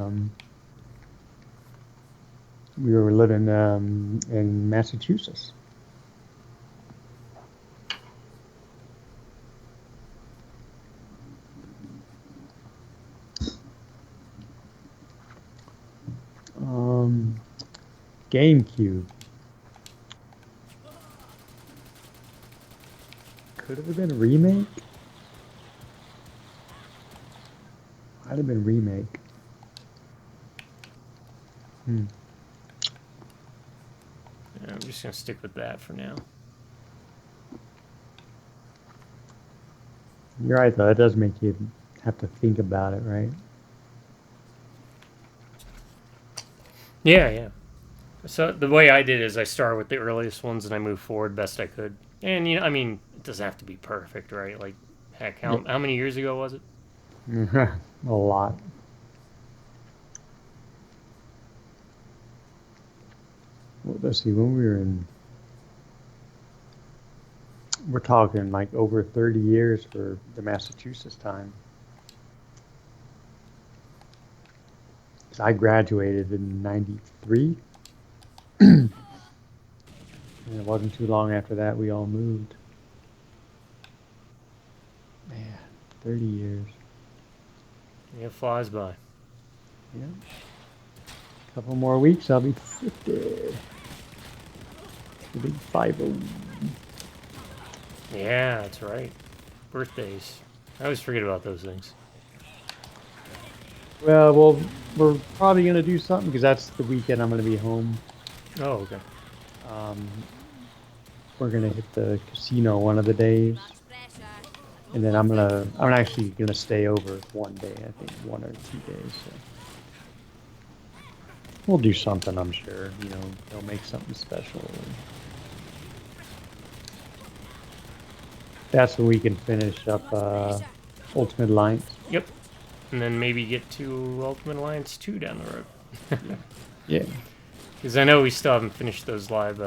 We were living in Massachusetts. GameCube. Could it have been a remake? Might have been remake. Yeah, I'm just gonna stick with that for now. You're right, though. It does make you have to think about it, right? Yeah. So the way I did is I started with the earliest ones and I moved forward best I could. And I mean, it doesn't have to be perfect, right? Like, heck, how many years ago was it? A lot. Well, let's see. When we were we're talking like over 30 years for the Massachusetts time. I graduated in '93. And it wasn't too long after that we all moved. Man, 30 years. Yeah, it flies by. Yeah. A couple more weeks, I'll be 50. The big 50. Yeah, that's right. Birthdays. I always forget about those things. Well, we're probably going to do something because that's the weekend I'm going to be home. Oh, okay. We're going to hit the casino one of the days. And then I'm actually gonna stay over one day, I think 1 or 2 days. So we'll do something, I'm sure. They'll make something special. That's when we can finish up Ultimate Alliance. Yep. And then maybe get to Ultimate Alliance 2 down the road. Yeah. Because I know we still haven't finished those live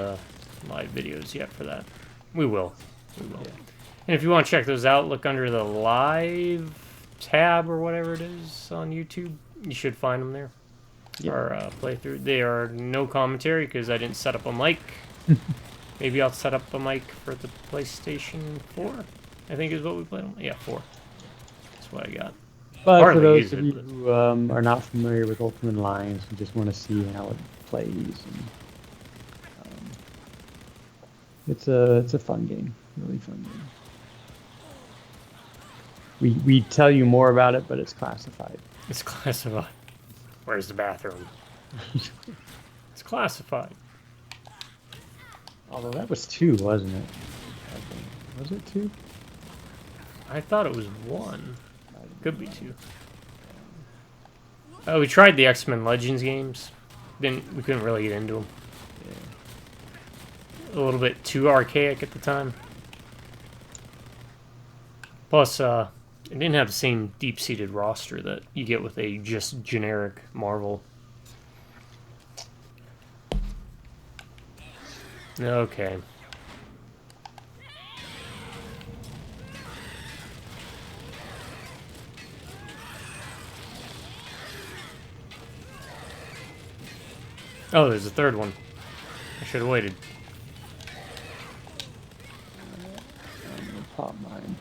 videos yet for that. We will. Yeah. And if you want to check those out, look under the live tab or whatever it is on YouTube. You should find them there. Yep. Our playthrough. They are no commentary because I didn't set up a mic. Maybe I'll set up a mic for the PlayStation 4. I think is what we played on. Yeah, 4. That's what I got. But for those of you who are not familiar with Ultimate Alliance and just want to see how it plays, and, it's a fun game. Really fun game. We tell you more about it, but it's classified. It's classified. Where's the bathroom? It's classified. Although that was 2, wasn't it? Was it 2? I thought it was 1. Could be 2. We tried the X-Men Legends games. We couldn't really get into them. Yeah. A little bit too archaic at the time. Plus, it didn't have the same deep-seated roster that you get with a just generic Marvel. Okay. Oh, there's a third one. I Should have waited. I'm gonna pop mine.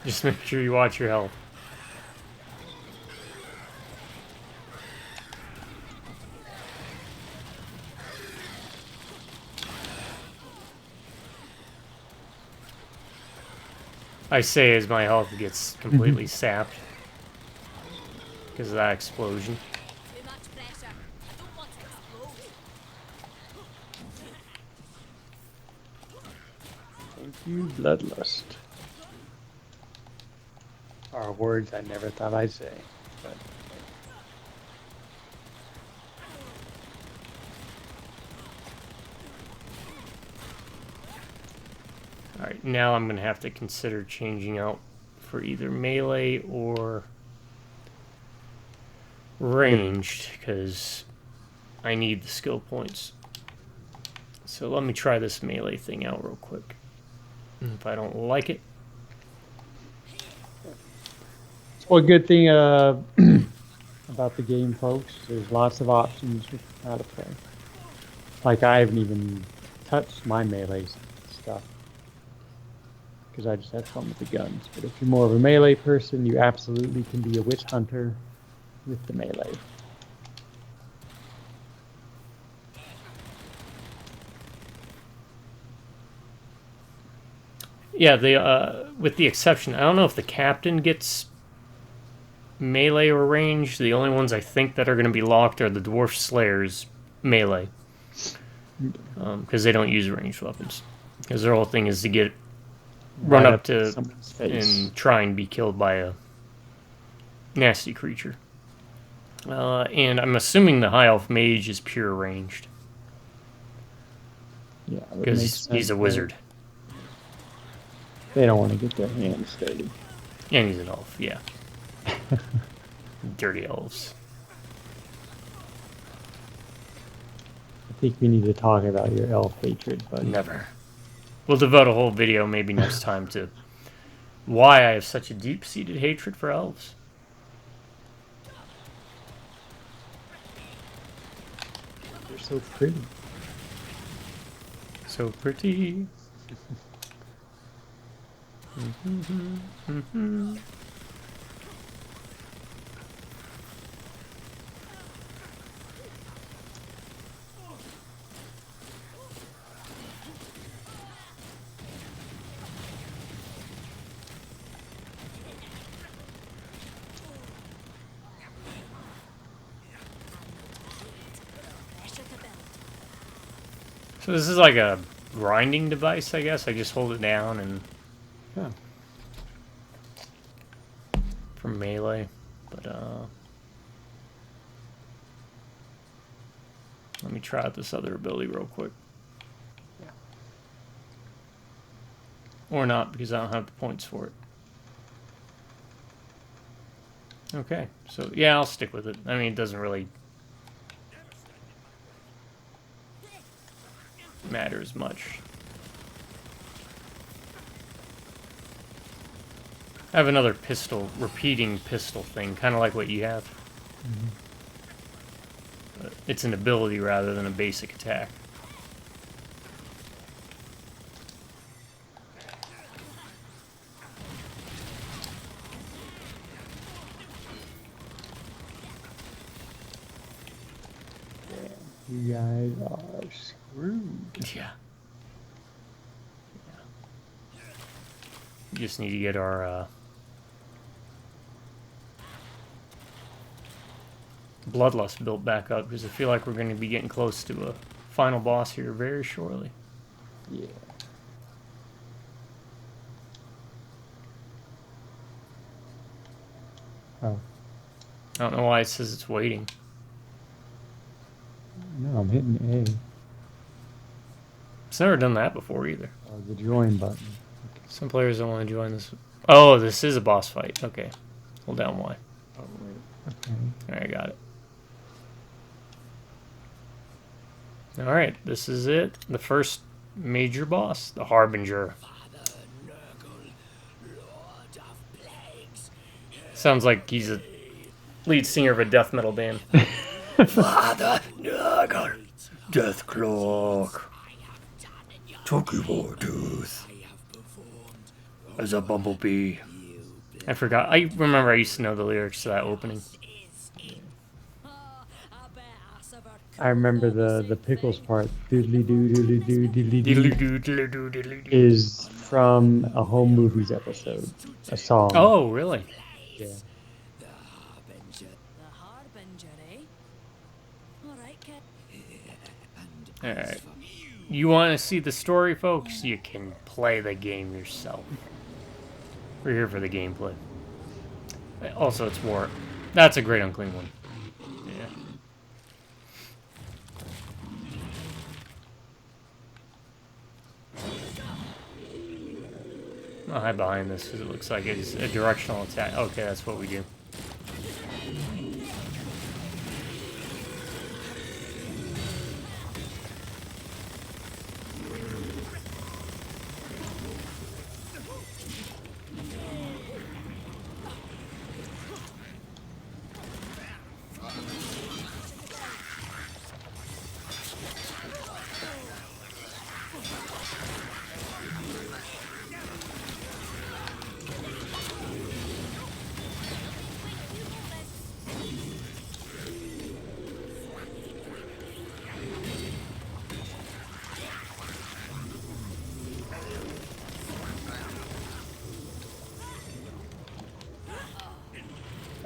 Just make sure you watch your health. I say as my health gets completely sapped because of that explosion. Too much pressure. I don't want to explode. Thank you, Bloodlust. Are words I never thought I'd say. But Alright, now I'm going to have to consider changing out for either melee or ranged, because I need the skill points. So let me try this melee thing out real quick. If I don't like it, well, good thing about the game, folks. There's lots of options with how to play. Like I haven't even touched my melee stuff because I just have fun with the guns. But if you're more of a melee person, you absolutely can be a witch hunter with the melee. yeah, with the exception, I don't know if the captain gets melee or ranged. The only ones I think that are going to be locked are the dwarf slayers melee, because they don't use ranged weapons. Because their whole thing is to get run up to someone's face. and try and be killed by a nasty creature. And I'm assuming the high elf mage is pure ranged Yeah, that makes because he's sense, a right? wizard They don't want to get their hands dirty. and he's an elf. Yeah, dirty elves. I think we need to talk about your elf hatred, buddy. Never. We'll devote a whole video maybe next time to why I have such a deep-seated hatred for elves. They're so pretty. So pretty. Pressure to build. So this is like a grinding device, I guess. I just hold it down and Yeah. for melee, but let me try out this other ability real quick. Yeah. Or not, because I don't have the points for it. Okay, so yeah, I'll stick with it. I mean, it doesn't really matter as much. I have another pistol, repeating pistol thing, kind of like what you have. But it's an ability rather than a basic attack. You guys are screwed. Yeah. We just need to get our bloodlust built back up, because I feel like we're going to be getting close to a final boss here very shortly. Yeah. Oh, I don't know why it says it's waiting. no, I'm hitting A. It's never done that before either. Oh, the join button. Some players don't want to join this. Oh, this is a boss fight. Okay. Hold down Y. Oh, wait. Okay. Alright, got it. Alright, this is it. The first major boss, the Harbinger. Father Nurgle, Lord of Plagues. Sounds like he's a lead singer of a death metal band. Father Nurgle, Death Cloak, Toki Wartooth, as a bumblebee. I forgot. I remember I used to know the lyrics to that opening. I remember the pickles part. Doodly doo doodly doo doodly doo Diddly-doo-diddly-doo-diddly-doo. is from a home movies episode, a song. Oh, really? Yeah. The Harbinger, eh? Alright, kid. Alright. You want to see the story, folks? You can play the game yourself. We're here for the gameplay. Also, it's War. That's a great unclean one. Yeah. I'll hide behind this because it looks like it's a directional attack. Okay, that's what we do.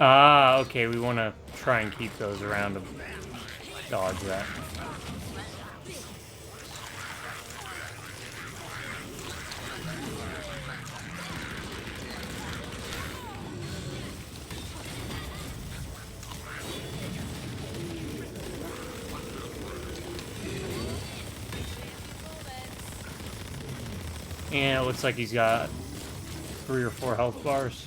Ah, okay, we want to try and keep those around to dodge that. And it looks like he's got 3 or 4 health bars.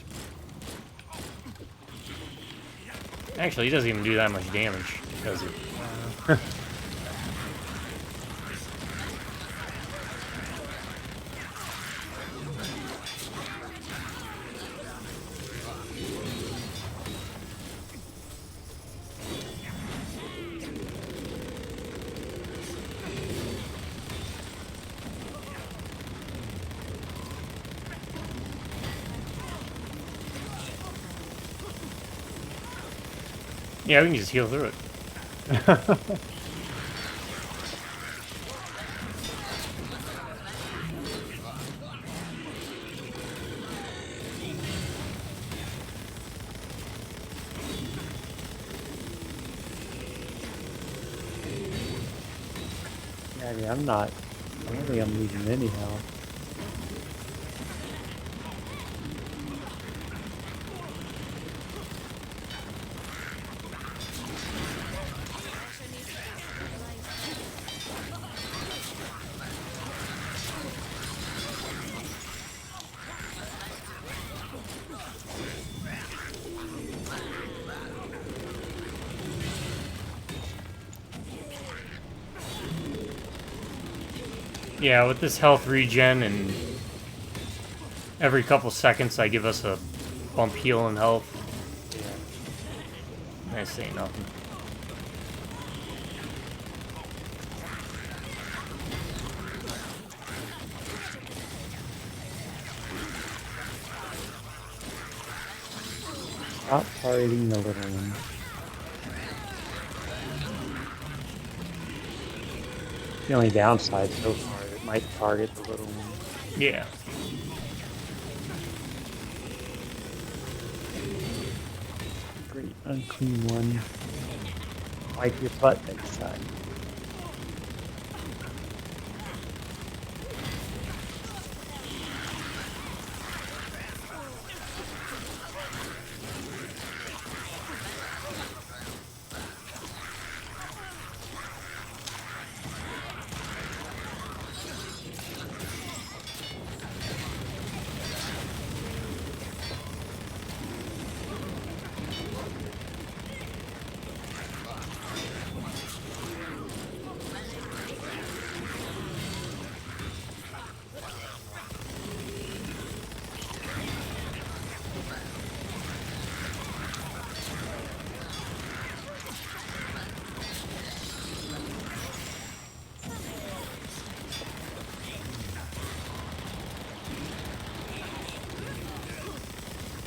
Actually, he doesn't even do that much damage, does he? Yeah, we can just heal through it. Yeah, I mean, I don't think I'm losing any health. Yeah, with this health regen and every couple seconds I give us a bump heal in health. Yeah. This ain't nothing. Stop targeting the little one. The only downside so far is it might target the little one. Yeah. Great unclean one. Wipe your butt next time.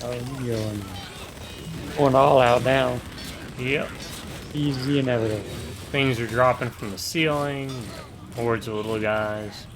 Oh, you're going all out now. Yep. Easy and inevitable. Things are dropping from the ceiling. Hordes of little guys.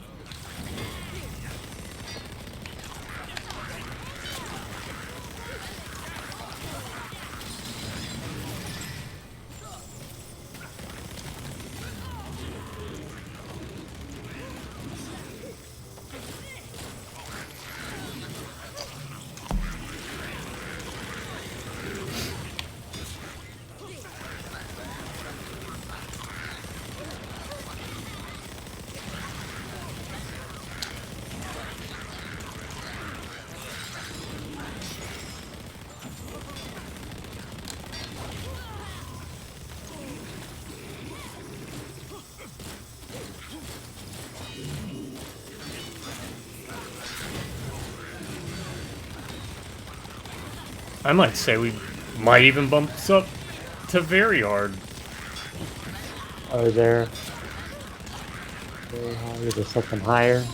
I might say we might even bump this up to very hard. Oh, there. Very high. Is there something higher?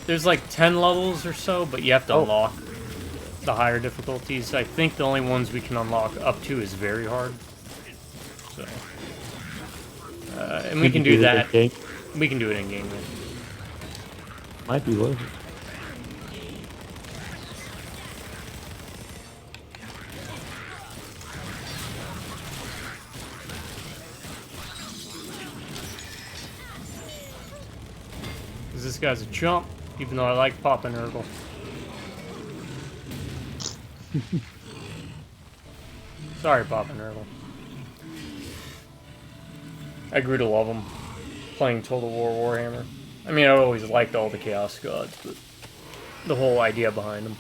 There's like 10 levels or so, but you have to Oh. unlock the higher difficulties. I think the only ones we can unlock up to is very hard. So, and we can do that. Okay. We can do it in game. Might be worth it. Because this guy's a chump, even though I like Papa Nurgle. Sorry, Papa Nurgle. I grew to love him playing Total War Warhammer. I mean, I always liked all the Chaos Gods, but the whole idea behind them.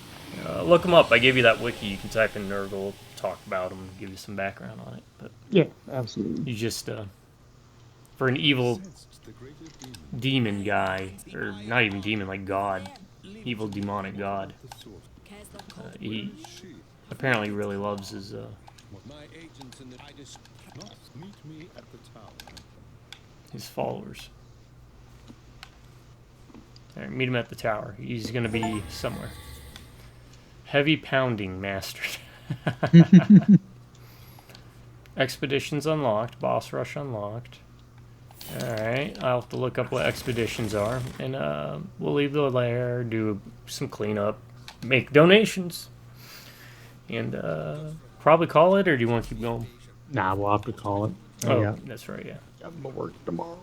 Look them up. I gave you that wiki. You can type in Nurgle, talk about them, give you some background on it. But Yeah, absolutely. you just, for an evil demon guy, or not even demon, like god, evil demonic god, he apparently really loves his, My agents in the I just Meet me at the tower. his followers. Alright, meet him at the tower. He's gonna be somewhere. Heavy pounding mastered. Expeditions unlocked. Boss rush unlocked. Alright, I'll have to look up what expeditions are. And we'll leave the lair, do some cleanup, make donations. And probably call it, or do you want to keep going? Nah, we'll have to call it. Oh, Yeah. that's right, yeah. I'm gonna work tomorrow.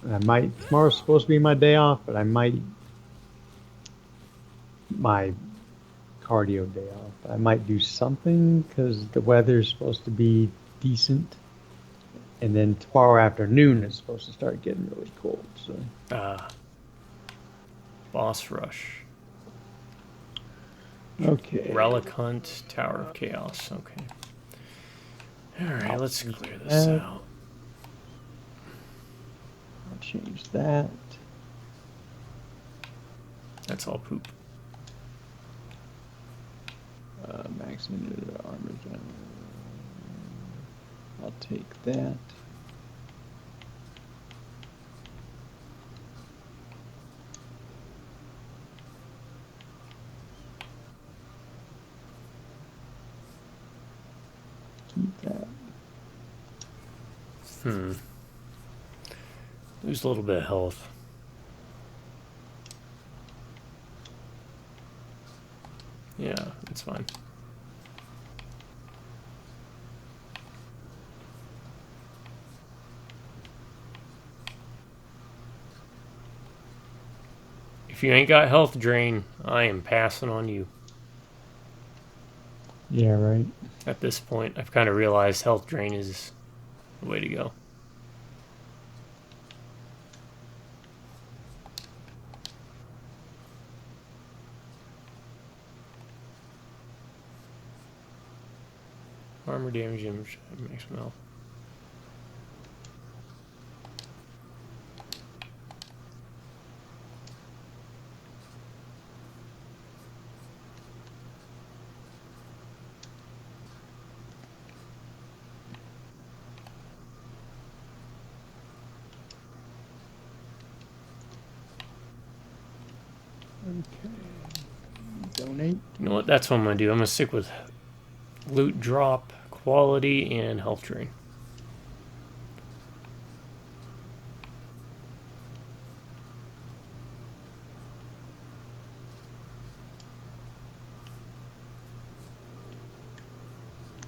I might. Tomorrow's supposed to be my day off, but I might. My cardio day off. I might do something because the weather's supposed to be decent, and then tomorrow afternoon it's supposed to start getting really cold. So. Boss rush. Okay. Relic hunt, Tower of Chaos. Okay. Alright, let's clear this out. I'll change that. That's all poop. Maximum armor general. I'll take that. Keep that. Lose a little bit of health. Yeah, that's fine. If you ain't got health drain, I am passing on you. Yeah, right. At this point, I've kind of realized health drain is the way to go. Armor damage, maximum health. Donate. You know what? That's what I'm gonna do. I'm gonna stick with loot drop, quality, and health drain.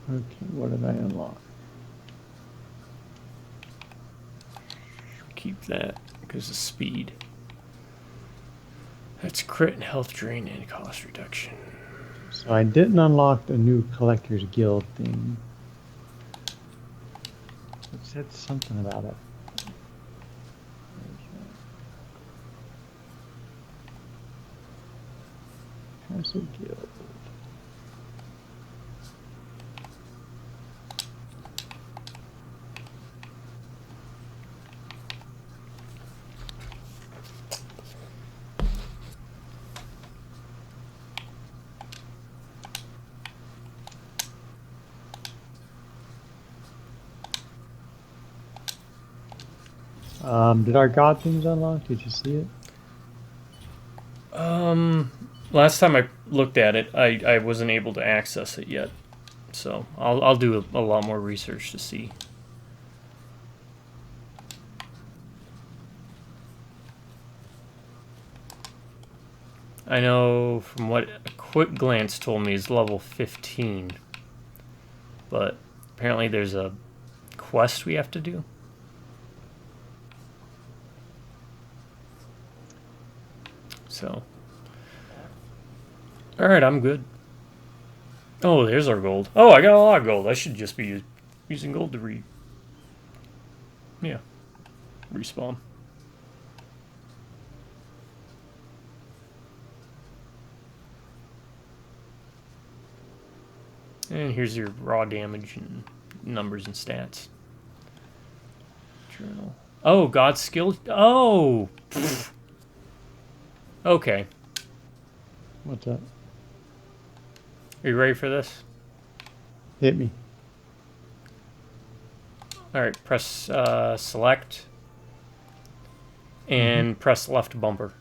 Okay, what did I unlock? Keep that because of speed. That's crit and health drain and cost reduction. So I didn't unlock the new Collector's Guild thing. It said something about it. How's it guild? Did our god things unlock? Did you see it? Last time I looked at it, I wasn't able to access it yet, so I'll do a lot more research to see. I know from what a quick glance told me is level 15, but apparently there's a quest we have to do. So, alright, I'm good. Oh, there's our gold. Oh, I got a lot of gold. I should just be using gold to respawn. And here's your raw damage and numbers and stats. Journal. Oh, God skill. Oh! Okay. What's up? Are you ready for this? Hit me. Alright, press select. And press left bumper.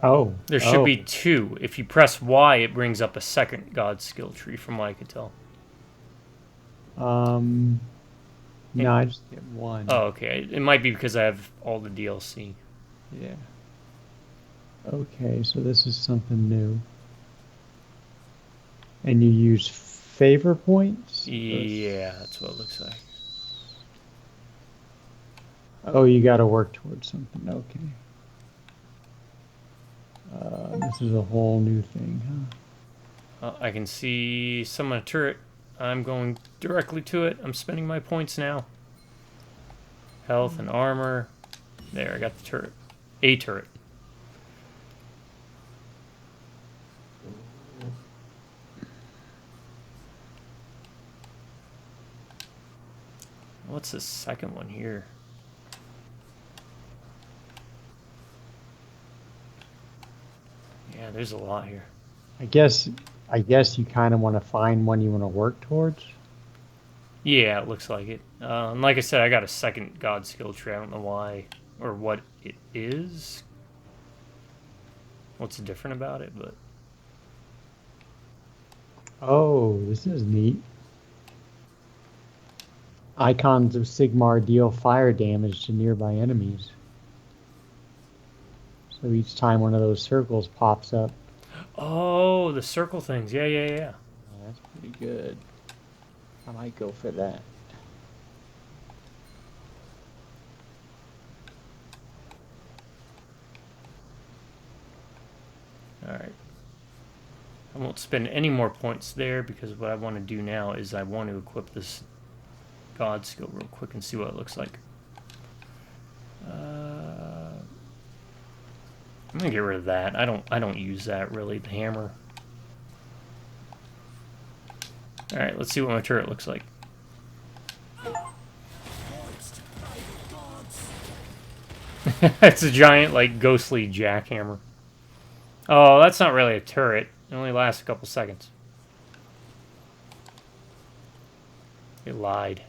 Oh. There should be two. If you press Y, it brings up a second God skill tree, from what I could tell. No, I just get one. Oh, okay. It might be because I have all the DLC. Yeah. Okay, so this is something new. And you use favor points? Yeah, that's what it looks like. Oh, you got to work towards something. Okay. This is a whole new thing, huh? I can see someone a turret. I'm going directly to it. I'm spending my points now. Health and armor. There, I got the turret. A turret. What's the second one here? Yeah, there's a lot here. I guess you kind of want to find one you want to work towards. Yeah, it looks like it. And like I said, I got a second God skill tree. I don't know why or what it is. What's different about it, but... Oh, this is neat. Icons of Sigmar deal fire damage to nearby enemies. So each time one of those circles pops up. Oh, the circle things. Yeah. Oh, that's pretty good. I might go for that. Alright. I won't spend any more points there because what I want to do now is I want to equip this God skill real quick and see what it looks like. I'm gonna get rid of that. I don't use that really, the hammer. Alright, let's see what my turret looks like. It's a giant, like, ghostly jackhammer. Oh, that's not really a turret. It only lasts a couple seconds. It lied.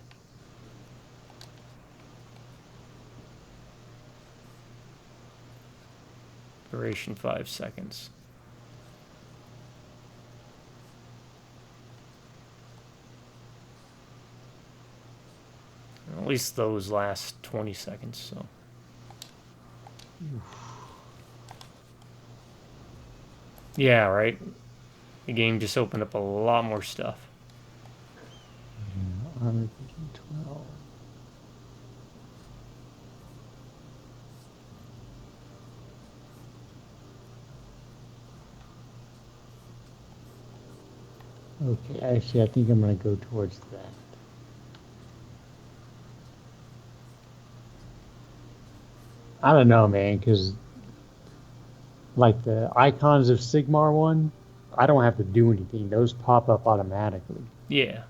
Duration 5 seconds. At least those last 20 seconds, so. Yeah, right? The game just opened up a lot more stuff. Armor Vision 12. Okay, actually, I think I'm going to go towards that. I don't know, man, because like the icons of Sigmar one, I don't have to do anything. Those pop up automatically. Yeah.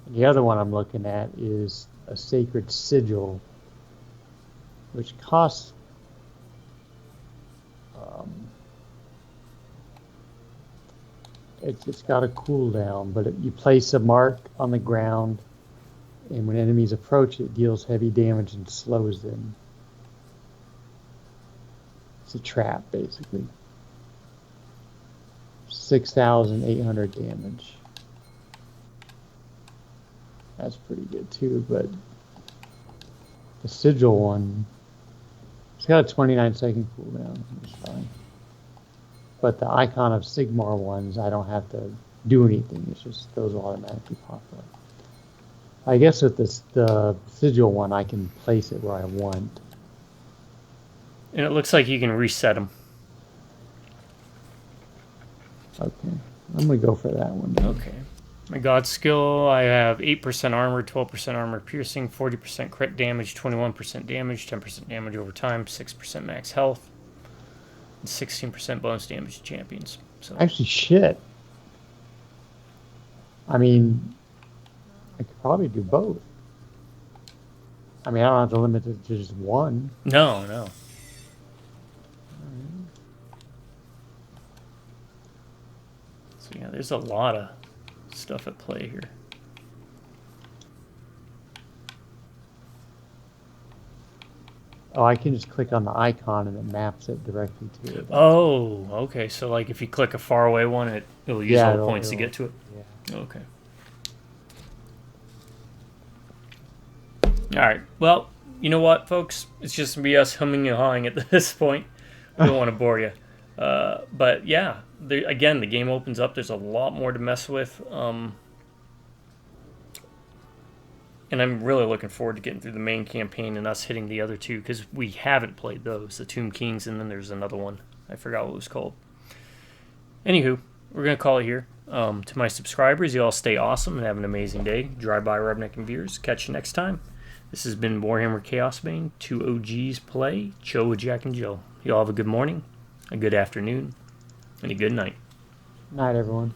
The other one I'm looking at is a Sacred Sigil, which costs it's got a cooldown, but you place a mark on the ground, and when enemies approach, it deals heavy damage and slows them. It's a trap, basically. 6,800 damage. That's pretty good too, but the Sigil one, it's got a 29-second cooldown. It's fine. But the icon of Sigmar ones, I don't have to do anything. It's just those will automatically pop up. I guess with the Sigil one, I can place it where I want. And it looks like you can reset them. Okay, I'm gonna go for that one. Then. Okay. My God skill, I have 8% armor, 12% armor piercing, 40% crit damage, 21% damage, 10% damage over time, 6% max health, and 16% bonus damage to champions. So Actually, shit. I mean, I could probably do both. I mean, I don't have to limit it to just one. no. So yeah, there's a lot of stuff at play here. Oh, I can just click on the icon and it maps it directly to it. Oh, okay. So like if you click a faraway one, it'll use all the points to get to it. Yeah. Okay. All right. Well, you know what, folks? It's just gonna be us humming and hawing at this point. We don't want to bore you. But yeah, again, the game opens up. There's a lot more to mess with. And I'm really looking forward to getting through the main campaign and us hitting the other two, because we haven't played those, the Tomb Kings, and then there's another one. I forgot what it was called. Anywho, we're going to call it here. To my subscribers, you all stay awesome and have an amazing day. Drive-by Rubneck and viewers. Catch you next time. This has been Warhammer Chaosbane. 2 OGs play. Chill with Jack and Jill. You all have a good morning, a good afternoon, and a good night. Night, everyone.